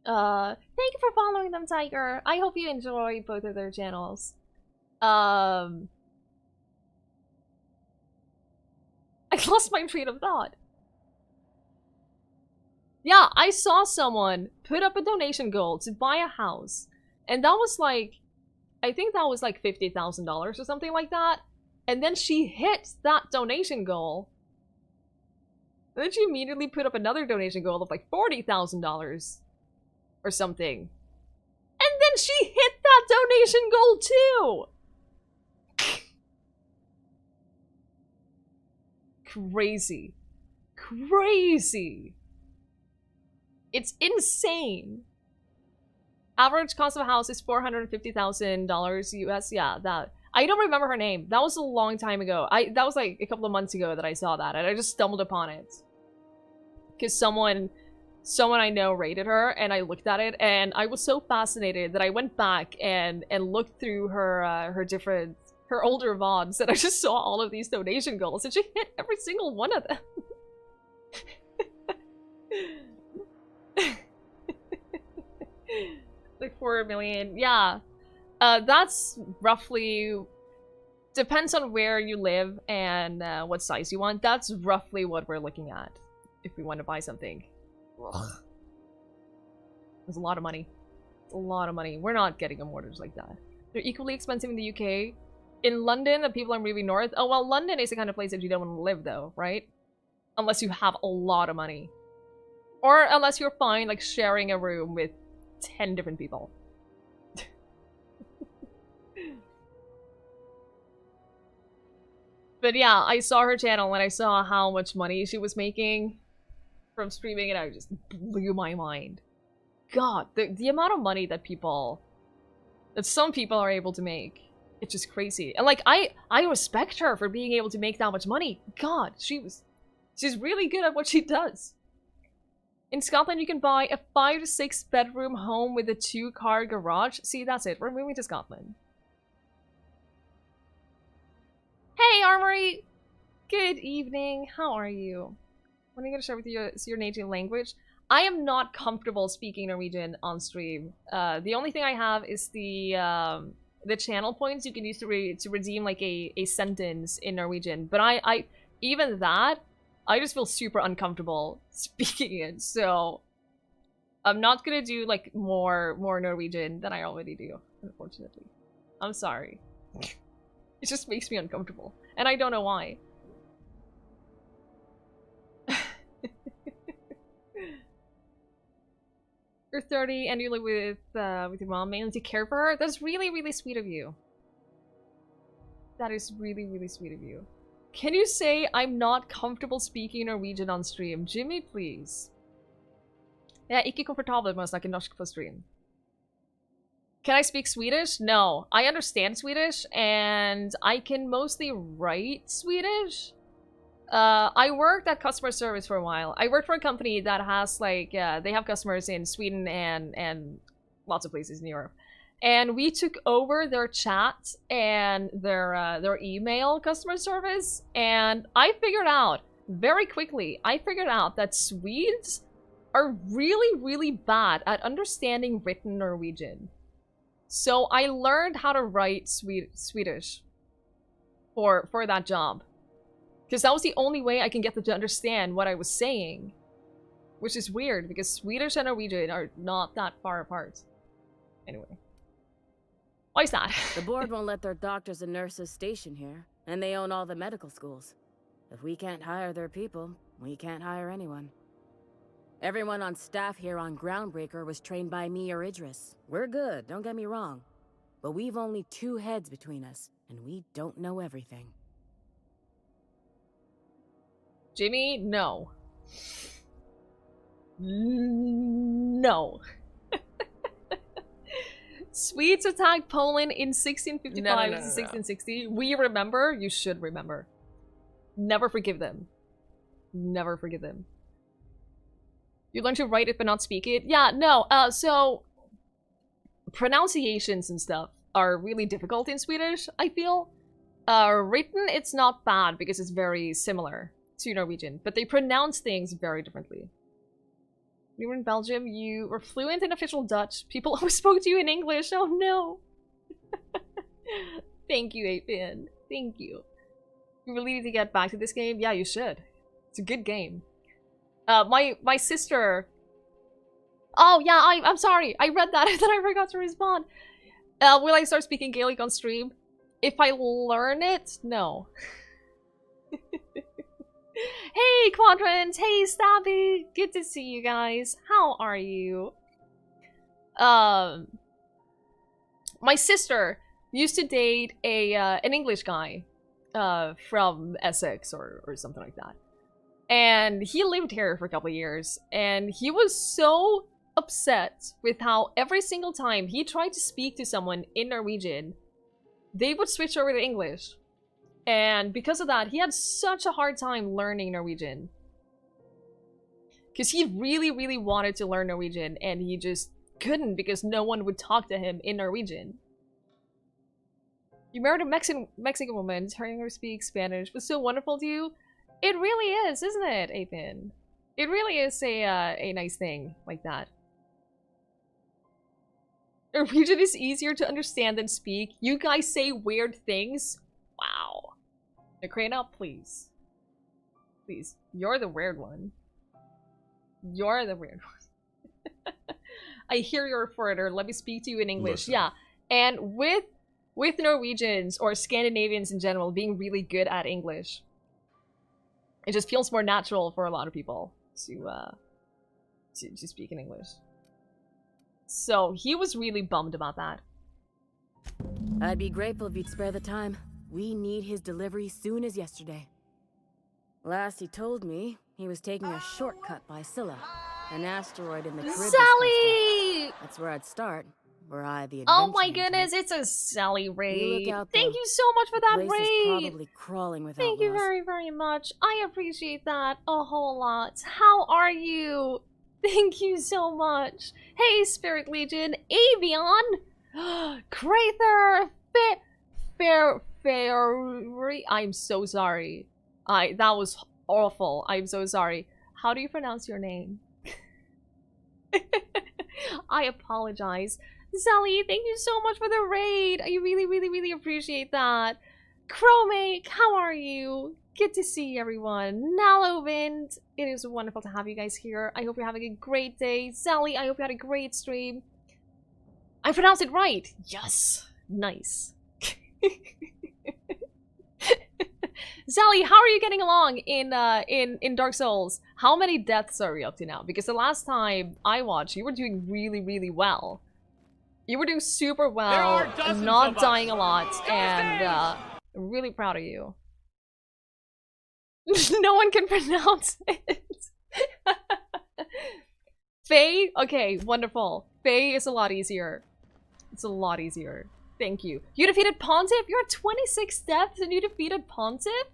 Thank you for following them, Tiger. I hope you enjoy both of their channels. I lost my train of thought. Yeah, I saw someone put up a donation goal to buy a house. And that was like, I think that was like $50,000 or something like that. And then she hit that donation goal. And then she immediately put up another donation goal of like $40,000 or something. And then she hit that donation goal too! Crazy. Crazy. It's insane. Average cost of a house is $450,000 US. Yeah, that. I don't remember her name. That was a long time ago. That was like a couple of months ago that I saw that, and I just stumbled upon it. Because someone I know rated her, and I looked at it, and I was so fascinated that I went back and looked through her her older VODs, and I just saw all of these donation goals, and she hit every single one of them. Like 4 million, yeah. That's roughly, depends on where you live and what size you want. That's roughly what we're looking at if we want to buy something. There's a lot of money. It's a lot of money. We're not getting a mortgage like that. They're equally expensive in the UK. In London, the people are moving north. Oh, well, London is the kind of place that you don't want to live, though, right? Unless you have a lot of money. Or unless you're fine, like, sharing a room with 10 different people. But yeah, I saw her channel and I saw how much money she was making from streaming, and I just blew my mind. God, the amount of money that some people are able to make, it's just crazy. And like, I respect her for being able to make that much money. God, she's really good at what she does. In Scotland, you can buy a 5 to 6 bedroom home with a 2-car garage. See, that's it. We're moving to Scotland. Hey, Armory! Good evening. How are you? What are you going to share with you? Is your native language? I am not comfortable speaking Norwegian on stream. The only thing I have is the channel points you can use to redeem like a sentence in Norwegian. But I even that, I just feel super uncomfortable speaking it. So I'm not gonna do like more Norwegian than I already do, unfortunately. I'm sorry. It just makes me uncomfortable, and I don't know why. You're 30 and you live with your mom mainly to care for her? That's really, really sweet of you. That is really, really sweet of you. Can you say I'm not comfortable speaking Norwegian on stream? Jimmy, please. Jeg er ikke komfortabel med å snakke norsk på stream. Can I speak Swedish? No. I understand Swedish, and I can mostly write Swedish. I worked at customer service for a while. I worked for a company that has like, they have customers in Sweden and lots of places in Europe. And we took over their chat and their email customer service. And I figured out very quickly, that Swedes are really, really bad at understanding written Norwegian. So I learned how to write Swedish for that job. Because that was the only way I can get them to understand what I was saying. Which is weird, because Swedish and Norwegian are not that far apart. Anyway. Why is that? The board won't let their doctors and nurses station here, and they own all the medical schools. If we can't hire their people, we can't hire anyone. Everyone on staff here on Groundbreaker was trained by me or Idris. We're good, don't get me wrong. But we've only 2 heads between us, and we don't know everything. Jimmy, no. No. Swedes attacked Poland in 1655 to 1660. We remember. You should remember. Never forgive them. Never forgive them. You learn to write it but not speak it? Yeah, no. So pronunciations and stuff are really difficult in Swedish, I feel. Written, it's not bad because it's very similar to Norwegian, but they pronounce things very differently. You were in Belgium, you were fluent in official Dutch. People always spoke to you in English. Oh no. Thank you, 8-Pin. Thank you. You really need to get back to this game? Yeah, you should. It's a good game. My sister... Oh, yeah, I'm sorry. I read that and then I forgot to respond. Will I start speaking Gaelic on stream? If I learn it? No. Hey, Quadrant! Hey, Stabby! Good to see you guys. How are you? My sister used to date an English guy from Essex or something like that. And he lived here for a couple of years, and he was so upset with how every single time he tried to speak to someone in Norwegian, they would switch over to English. And because of that, he had such a hard time learning Norwegian. Because he really, really wanted to learn Norwegian, and he just couldn't because no one would talk to him in Norwegian. You married a Mexican woman, hearing her speak Spanish was so wonderful to you. It really is, isn't it, Apin? It really is a nice thing like that. Norwegian is easier to understand than speak. You guys say weird things. Wow. Nakrena, please. Please. You're the weird one. You're the weird one. I hear you're a foreigner. Let me speak to you in English. Listen. Yeah. And with Norwegians or Scandinavians in general being really good at English, it just feels more natural for a lot of people to speak in English. So he was really bummed about that. I'd be grateful if you'd spare the time. We need his delivery soon as yesterday. Last he told me, he was taking a shortcut by Scylla, an asteroid in the Caribbean. Sally! That's where I'd start. Were I the Oh my adventuring goodness, type. it's a Sally raid. look out, Thank though. you so much for that Place is raid. probably crawling with Thank you outlaws. very, very much. I appreciate that a whole lot. How are you? Thank you so much. Hey, Spirit Legion, Avion, Crather, Fairy. I'm so sorry. That was awful. I'm so sorry. How do you pronounce your name? I apologize. Sally, thank you so much for the raid. I really, really, really appreciate that. Chromake, how are you? Good to see everyone. Nalovind, it is wonderful to have you guys here. I hope you're having a great day. Sally, I hope you had a great stream. I pronounced it right. Yes. Nice. Sally, how are you getting along in Dark Souls? How many deaths are we up to now? Because the last time I watched, you were doing really, really well. You were doing super well, not dying a lot, and I'm really proud of you. No one can pronounce it. Faye? Okay, wonderful. Faye is a lot easier. It's a lot easier. Thank you. You defeated Pontiff? You're at 26 deaths and you defeated Pontiff?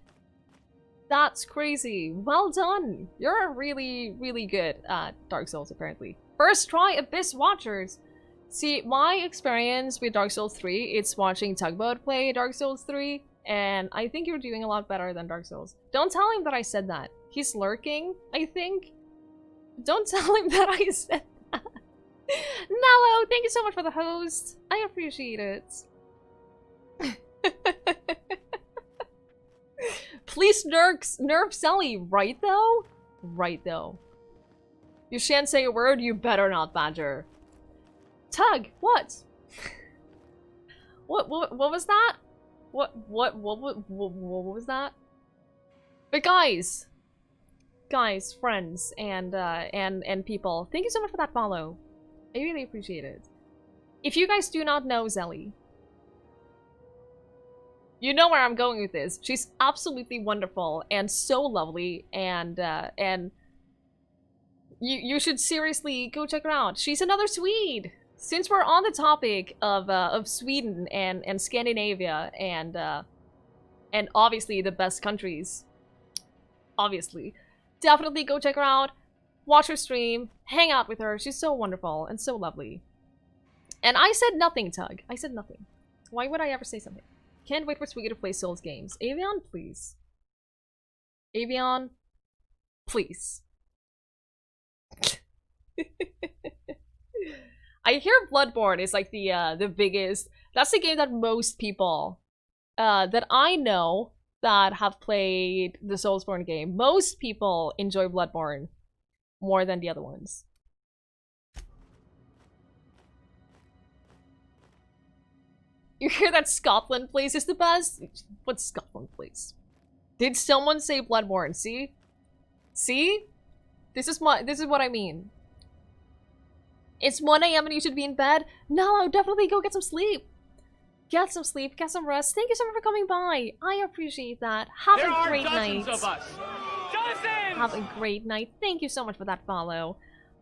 That's crazy. Well done. You're really, really good at Dark Souls, apparently. First try, Abyss Watchers. See, my experience with Dark Souls 3, it's watching Tugboat play Dark Souls 3, and I think you're doing a lot better than Dark Souls. Don't tell him that I said that. He's lurking, I think. Don't tell him that I said that. Nello, thank you so much for the host. I appreciate it. Please nerf Sally, right though? Right though. You shan't say a word, you better not, Badger. Tug, what? What was that? What was that? But guys, friends, and people, thank you so much for that follow. I really appreciate it. If you guys do not know Zelly, you know where I'm going with this. She's absolutely wonderful and so lovely, and you should seriously go check her out. She's another Swede. Since we're on the topic of Sweden and Scandinavia and obviously the best countries, obviously, definitely go check her out, watch her stream, hang out with her. She's so wonderful and so lovely. And I said nothing, Tug. I said nothing. Why would I ever say something? Can't wait for Twigige to play Souls games. Avion, please. Avion, please. I hear Bloodborne is like the biggest. That's the game that most people that I know that have played the Soulsborne game. Most people enjoy Bloodborne more than the other ones. You hear that Scotland Place is the best? What's Scotland Place? Did someone say Bloodborne? See? See? This is what I mean. It's 1 AM and you should be in bed? No, definitely go get some sleep. Get some sleep, get some rest. Thank you so much for coming by. I appreciate that. Have a great night. Of us. Jonathan! have a great night. Thank you so much for that follow.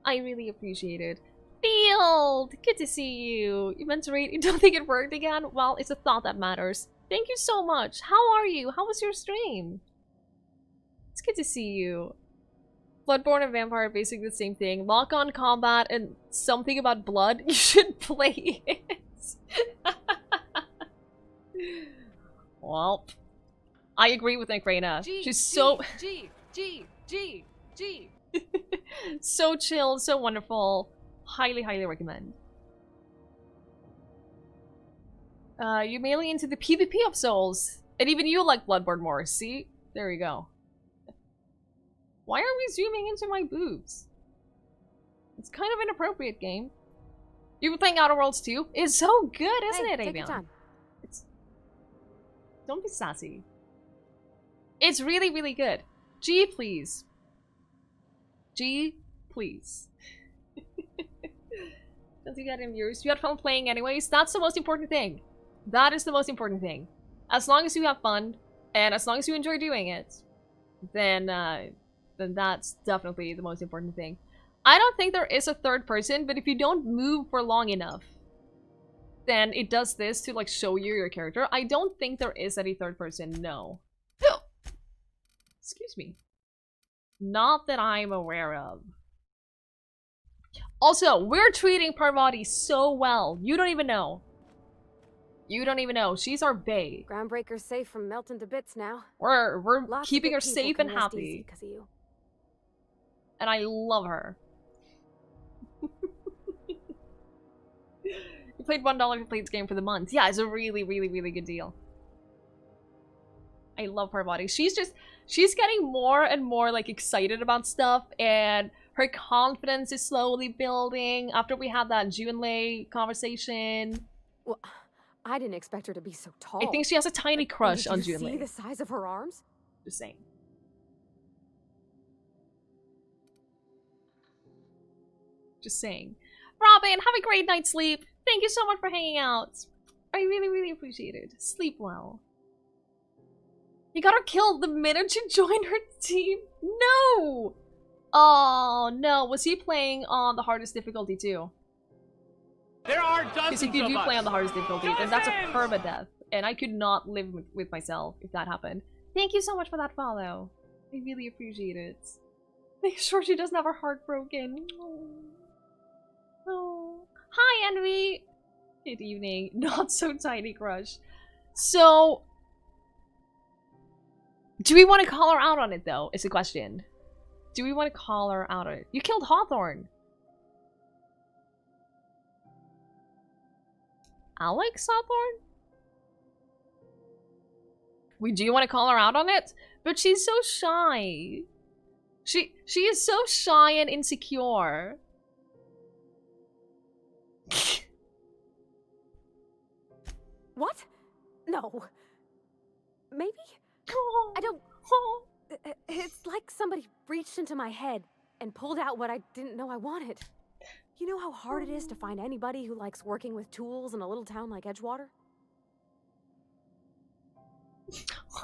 I really appreciate it. Field! Good to see you. You meant to read. You don't think it worked again? Well, it's a thought that matters. Thank you so much. How are you? How was your stream? It's good to see you. Bloodborne and Vampire are basically the same thing. Lock-on combat and something about blood. You should play it. Well, I agree with Nikrena. She's so... so chill, so wonderful. Highly, highly recommend. You're mainly into the PvP of Souls. And even you like Bloodborne more. See? There you go. Why are we zooming into my boobs? It's kind of inappropriate, game. You were playing Outer Worlds 2? It's so good, isn't it, take your Avion? time. Don't be sassy. It's really, really good. G, please. G, please. Don't you get in viewers? You had fun playing anyways? That's the most important thing. That is the most important thing. As long as you have fun, and as long as you enjoy doing it, then that's definitely the most important thing. I don't think there is a third person, but if you don't move for long enough, then it does this to like show you your character. I don't think there is any third person, no. Excuse me. Not that I'm aware of. Also, we're treating Parvati so well. You don't even know. You don't even know. She's our bae. Groundbreaker's safe from melting to bits now. We're Lots of keeping good her people safe can and rest easy happy. 'cause of you. And I love her. You played $1 to play this game for the month. Yeah, it's a really, really, really good deal. I love Parvati. She's getting more and more like excited about stuff, and her confidence is slowly building after we had that Junlei conversation. Well, I didn't expect her to be so tall. I think she has a tiny crush on Did you see Junlei. the size of her arms? Just saying. Just saying. Robin, have a great night's sleep. Thank you so much for hanging out. I really, really appreciate it. Sleep well. You got her killed the minute you joined her team? No! Oh, no. Was he playing on the hardest difficulty too? There are Because dozens if you of do us. play on the hardest difficulty, then that's a permadeath. And I could not live with myself if that happened. Thank you so much for that follow. I really appreciate it. Make sure she doesn't have her heart broken. Oh. Hi, Envy! Good evening. Not so tiny crush. So... do we want to call her out on it, though? Is the question. Do we want to call her out on it? You killed Hawthorne. Alex Hawthorne? We do want to call her out on it? But she's so shy. She is so shy and insecure. What? No. Maybe? I don't... It's like somebody reached into my head and pulled out what I didn't know I wanted. You know how hard it is to find anybody who likes working with tools in a little town like Edgewater?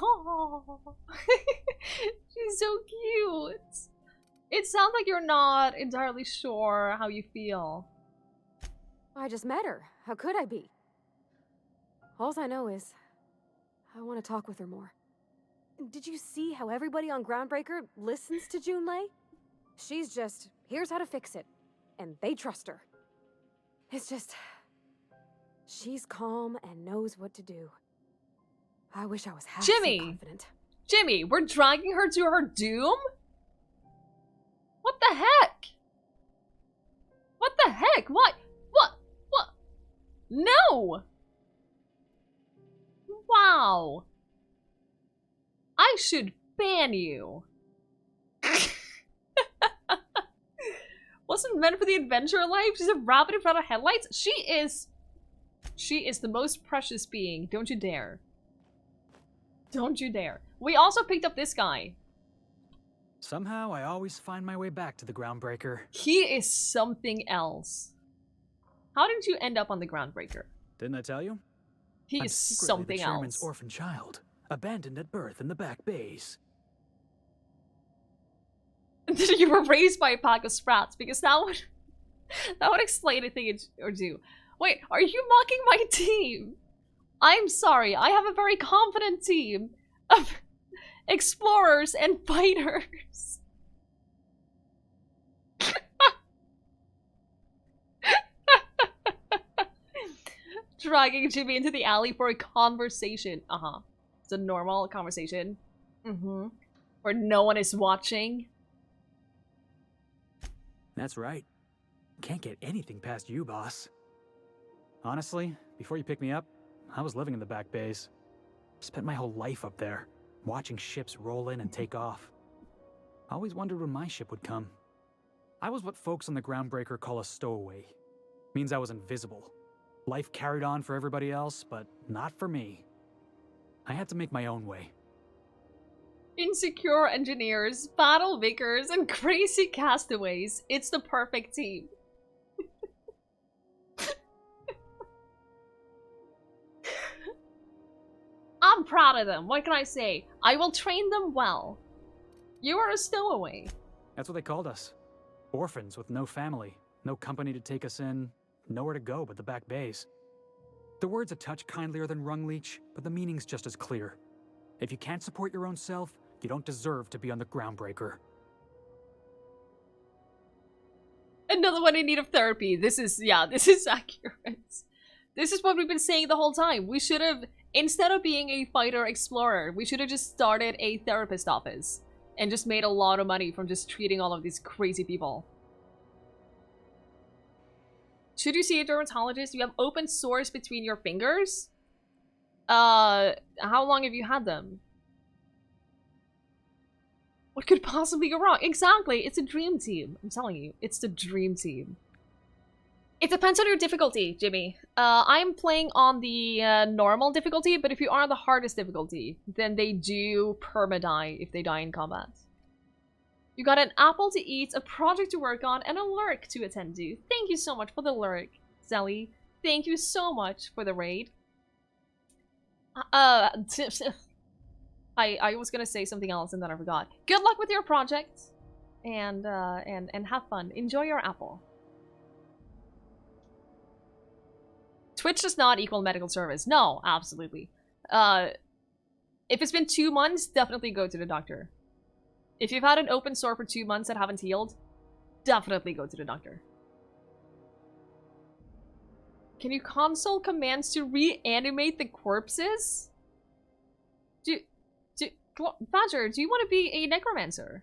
Oh, she's so cute. It sounds like you're not entirely sure how you feel. I just met her. How could I be? Alls I know is, I want to talk with her more. Did you see how everybody on Groundbreaker listens to Junlei? She's just, here's how to fix it. And they trust her. It's just, she's calm and knows what to do. I wish I was half so confident. Jimmy, we're dragging her to her doom? What the heck? What the heck? What? No! Wow. I should ban you. Wasn't meant for the adventure life. She's a rabbit in front of headlights. She is the most precious being. Don't you dare. Don't you dare. We also picked up this guy. Somehow, I always find my way back to the Groundbreaker. He is something else. How did you end up on the Groundbreaker? Didn't I tell you? He I'm is secretly something the chairman's else. orphan child, abandoned at birth in the back bays. You were raised by a pack of sprats, because that would explain a thing or two. Wait, are you mocking my team? I'm sorry, I have a very confident team of explorers and fighters. Dragging Jimmy into the alley for a conversation. It's a normal conversation. Where no one is watching. That's right. Can't get anything past you, boss. Honestly, before you picked me up, I was living in the back bays. Spent my whole life up there, watching ships roll in and take off. Always wondered when my ship would come. I was what folks on the Groundbreaker call a stowaway. Means I was invisible. Life carried on for everybody else, but not for me. I had to make my own way. Insecure engineers, battle makers, and crazy castaways. It's the perfect team. I'm proud of them. What can I say? I will train them well. You are a stowaway. That's what they called us. Orphans with no family, no company to take us in, nowhere to go but the back bays. The word's a touch kindlier than Rungleech, but the meaning's just as clear. If you can't support your own self, you don't deserve to be on the Groundbreaker. Another one in need of therapy. This is accurate. This is what we've been saying the whole time. We should have, instead of being a fighter explorer, we should have just started a therapist office and just made a lot of money from just treating all of these crazy people. Should you see a dermatologist? You have open sores between your fingers? How long have you had them? What could possibly go wrong? Exactly, it's a dream team. I'm telling you, it's the dream team. It depends on your difficulty, Jimmy. I'm playing on the normal difficulty, but if you are on the hardest difficulty, then they do perma-die if they die in combat. You got an apple to eat, a project to work on, and a lurk to attend to. Thank you so much for the lurk, Zelly. Thank you so much for the raid. I was gonna say something else and then I forgot. Good luck with your project, and have fun. Enjoy your apple. Twitch does not equal medical service. No, absolutely. If it's been 2 months, definitely go to the doctor. If you've had an open sore for 2 months that haven't healed, definitely go to the doctor. Can you console commands to reanimate the corpses? Badger, do you want to be a necromancer?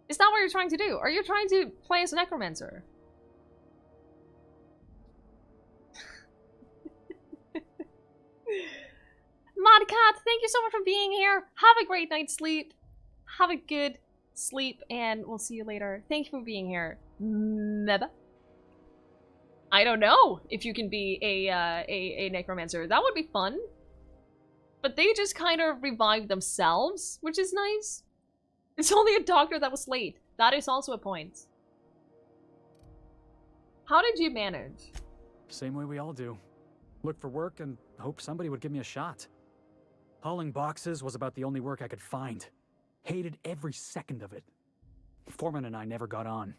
Is that what you're trying to do? Are you trying to play as a necromancer? Modcat, thank you so much for being here. Have a great night's sleep. Have a good sleep, and we'll see you later. Thank you for being here. Meba. I don't know if you can be a necromancer. That would be fun. But they just kind of revived themselves, which is nice. It's only a doctor that was late. That is also a point. How did you manage? Same way we all do. Look for work and hope somebody would give me a shot. Hauling boxes was about the only work I could find. Hated every second of it. Foreman and I never got on.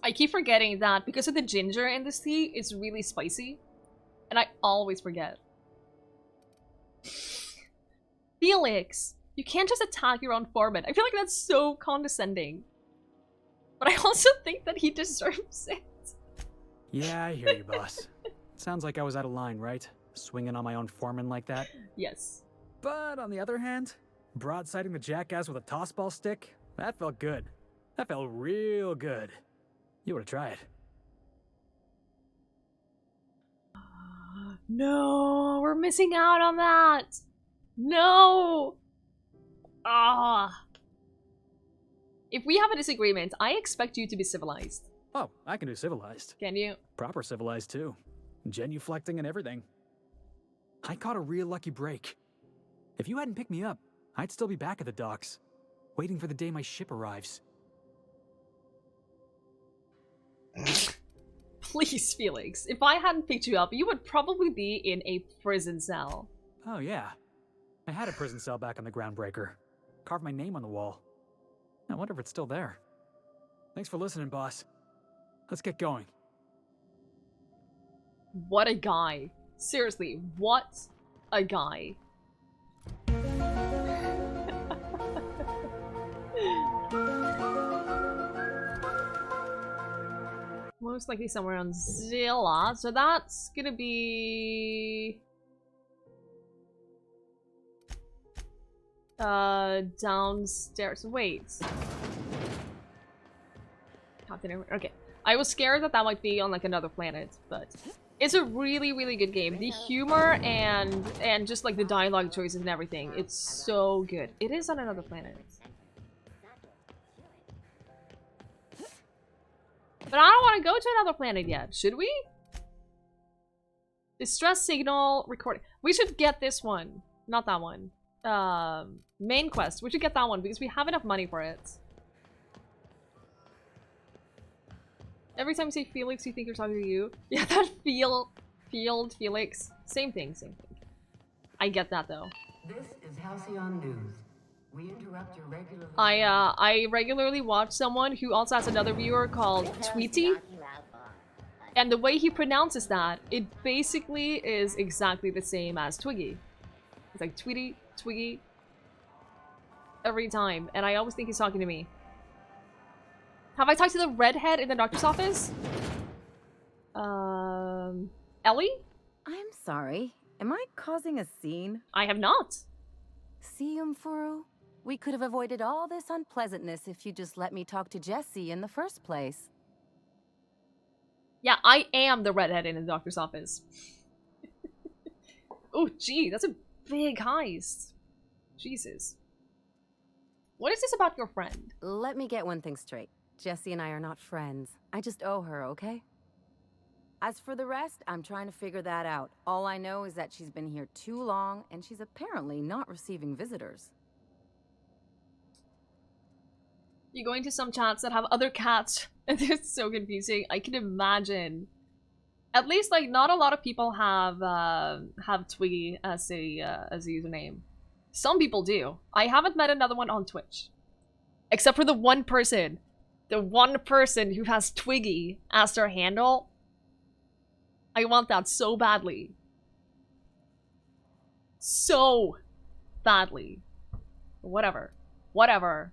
I keep forgetting that because of the ginger in this tea, it's really spicy. And I always forget. Felix, you can't just attack your own foreman. I feel like that's so condescending. But I also think that he deserves it. Yeah, I hear you, boss. Sounds like I was out of line, right? Swinging on my own foreman like that? Yes. But on the other hand, broadsiding the jackass with a tossball stick? That felt good. That felt real good. You ought to try it. No, we're missing out on that. No. Ah. If we have a disagreement, I expect you to be civilized. Oh, I can do civilized. Can you? Proper civilized, too. Genuflecting and everything. I caught a real lucky break. If you hadn't picked me up, I'd still be back at the docks, waiting for the day my ship arrives. Please, Felix. If I hadn't picked you up, you would probably be in a prison cell. Oh, yeah. I had a prison cell back on the Groundbreaker. Carved my name on the wall. I wonder if it's still there. Thanks for listening, boss. Let's get going. What a guy. Seriously, what a guy. Most likely somewhere on Zilla, so that's gonna be... downstairs. Wait. Okay. I was scared that that might be on like another planet, but it's a really, really good game. The humor and just like the dialogue choices and everything, it's so good. It is on another planet. But I don't want to go to another planet yet. Should we? Distress signal recording. We should get this one. Not that one. Main quest. We should get that one because we have enough money for it. Every time you say Felix, you think you're talking to you. Yeah, that Felix. Same thing, same thing. I get that though. This is Halcyon News. We interrupt your regular... I regularly watch someone who also has another viewer called Twigige. And the way he pronounces that, it basically is exactly the same as Twiggy. It's like Twiggy. Every time. And I always think he's talking to me. Have I talked to the redhead in the doctor's office? Ellie? I'm sorry. Am I causing a scene? I have not. See, Furu? We could have avoided all this unpleasantness if you just let me talk to Jesse in the first place. Yeah, I am the redhead in the doctor's office. Oh, gee, that's a big heist. Jesus. What is this about your friend? Let me get one thing straight. Jesse and I are not friends. I just owe her, okay? As for the rest, I'm trying to figure that out. All I know is that she's been here too long, and she's apparently not receiving visitors. You go into some chats that have other cats, and it's so confusing. I can imagine. At least, like, not a lot of people have Twiggy as a username. Some people do. I haven't met another one on Twitch. Except for the one person. The one person who has Twiggy as their handle. I want that so badly. So badly. Whatever. Whatever.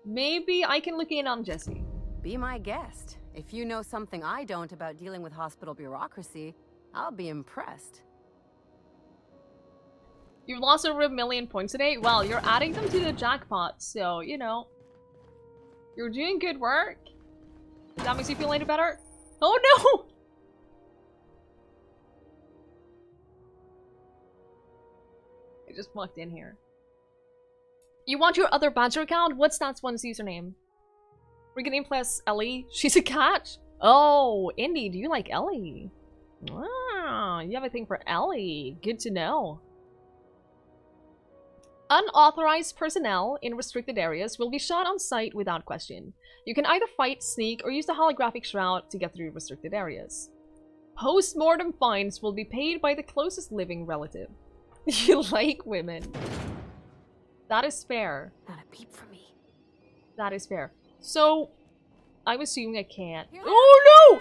Maybe I can look in on Jesse. Be my guest. If you know something I don't about dealing with hospital bureaucracy, I'll be impressed. You've lost over 1 million points today? Well, you're adding them to the jackpot, so, you know. You're doing good work. That makes you feel any better? Oh no! I just walked in here. You want your other Badger account? What's that one's username? Reganame plus Ellie. She's a cat? Oh, Indy, do you like Ellie? Wow, you have a thing for Ellie. Good to know. Unauthorized personnel in restricted areas will be shot on sight without question. You can either fight, sneak, or use the holographic shroud to get through restricted areas. Post-mortem fines will be paid by the closest living relative. You like women. That is fair. Not a peep for me. That is fair. So, I'm assuming I can't. Oh no!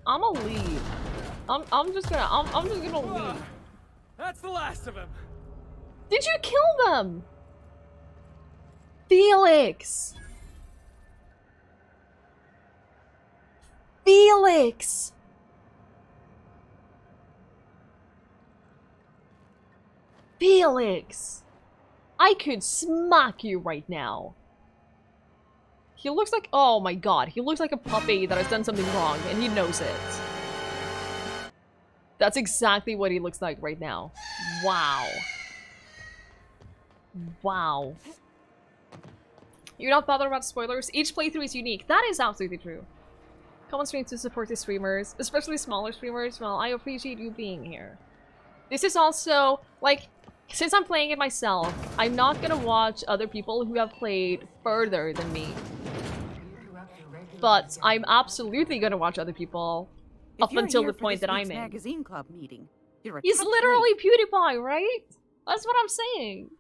I'm gonna leave. I'm just gonna leave. That's the last of him. Did you kill them? Felix! Felix! Felix! I could smack you right now. He looks like— oh my god, he looks like a puppy that has done something wrong, and he knows it. That's exactly what he looks like right now. Wow. Wow. You're not bothered about spoilers? Each playthrough is unique. That is absolutely true. Come on stream to support the streamers, especially smaller streamers. Well, I appreciate you being here. This is also, like, since I'm playing it myself, I'm not gonna watch other people who have played further than me. but I'm absolutely gonna watch other people up until the point that I'm in. Magazine club meeting. You're a He's touch literally late. PewDiePie, right? That's what I'm saying.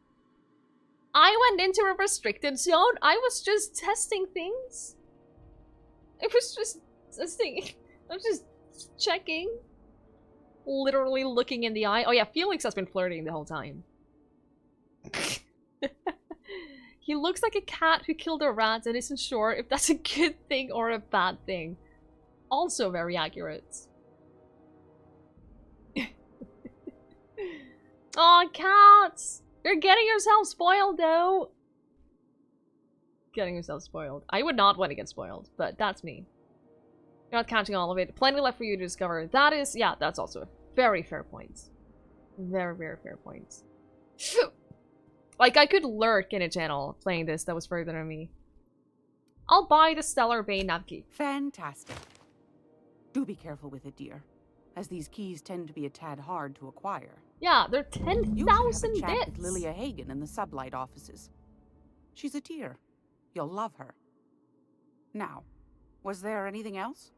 I went into a restricted zone. I was just testing things. I was just testing. I was just checking. Literally looking in the eye. Oh yeah, Felix has been flirting the whole time. He looks like a cat who killed a rat and isn't sure if that's a good thing or a bad thing. Also very accurate. Aw, cats! You're getting yourself spoiled, though! Getting yourself spoiled. I would not want to get spoiled, but that's me. You're not counting all of it. Plenty left for you to discover. That is, yeah, that's also a very fair point. Very, very fair point. Like, I could lurk in a channel playing this that was further than me. I'll buy the Stellar Bay Navkey. Fantastic. Do be careful with it, dear, as these keys tend to be a tad hard to acquire. Yeah, they're You 10,000 should have a chat bits. with Lilia Hagen in the Sublight offices. She's a dear. You'll love her. Now, was there anything else?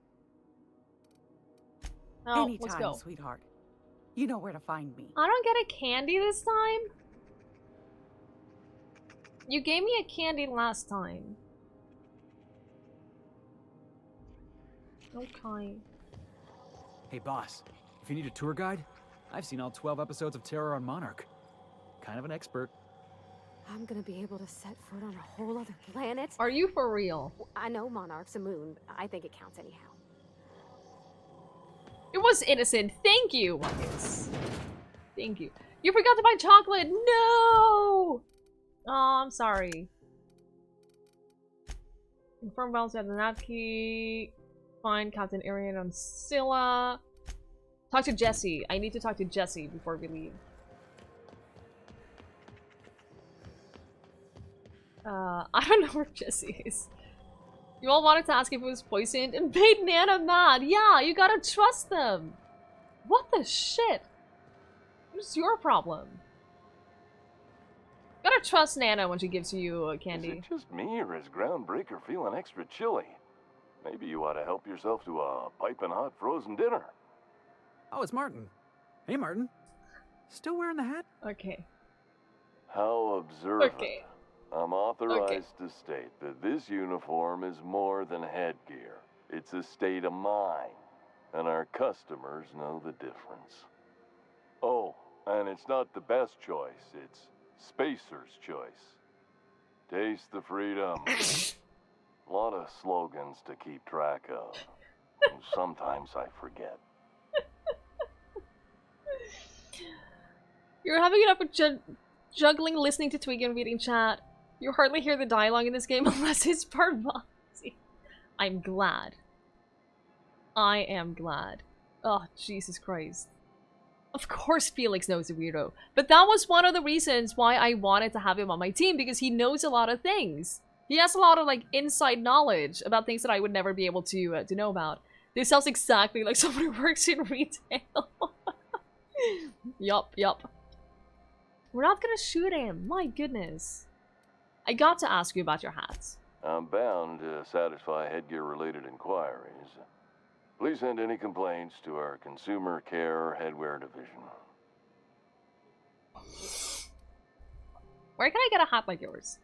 No, Anytime, let's go. sweetheart. You know where to find me. I don't get a candy this time? You gave me a candy last time. Okay. Hey, boss. If you need a tour guide, I've seen all 12 episodes of Terror on Monarch. Kind of an expert. I'm gonna be able to set foot on a whole other planet? Are you for real? I know Monarch's a moon. I think it counts anyhow. It was innocent. Thank you, Marcus. Thank you. You forgot to buy chocolate. No! Oh, I'm sorry. Confirm Wells at the Navkey. Find Captain Arian on Scylla. Talk to Jesse. I need to talk to Jesse before we leave. I don't know where Jesse is. You all wanted to ask if it was poisoned and made Nana mad. Yeah, you gotta trust them. What the shit? What's your problem? You gotta trust Nana when she gives you a candy. Is it just me, or is Groundbreaker feeling extra chilly? Maybe you ought to help yourself to a piping hot frozen dinner. Oh, it's Martin. Hey, Martin. Still wearing the hat? Okay. How observant. Okay. I'm authorized to state that this uniform is more than headgear. It's a state of mind, and our customers know the difference. Oh, and it's not the best choice, it's Spacer's choice. Taste the freedom. A lot of slogans to keep track of. Sometimes I forget. You're having enough with juggling, listening to Twigige and reading chat. You hardly hear the dialogue in this game unless it's Parvati. I'm glad. I am glad. Oh, Jesus Christ. Of course Felix knows a weirdo. But that was one of the reasons why I wanted to have him on my team, because he knows a lot of things. He has a lot of, like, inside knowledge about things that I would never be able to know about. This sounds exactly like someone who works in retail. Yup, yup. We're not gonna shoot him. My goodness. I got to ask you about your hats. I'm bound to satisfy headgear-related inquiries. Please send any complaints to our Consumer Care Headwear Division. Where can I get a hat like yours?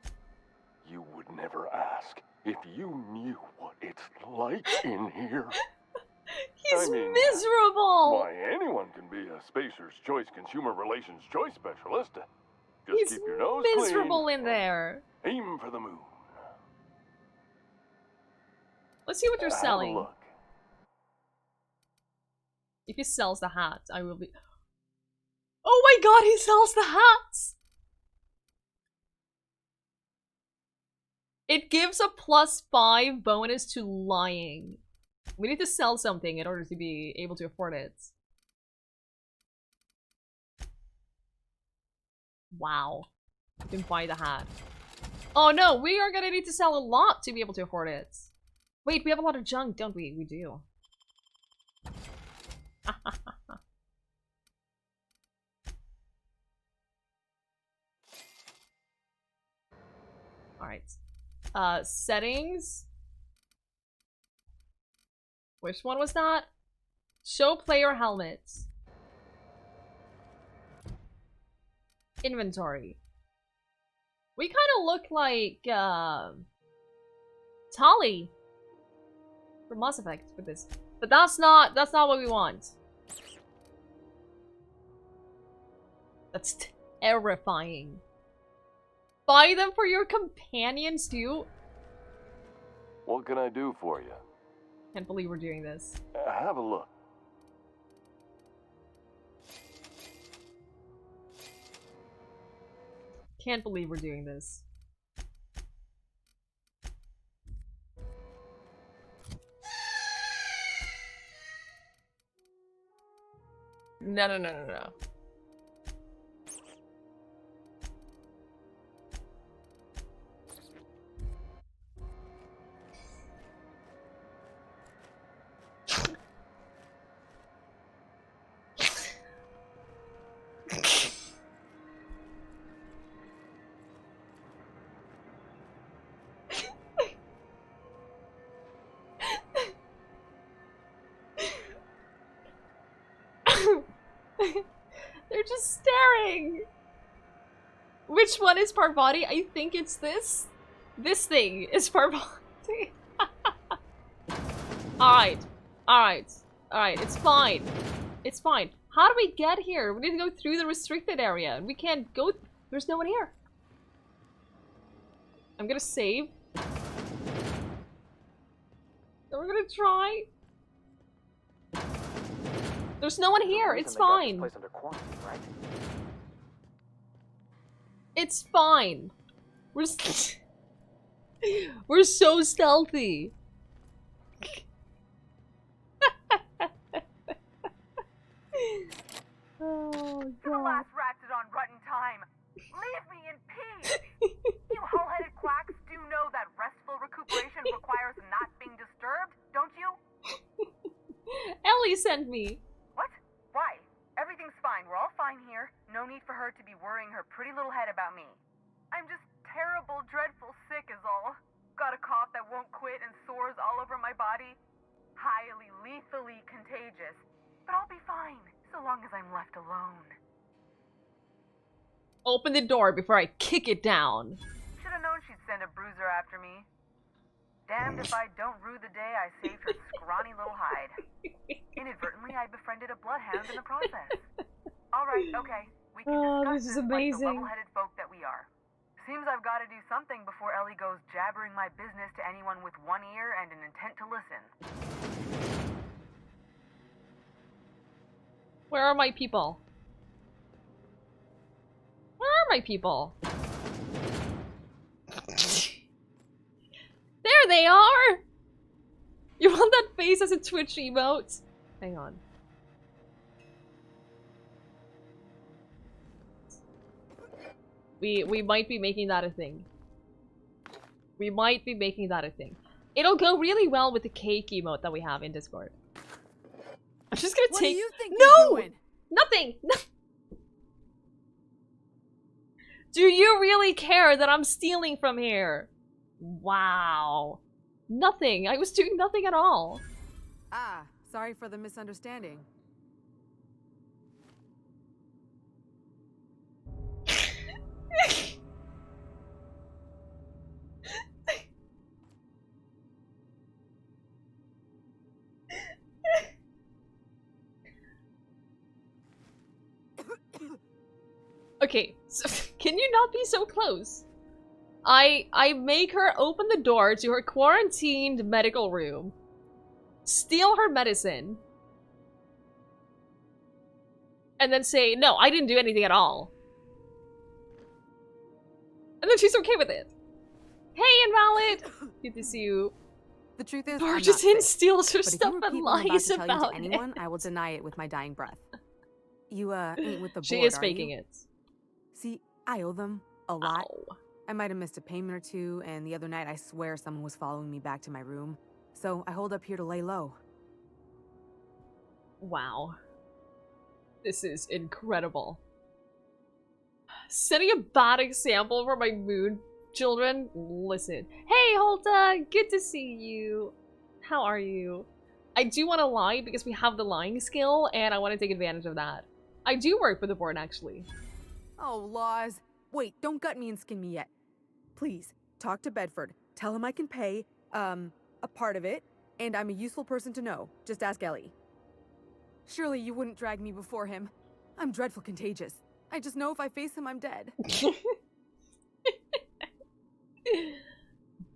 You would never ask if you knew what it's like in here. He's miserable! Why, anyone can be a Spacer's Choice Consumer Relations Choice Specialist. Just He's keep your nose miserable clean. in there. Aim for the moon. Let's see what you're Have a selling. look. If he sells the hats, I will be... Oh my god, he sells the hats! It gives a +5 bonus to lying. We need to sell something in order to be able to afford it. Wow. You can buy the hat. Oh no, we are gonna need to sell a lot to be able to afford it. Wait, we have a lot of junk, don't we? We do. Alright. Settings. Which one was that? Show player helmets. Inventory. We kind of look like, Tali from Mass Effect with this. But that's not what we want. That's terrifying. Buy them for your companions too? What can I do for you? Can't believe we're doing this. Have a look. Can't believe we're doing this. No, no, no, no, no. They're just staring. Which one is Parvati? I think it's this. This thing is Parvati. Alright. Alright. Alright, it's fine. It's fine. How do we get here? We need to go through the restricted area. We can't go. There's no one here. I'm gonna save. Then we're gonna try. There's no one here. It's fine. It's fine. We're so stealthy. Oh, To the last ratchet on rotten time. Leave me in peace. You hull-headed quacks do know that restful recuperation requires not being disturbed, don't you? Ellie sent me. What? Why? Everything's fine. We're all fine here. No need for her to be worrying her pretty little head about me. I'm just terrible, dreadful sick is all. Got a cough that won't quit and sores all over my body. Highly, lethally contagious. But I'll be fine, so long as I'm left alone. Open the door before I kick it down. Should have known she'd send a bruiser after me. Damned if I don't rue the day I saved her scrawny little hide. Inadvertently, I befriended a bloodhound in the process. Alright, okay. We can discuss this is like the amazing. level-headed folk that we are. Seems I've got to do something before Ellie goes jabbering my business to anyone with one ear and an intent to listen. Where are my people? Where are my people? There they are! You want that face as a Twitch emote? Hang on. We might be making that a thing. We might be making that a thing. It'll go really well with the cake emote that we have in Discord. I'm just gonna What take- do you think No! you're doing? Nothing! Do you really care that I'm stealing from here? Wow. Nothing. I was doing nothing at all. Ah, sorry for the misunderstanding. Okay, so can you not be so close? I make her open the door to her quarantined medical room, steal her medicine, and then say, no, I didn't do anything at all. And then she's okay with it. Hey, Invalid! Good to see you. The truth is, Bargeton steals her but if you stuff repeat and what I'm lies about to tell you about to anyone, it. I will deny it with my dying breath. You, ain't with the board, She is are faking you? it. See, I owe them a lot. I might have missed a payment or two, and the other night I swear someone was following me back to my room. So I hold up here to lay low. Wow. This is incredible. Setting a bad example for my moon children? Listen. Hey, Holta! Good to see you. How are you? I do want to lie because we have the lying skill, and I want to take advantage of that. I do work for the board, actually. Oh, laws. Wait, don't gut me and skin me yet. Please, talk to Bedford. Tell him I can pay, a part of it, and I'm a useful person to know. Just ask Ellie. Surely you wouldn't drag me before him. I'm dreadful contagious. I just know if I face him, I'm dead.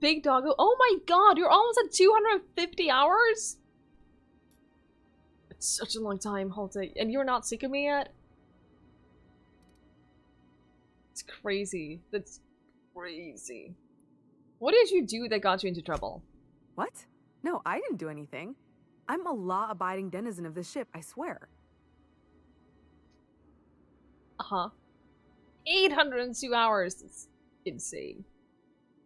Big doggo. Oh my god, you're almost at 250 hours? It's such a long time, Halte. And you're not sick of me yet? It's crazy. That's crazy. What did you do that got you into trouble? What? No, I didn't do anything. I'm a law-abiding denizen of this ship, I swear. Uh-huh. 802 hours. It's insane.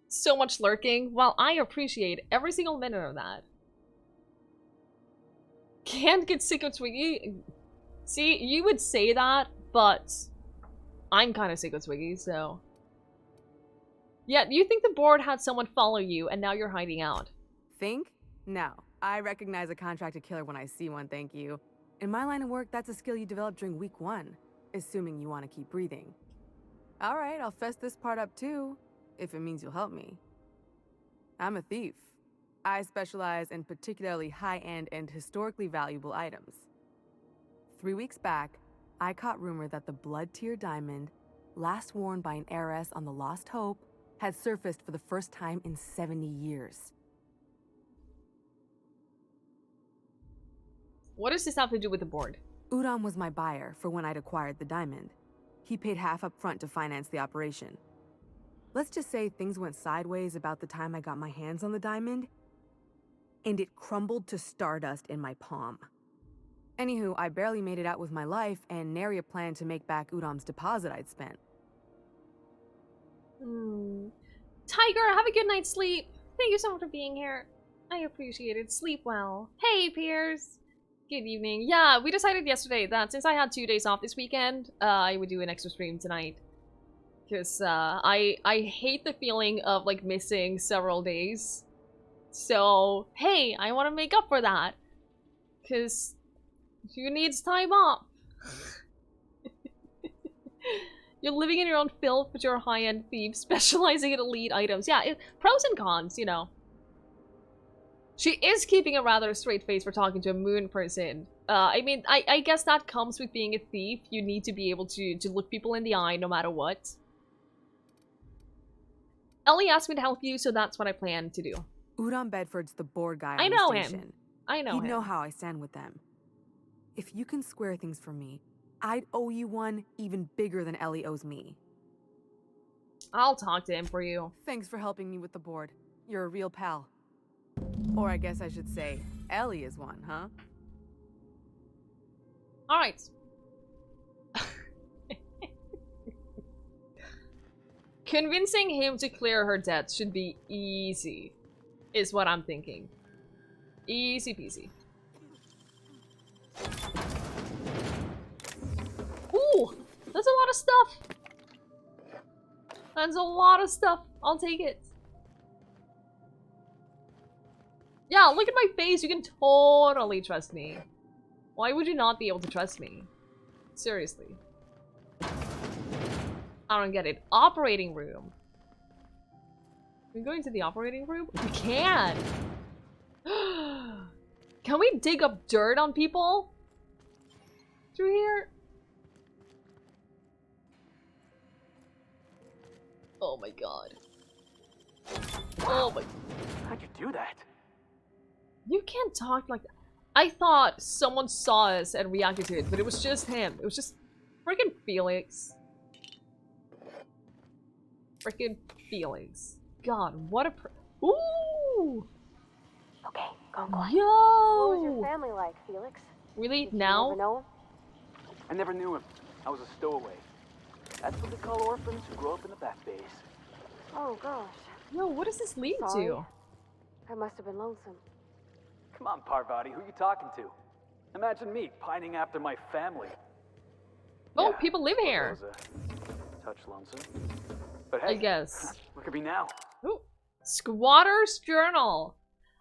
So much lurking. Well, I appreciate every single minute of that. Can't get sick of Twiggy. See, you would say that, but I'm kind of sick of Twiggy, so... Yeah, you think the board had someone follow you, and now you're hiding out. Think? No. I recognize a contracted killer when I see one, thank you. In my line of work, that's a skill you develop during week 1, assuming you want to keep breathing. Alright, I'll fess this part up too, if it means you'll help me. I'm a thief. I specialize in particularly high-end and historically valuable items. 3 weeks back, I caught rumor that the blood-tier diamond, last worn by an heiress on the Lost Hope, had surfaced for the first time in 70 years. What does this have to do with the board? Udon was my buyer for when I'd acquired the diamond. He paid half up front to finance the operation. Let's just say things went sideways about the time I got my hands on the diamond, and it crumbled to stardust in my palm. Anywho, I barely made it out with my life, and nary a plan to make back Udom's deposit I'd spent. Tiger, have a good night's sleep. Thank you so much for being here. I appreciate it. Sleep well. Hey, Piers. Good evening. Yeah, we decided yesterday that since I had 2 days off this weekend, I would do an extra stream tonight. Because I hate the feeling of like missing several days. So, hey, I want to make up for that. Because who needs time off? You're living in your own filth, but you're a high-end thief, specializing in elite items. Yeah, pros and cons, you know. She is keeping a rather straight face for talking to a moon person. I mean, I guess that comes with being a thief. You need to be able to look people in the eye no matter what. Ellie asked me to help you, so that's what I plan to do. Udon Bedford's the board guy I on know the him. station. I know him. He'd know how I stand with them. If you can square things for me, I'd owe you one even bigger than Ellie owes me. I'll talk to him for you. Thanks for helping me with the board. You're a real pal. Or I guess I should say, Ellie is one, huh? Alright. Convincing him to clear her debts should be easy, is what I'm thinking. Easy peasy. Ooh, that's a lot of stuff. That's a lot of stuff. I'll take it. Yeah, look at my face. You can totally trust me. Why would you not be able to trust me? Seriously. I don't get it. Operating room. Are we going to the operating room? We can! Can we dig up dirt on people? Through here? Oh my god. Oh my... How'd you do that? You can't talk like that. I thought someone saw us and reacted to it, but it was just him. It was just freaking Felix. Freaking Felix. God, what a Ooh! Okay, go quiet. Yo! What was your family like, Felix? Really? Did you Now? never know him? I never knew him. I was a stowaway. That's what they call orphans who grow up in the back bays. Oh gosh. Yo, what does this lead Sorry. to? I must have been lonesome. Come on, Parvati, who you talking to? Imagine me pining after my family. Oh, Yeah, people live here. was a touch lonesome. But hey, I guess. look at me now. Ooh. Squatter's Journal.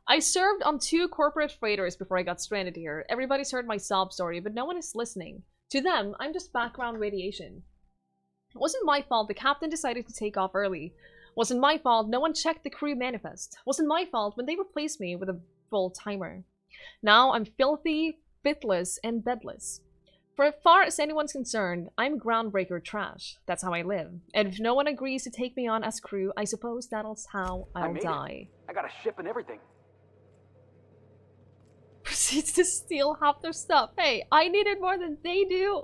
I served on 2 corporate freighters before I got stranded here. Everybody's heard my sob story, but no one is listening. To them, I'm just background radiation. It wasn't my fault the captain decided to take off early. Wasn't my fault no one checked the crew manifest. Wasn't my fault when they replaced me with a full timer. Now I'm filthy, bitless, and bedless. For as far as anyone's concerned, I'm groundbreaker trash. That's how I live. And if no one agrees to take me on as crew, I suppose that's how I'll die. I got a ship and everything. Proceeds to steal half their stuff. Hey, I need it more than they do.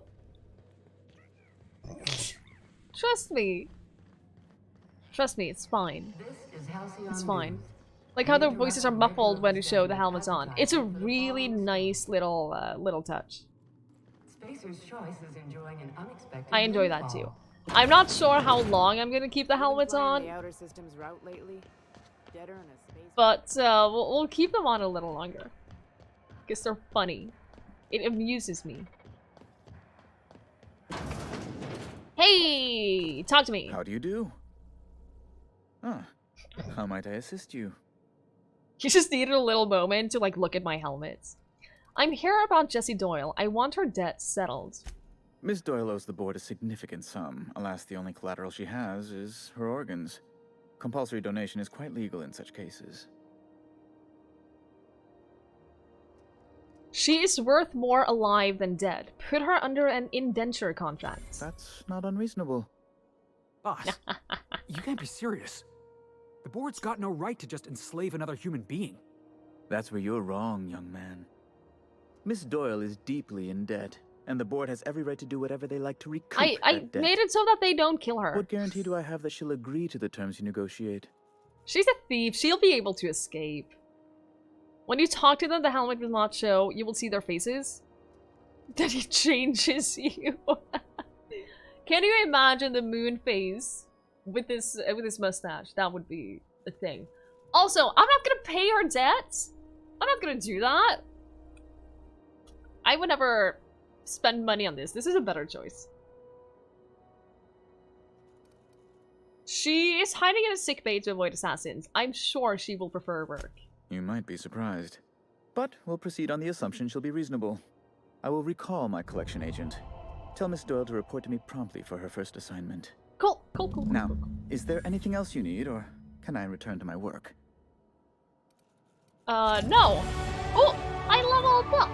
Trust me. Trust me, it's fine. It's fine. Like how their voices are muffled when you show the helmets on. It's a really nice little little touch. I enjoy that too. I'm not sure how long I'm gonna keep the helmets on, but we'll keep them on a little longer because they're funny. It amuses me. Hey, talk to me. How do you do? Ah, how might I assist you? You just needed a little moment to like look at my helmets. I'm here about Jessie Doyle. I want her debt settled. Miss Doyle owes the board a significant sum. Alas, the only collateral she has is her organs. Compulsory donation is quite legal in such cases. She is worth more alive than dead. Put her under an indenture contract. That's not unreasonable. Boss, you can't be serious. The board's got no right to just enslave another human being. That's where you're wrong, young man. Miss Doyle is deeply in debt, and the board has every right to do whatever they like to recoup that debt. I made it so that they don't kill her. What guarantee do I have that she'll agree to the terms you negotiate? She's a thief. She'll be able to escape. When you talk to them, the helmet will not show. You will see their faces. Then he changes you. Can you imagine the moon face with this mustache? That would be a thing. Also, I'm not gonna pay her debts. I'm not gonna do that. I would never spend money on this. This is a better choice. She is hiding in a sick bay to avoid assassins. I'm sure she will prefer work. You might be surprised. But we'll proceed on the assumption she'll be reasonable. I will recall my collection agent. Tell Miss Doyle to report to me promptly for her first assignment. Cool. Now, is there anything else you need, or can I return to my work? No. Oh, I leveled up.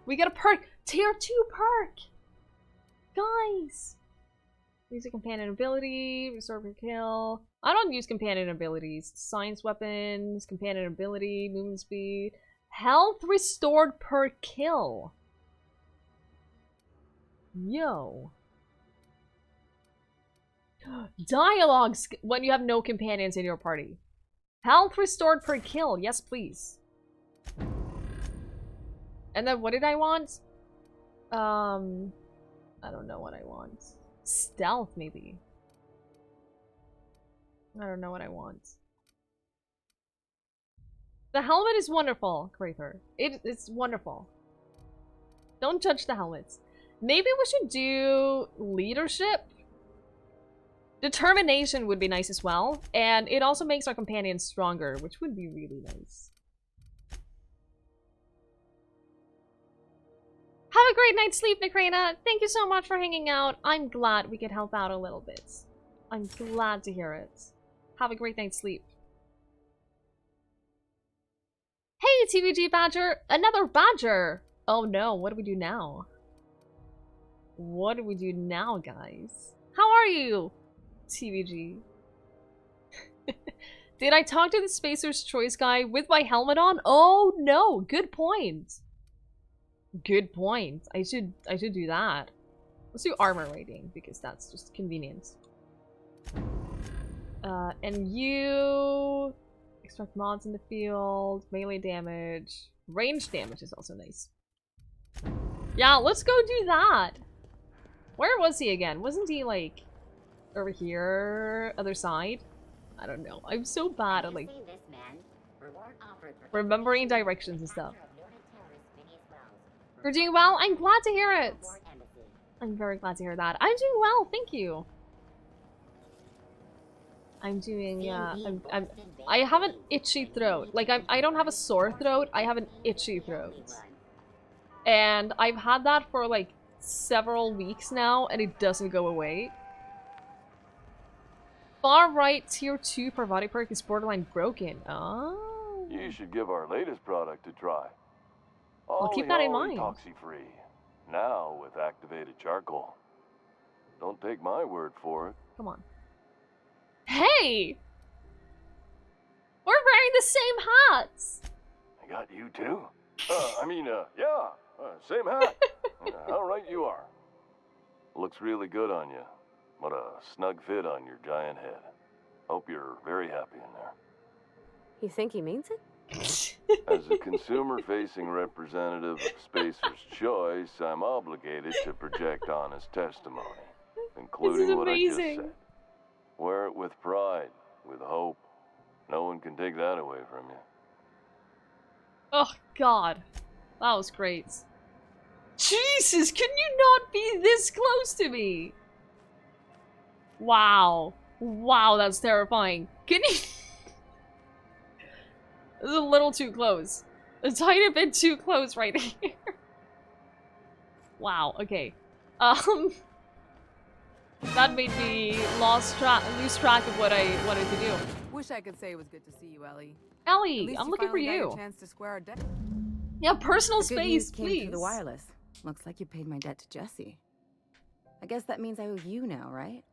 We got a perk. Tier 2 perk. Guys. Use a companion ability, restore per kill. I don't use companion abilities. Science weapons, companion ability, movement speed. Health restored per kill. Yo. Dialogues when you have no companions in your party. Health restored per kill. Yes, please. And then what did I want? I don't know what I want. Stealth, maybe. I don't know what I want. The helmet is wonderful, Crather. It's wonderful. Don't judge the helmets. Maybe we should do leadership? Determination would be nice as well. And it also makes our companions stronger, which would be really nice. Have a great night's sleep, Nikrena. Thank you so much for hanging out. I'm glad we could help out a little bit. I'm glad to hear it. Have a great night's sleep. Hey, TVG Badger! Another Badger! Oh no, what do we do now? What do we do now, guys? How are you, TVG? Did I talk to the Spacer's Choice guy with my helmet on? Oh no, good point. Good point. I should do that. Let's do armor rating because that's just convenient. And you extract mods in the field, melee damage, range damage is also nice. Yeah, let's go do that. Where was he again? Wasn't he like over here, other side? I don't know. I'm so bad at like remembering directions and stuff. You're doing well? I'm glad to hear it. I'm very glad to hear that. I'm doing well, thank you. I'm doing, I have an itchy throat. Like, I don't have a sore throat, I have an itchy throat. And I've had that for, like, several weeks now, and it doesn't go away. Far right tier 2 Parvati perk is borderline broken. Oh. You should give our latest product a try. I'll keep that in mind. Toxi-free. Now with activated charcoal. Don't take my word for it. Come on. Hey! We're wearing the same hats! I got you too? Same hat. How right you are. Looks really good on you. What a snug fit on your giant head. Hope you're very happy in there. You think he means it? As a consumer-facing representative of Spacer's Choice, I'm obligated to project honest testimony, including what I just said. Wear it with pride, with hope. No one can take that away from you. Oh, God. That was great. Jesus, can you not be this close to me? Wow. Wow, that's terrifying. Can you... This is a little too close. A tiny bit too close right here. Wow, okay. That made me lose track of what I wanted to do. Wish I could say it was good to see you, Ellie. Ellie, I'm looking for you. Got a chance to square our debt. Yeah, personal The good space, news came please. through the wireless. Looks like you paid my debt to Jesse. I guess that means I owe you now, right?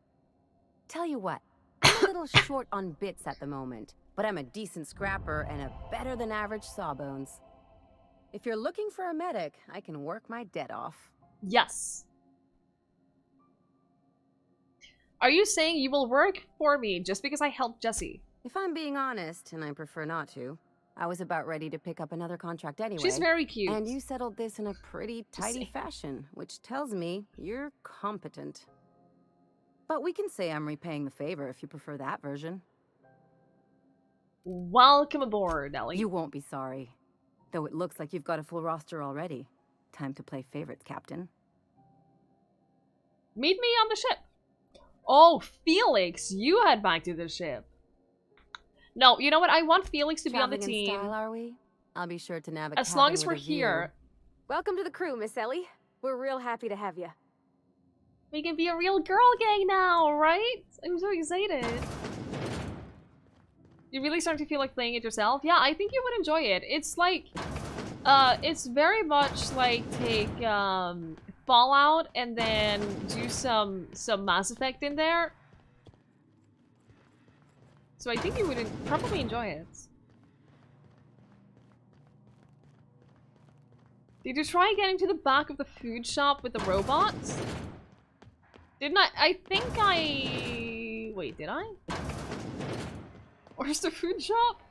Tell you what, I'm a little short on bits at the moment, but I'm a decent scrapper and a better than average sawbones. If you're looking for a medic, I can work my debt off. Yes. Are you saying you will work for me just because I helped Jesse? If I'm being honest, and I prefer not to, I was about ready to pick up another contract anyway. She's very cute. And you settled this in a pretty tidy fashion, which tells me you're competent. But we can say I'm repaying the favor if you prefer that version. Welcome aboard, Ellie. You won't be sorry. Though it looks like you've got a full roster already. Time to play favorites, Captain. Meet me on the ship. Oh, Felix, you head back to the ship. No, you know what? I want Felix to be on the Traveling in team. style, are we? I'll be sure to navigate. As long as we're here. Welcome to the crew, Miss Ellie. We're real happy to have you. We can be a real girl gang now, right? I'm so excited. You really starting to feel like playing it yourself? Yeah, I think you would enjoy it. It's like, it's very much like take Fallout and then do some Mass Effect in there. So I think you would probably enjoy it. Did you try getting to the back of the food shop with the robots? Didn't I? I think I... Wait, did I? Where's the food shop?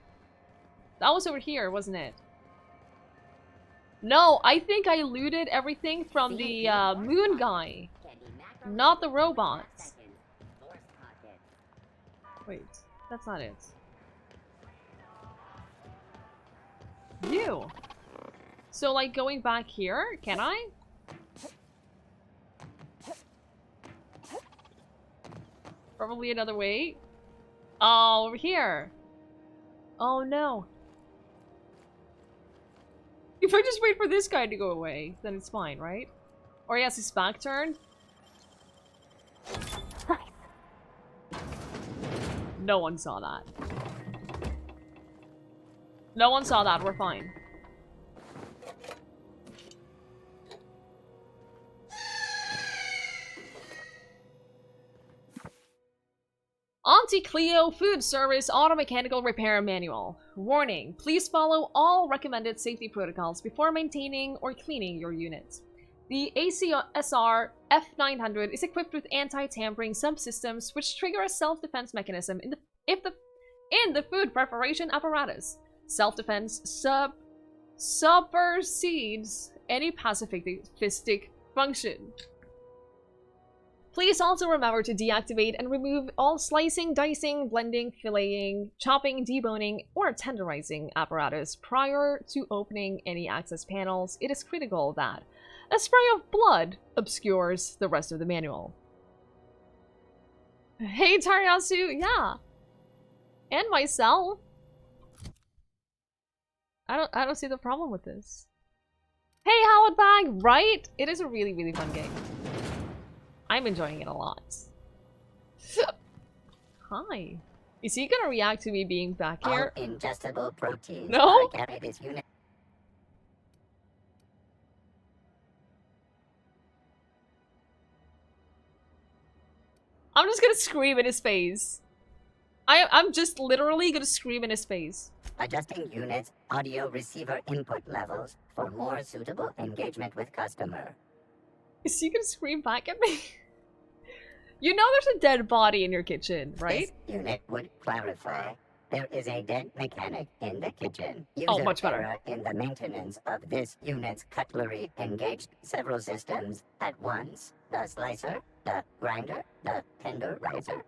That was over here, wasn't it? No, I think I looted everything from the moon guy. Not the robots. Wait, that's not it. You. So, like, going back here, can I? Probably another way. Oh, over here. Oh, no. If I just wait for this guy to go away, then it's fine, right? Or he has his back turned. No one saw that. No one saw that, we're fine. Auntie Cleo Food Service Auto Mechanical Repair Manual. Warning, please follow all recommended safety protocols before maintaining or cleaning your unit. The ACSR F900 is equipped with anti-tampering subsystems which trigger a self-defense mechanism in the food preparation apparatus. Self-defense supersedes any pacifistic function. Please also remember to deactivate and remove all slicing, dicing, blending, filleting, chopping, deboning, or tenderizing apparatus prior to opening any access panels. It is critical that a spray of blood obscures the rest of the manual. Hey Tariyasu, yeah. And myself. I don't see the problem with this. Hey, Howard Bag, right? It is a really, really fun game. I'm enjoying it a lot. Hi. Is he gonna react to me being back here? All ingestible proteins No? are carried this unit. I'm just gonna scream in his face. I'm just literally gonna scream in his face. Adjusting units' audio receiver input levels for more suitable engagement with customer. Is he gonna scream back at me? You know there's a dead body in your kitchen, right? This unit would clarify. There is a dead mechanic in the kitchen. Oh, much better. Error in the maintenance of this unit's cutlery engaged several systems at once. The slicer, the grinder, the tenderizer.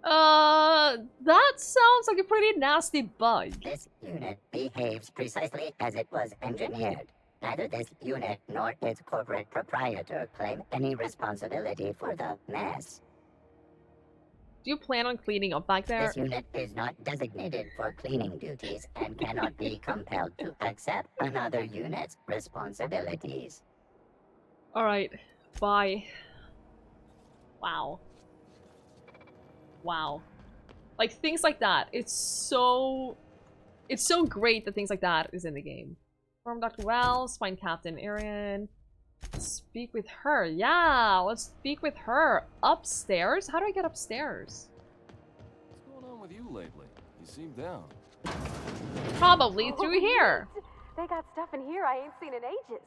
That sounds like a pretty nasty bug. This unit behaves precisely as it was engineered. Neither this unit nor its corporate proprietor claim any responsibility for the mess. Do you plan on cleaning up back there? This unit is not designated for cleaning duties and cannot be compelled to accept another unit's responsibilities. Alright, bye. Wow. Wow. Like, things like that. It's so great that things like that is in the game. From Dr. Wells, find Captain Arian. Speak with her. Yeah, let's speak with her. Upstairs? How do I get upstairs? What's going on with you lately? You seem down. Probably through here. They got stuff in here I ain't seen in ages.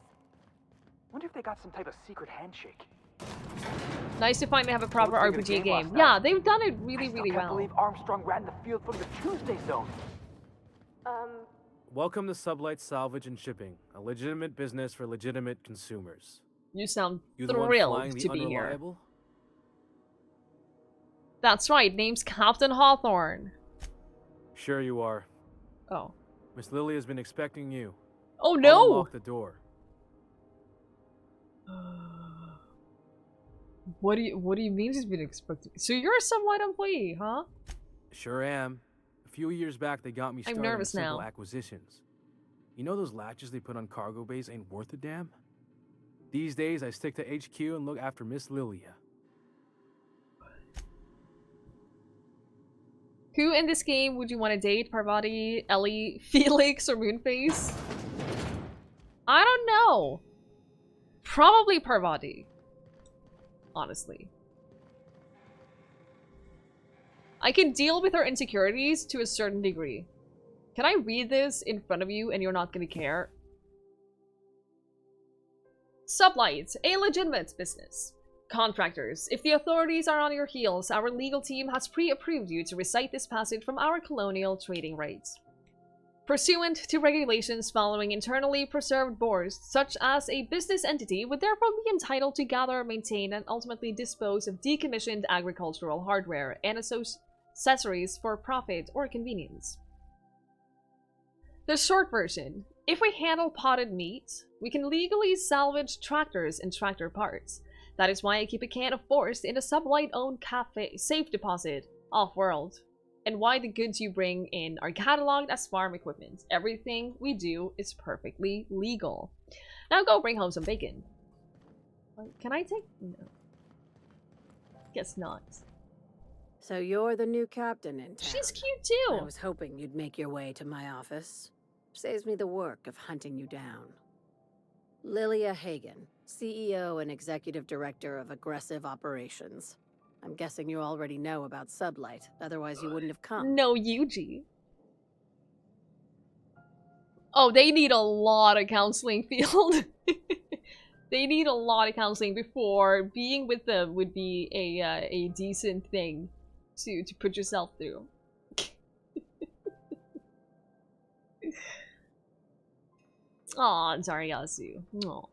Wonder if they got some type of secret handshake. Nice to finally have a proper Looks like a RPG game last game. night. Yeah, they've done it really, really I can't well. believe Armstrong ran the field from the Tuesday zone. Welcome to Sublight Salvage and Shipping, a legitimate business for legitimate consumers. You sound You the one thrilled flying the to be here. unreliable? That's right, name's Captain Hawthorne. Sure you are. Oh. Miss Lily has been expecting you. Oh I'll no! unlock the door. What do you mean she's been expecting? So you're a Sublight employee, huh? Sure am. A few years back, they got me I'm started nervous in simple now. acquisitions. You know those latches they put on cargo bays ain't worth a damn? These days, I stick to HQ and look after Miss Lilia. Who in this game would you want to date? Parvati, Ellie, Felix, or Moonface? I don't know. Probably Parvati. Honestly. I can deal with her insecurities to a certain degree. Can I read this in front of you and you're not gonna care? Sublight, a legitimate business. Contractors, if the authorities are on your heels, our legal team has pre-approved you to recite this passage from our colonial trading rights. Pursuant to regulations following internally preserved boards, such as a business entity would therefore be entitled to gather, maintain, and ultimately dispose of decommissioned agricultural hardware and accessories for profit or convenience. The short version: if we handle potted meat, we can legally salvage tractors and tractor parts. That is why I keep a can of Force in a Sublight-owned cafe safe deposit off-world, and why the goods you bring in are cataloged as farm equipment. Everything we do is perfectly legal. Now go bring home some bacon. Can I take... No. Guess not. So you're the new captain in town. She's cute too! I was hoping you'd make your way to my office. Saves me the work of hunting you down. Lilia Hagen, CEO and Executive Director of Aggressive Operations. I'm guessing you already know about Sublight, otherwise you wouldn't have come. No, Yuji. Oh, they need a lot of counseling, Field. They need a lot of counseling before being with them would be a decent thing to put yourself through. Aw, sorry, Yasu. Aw.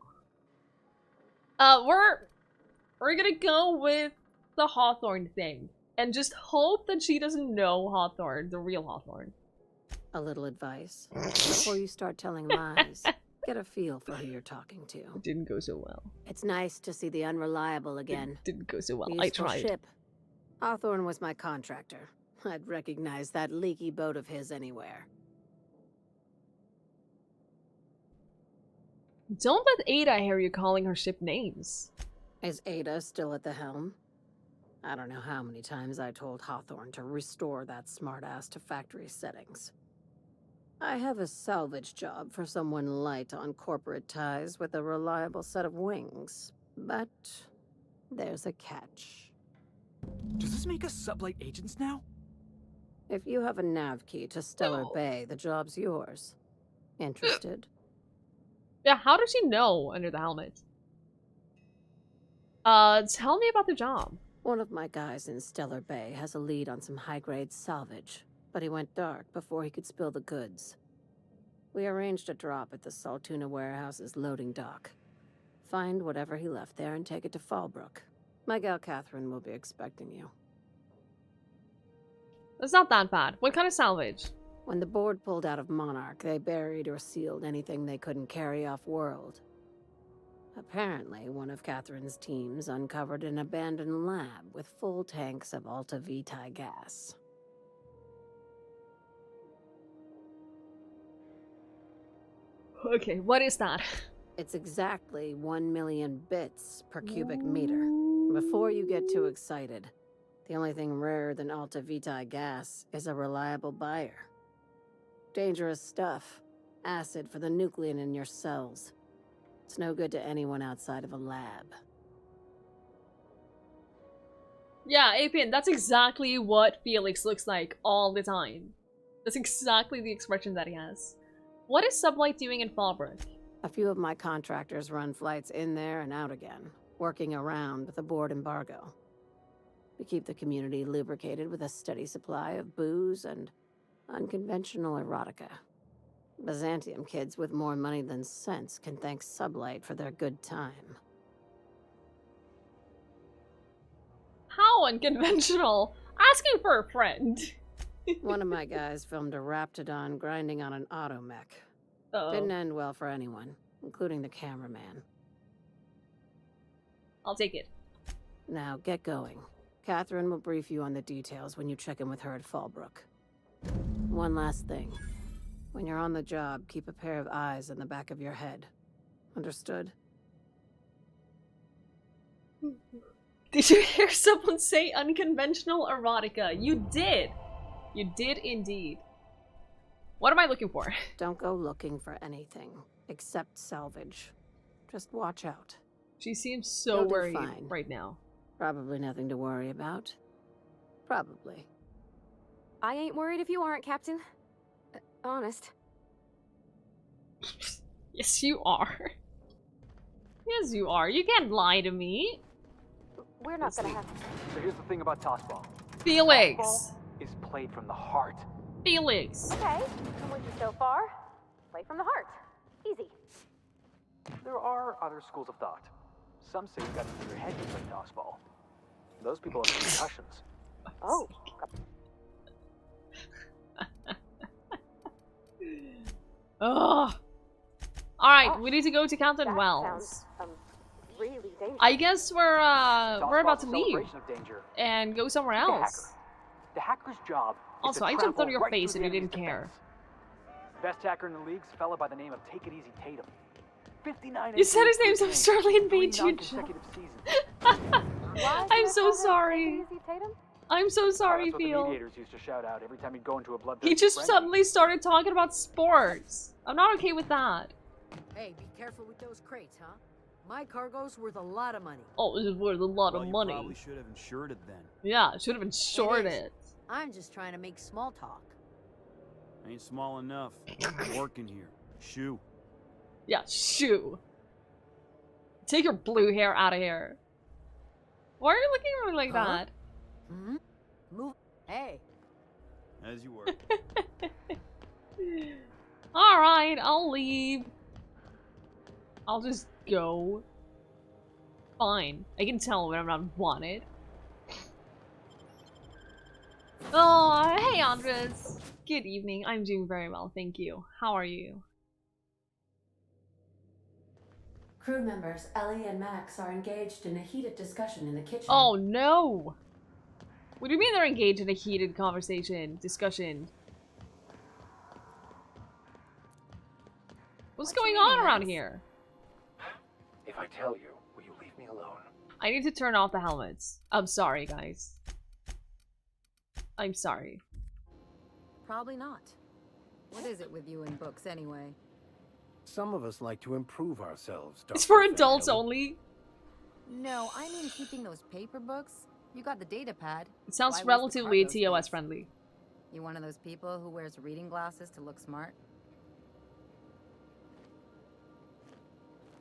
We're gonna go with the Hawthorne thing. And just hope that she doesn't know Hawthorne, the real Hawthorne. A little advice. Before you start telling lies, get a feel for who you're talking to. It didn't go so well. It's nice to see the unreliable again. It didn't go so well. A I useful tried. Ship. Hawthorne was my contractor. I'd recognize that leaky boat of his anywhere. Don't let Ada hear you calling her ship names. Is Ada still at the helm? I don't know how many times I told Hawthorne to restore that smartass to factory settings. I have a salvage job for someone light on corporate ties with a reliable set of wings, but there's a catch. Does this make us sublight agents now? If you have a nav key to Stellar Bay, the job's yours. Interested? Yeah, how does she know under the helmet? Tell me about the job. One of my guys in Stellar Bay has a lead on some high-grade salvage, but he went dark before he could spill the goods. We arranged a drop at the Saltuna warehouse's loading dock. Find whatever he left there and take it to Fallbrook. My gal Catherine will be expecting you. It's not that bad. What kind of salvage? When the board pulled out of Monarch, they buried or sealed anything they couldn't carry off-world. Apparently, one of Catherine's teams uncovered an abandoned lab with full tanks of Alta Vitae gas. Okay, what is that? It's exactly 1 million bits per cubic meter. Before you get too excited, the only thing rarer than Alta Vitae gas is a reliable buyer. Dangerous stuff. Acid for the nuclein in your cells. It's no good to anyone outside of a lab. Yeah, Apien, that's exactly what Felix looks like all the time. That's exactly the expression that he has. What is Sublight doing in Fallbrook? A few of my contractors run flights in there and out again, working around with the board embargo. We keep the community lubricated with a steady supply of booze and unconventional erotica. Byzantium kids with more money than sense can thank Sublight for their good time. How unconventional! Asking for a friend. One of my guys filmed a Raptidon grinding on an automech. Didn't end well for anyone, including the cameraman. I'll take it. Now, get going. Catherine will brief you on the details when you check in with her at Fallbrook. One last thing. When you're on the job, keep a pair of eyes in the back of your head. Understood? Did you hear someone say unconventional erotica? You did! You did indeed. What am I looking for? Don't go looking for anything, except salvage. Just watch out. She seems so You'll do worried fine. right now. Probably nothing to worry about. Probably. I ain't worried if you aren't, Captain. Honest. Yes, you are. Yes, you are. You can't lie to me. We're not gonna have... So here's the thing about tossball. Felix! Tossball is played from the heart. Felix! Okay, I'm with you so far. Play from the heart. Easy. There are other schools of thought. Some say you got into your head to play tossball. Those people have concussions. Oh. Ugh. Alright, we need to go to Captain Wells. Sounds, really dangerous. I guess we're about to leave. Of danger. And go somewhere else. The hacker's job. Also, I jumped on your face and you didn't care. Best hacker in the league's a fella by the name of Take It Easy Tatum. 59. You said his name's Australian Beach. Non-consecutive seasons. I'm so sorry. I'm so sorry, That's what the Phil. mediators used to shout out every time he'd go into a bloodthirsty He just frenzy. suddenly started talking about sports. I'm not okay with that. Hey, be careful with those crates, huh? My cargo's worth a lot of money. Oh, it was worth a lot of money. You probably should have insured it then. Yeah, should have insured it. I'm just trying to make small talk. Ain't small enough. I'm working here. Shoo. Yeah, shoo. Take your blue hair out of here. Why are you looking at me like that? Hmm? Move. Hey. As you were. Alright, I'll leave. I'll just go. Fine. I can tell when I'm not wanted. Oh, hey Andres. Good evening. I'm doing very well, thank you. How are you? Crew members Ellie and Max are engaged in a heated discussion in the kitchen. Oh no! What do you mean they're engaged in a heated conversation, discussion? What's going on around here? If I tell you, will you leave me alone? I need to turn off the helmets. I'm sorry, guys. I'm sorry. Probably not. What is it with you and books, anyway? Some of us like to improve ourselves, Dr. It's for adults Vanelli. only. No, I mean keeping those paper books. You got the data pad. It sounds Why waste the relatively cargo TOS space? friendly. You one of those people who wears reading glasses to look smart?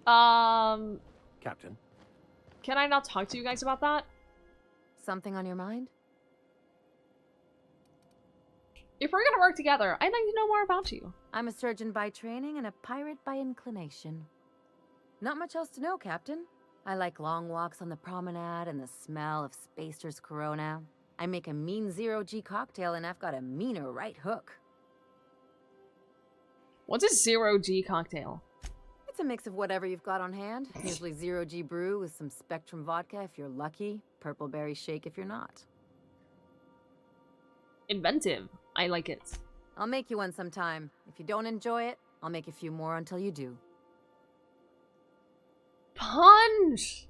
Captain. Can I not talk to you guys about that? Something on your mind? If we're gonna work together, I'd like to know more about you. I'm a surgeon by training and a pirate by inclination. Not much else to know, Captain. I like long walks on the promenade and the smell of Spacer's Corona. I make a mean zero-G cocktail and I've got a meaner right hook. What's a zero-G cocktail? It's a mix of whatever you've got on hand. Usually zero-G brew with some Spectrum vodka if you're lucky, purple berry shake if you're not. Inventive. I like it. I'll make you one sometime. If you don't enjoy it, I'll make a few more until you do. Punch!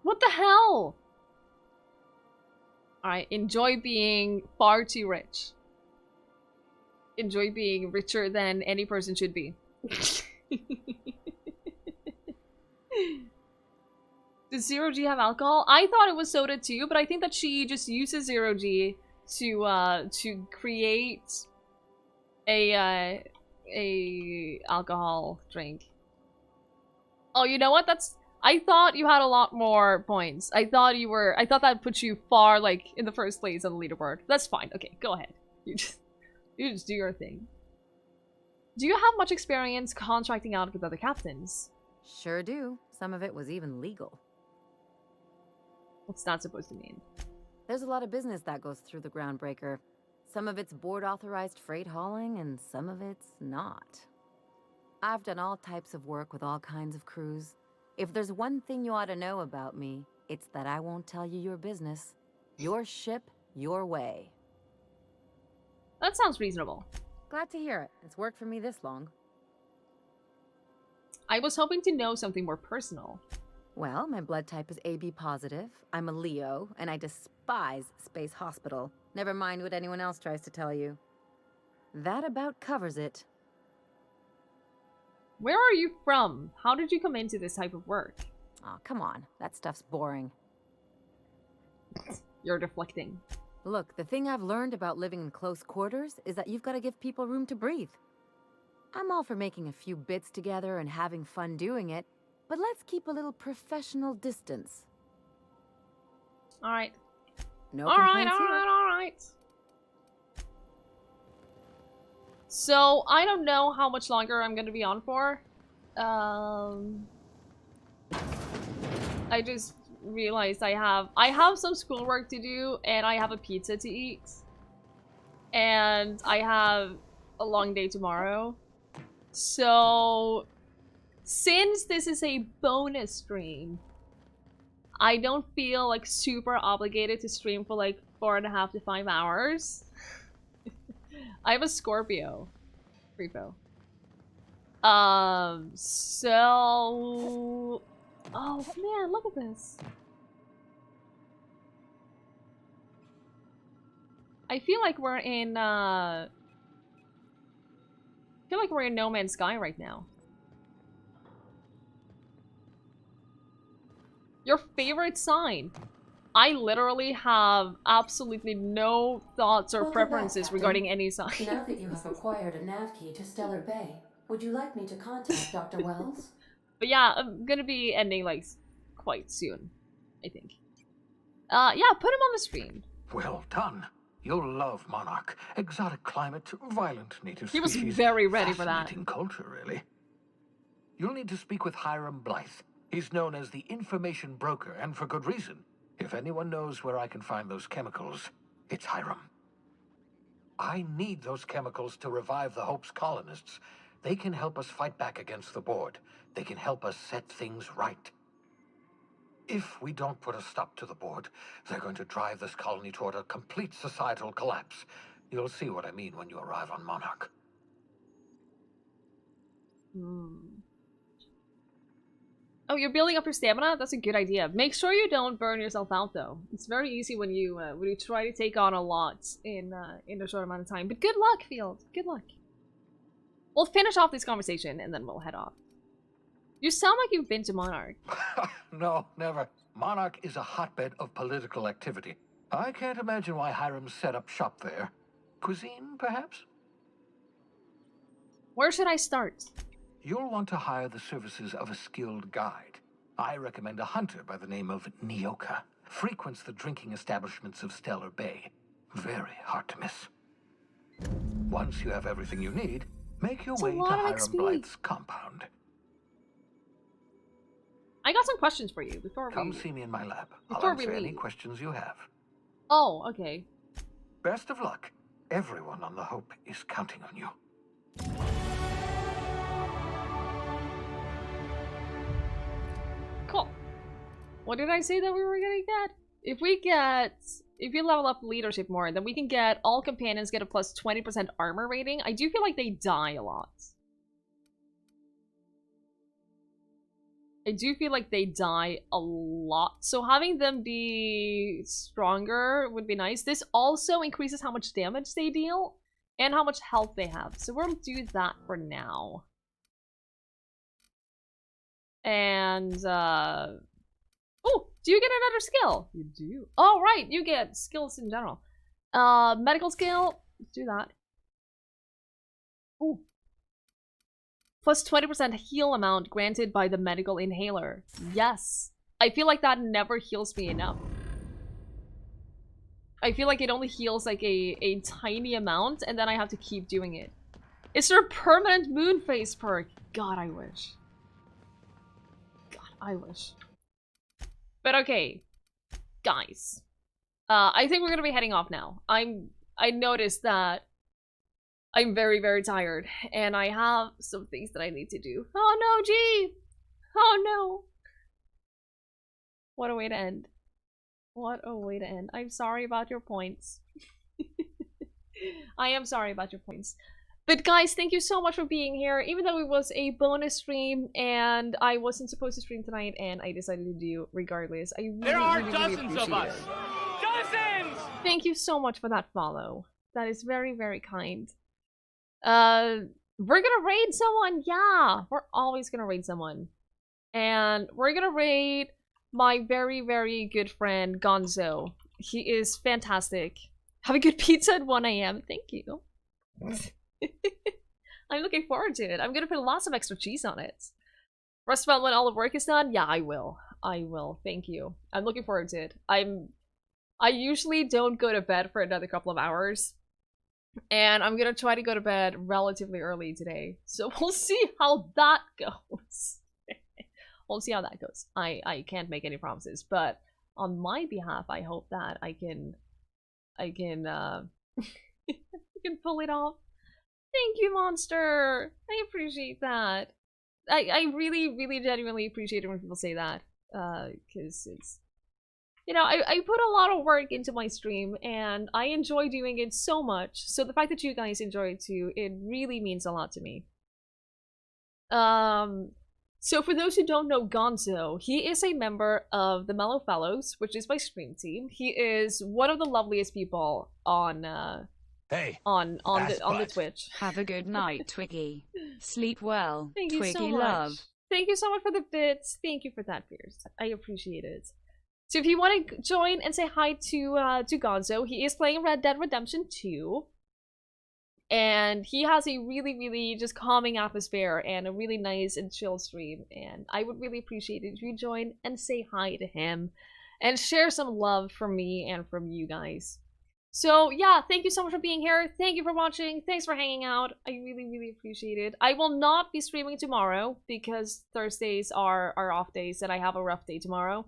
What the hell? Alright, enjoy being far too rich. Enjoy being richer than any person should be. Does Zero-G have alcohol? I thought it was soda too, but I think that she just uses Zero-G to create a alcohol drink. Oh, you know what? I thought you had a lot more points. I thought that put you far, like, in the first place on the leaderboard. That's fine. Okay, go ahead. You just do your thing. Do you have much experience contracting out with other captains? Sure do. Some of it was even legal. What's that supposed to mean? There's a lot of business that goes through the Groundbreaker. Some of it's board-authorized freight hauling, and some of it's not. I've done all types of work with all kinds of crews. If there's one thing you ought to know about me, it's that I won't tell you your business. Your ship, your way. That sounds reasonable. Glad to hear it. It's worked for me this long. I was hoping to know something more personal. Well, my blood type is AB positive. I'm a Leo, and I despise Space Hospital. Never mind what anyone else tries to tell you. That about covers it. Where are you from? How did you come into this type of work? Aw, come on. That stuff's boring. You're deflecting. Look, the thing I've learned about living in close quarters is that you've got to give people room to breathe. I'm all for making a few bits together and having fun doing it, but let's keep a little professional distance. Alright. No Alright, complaints here. alright. So, I don't know how much longer I'm gonna be on for. I just realized I have some schoolwork to do, and I have a pizza to eat. And I have a long day tomorrow. So, since this is a bonus stream, I don't feel like super obligated to stream for like 4.5 to 5 hours. I have a Scorpio. Repo. So... Oh man, look at this. I feel like we're in, I feel like we're in No Man's Sky right now. Your favorite sign? I literally have absolutely no thoughts or preferences regarding any sign. Now that you have acquired a nav key to Stellar Bay, would you like me to contact Dr. Wells? But yeah, I'm gonna be ending like quite soon, I think. Yeah, put him on the screen. Well done. You'll love Monarch. Exotic climate, violent native He was species. very ready for that. Fascinating culture, really. You'll need to speak with Hiram Blythe. He's known as the information broker, and for good reason. If anyone knows where I can find those chemicals, it's Hiram. I need those chemicals to revive the Hope's colonists. They can help us fight back against the board. They can help us set things right. If we don't put a stop to the board, they're going to drive this colony toward a complete societal collapse. You'll see what I mean when you arrive on Monarch. Oh, you're building up your stamina? That's a good idea. Make sure you don't burn yourself out, though. It's very easy when you try to take on a lot in a short amount of time. But good luck, Field. Good luck. We'll finish off this conversation and then we'll head off. You sound like you've been to Monarch. No, never. Monarch is a hotbed of political activity. I can't imagine why Hiram set up shop there. Cuisine, perhaps? Where should I start? You'll want to hire the services of a skilled guide. I recommend a hunter by the name of Nyoka. Frequents the drinking establishments of Stellar Bay. Very hard to miss. Once you have everything you need, make your way to Hiram Blythe's compound. I got some questions for you before Come see me in my lab. Before I'll answer we any leave. questions you have. Oh, okay. Best of luck. Everyone on the Hope is counting on you. Cool. What did I say that we were gonna get? If you level up leadership more, then we can get all companions get a plus 20% armor rating. I do feel like they die a lot. I do feel like they die a lot. So having them be stronger would be nice. This also increases how much damage they deal and how much health they have. So we'll do that for now. And, oh, do you get another skill? You do. Oh, right, you get skills in general. Medical skill, let's do that. Ooh. Plus 20% heal amount granted by the medical inhaler. Yes. I feel like that never heals me enough. I feel like it only heals like a tiny amount and then I have to keep doing it. Is there a permanent moon phase perk? God, I wish. God, I wish. But okay. Guys. I think we're gonna be heading off now. I noticed that I'm very, very tired, and I have some things that I need to do. Oh no, G! Oh no! What a way to end. What a way to end. I'm sorry about your points. I am sorry about your points. But guys, thank you so much for being here, even though it was a bonus stream, and I wasn't supposed to stream tonight, and I decided to do regardless. I really, There are really, dozens really of us! appreciate it. Dozens! Thank you so much for that follow. That is very, very kind. We're gonna raid someone, yeah! We're always gonna raid someone. And we're gonna raid my very, very good friend, Gonzo. He is fantastic. Have a good pizza at 1 AM, thank you. I'm looking forward to it. I'm gonna put lots of extra cheese on it. Rest about when all the work is done? Yeah, I will. I will, thank you. I'm looking forward to it. I usually don't go to bed for another couple of hours. And I'm gonna try to go to bed relatively early today. So we'll see how that goes. We'll see how that goes. I can't make any promises, but on my behalf, I hope that I can I can pull it off. Thank you, Monster! I appreciate that. I really, really genuinely appreciate it when people say that. Because it's... You know, I put a lot of work into my stream, and I enjoy doing it so much. So the fact that you guys enjoy it too, it really means a lot to me. So for those who don't know Gonzo, he is a member of the Mellow Fellows, which is my stream team. He is one of the loveliest people on on the Twitch. Have a good night, Twiggy. Sleep well. Thank you Twiggy so much. love. Thank you so much for the bits. Thank you for that, Pierce. I appreciate it. So if you want to join and say hi to Gonzo, he is playing Red Dead Redemption 2. And he has a really, really just calming atmosphere and a really nice and chill stream. And I would really appreciate it if you join and say hi to him. And share some love from me and from you guys. So yeah, thank you so much for being here. Thank you for watching. Thanks for hanging out. I really, really appreciate it. I will not be streaming tomorrow because Thursdays are off days and I have a rough day tomorrow.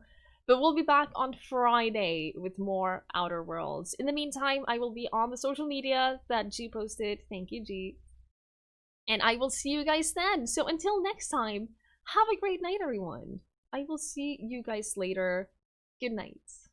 But we'll be back on Friday with more Outer Worlds. In the meantime, I will be on the social media that G posted. Thank you, G. And I will see you guys then. So until next time, have a great night, everyone. I will see you guys later. Good night.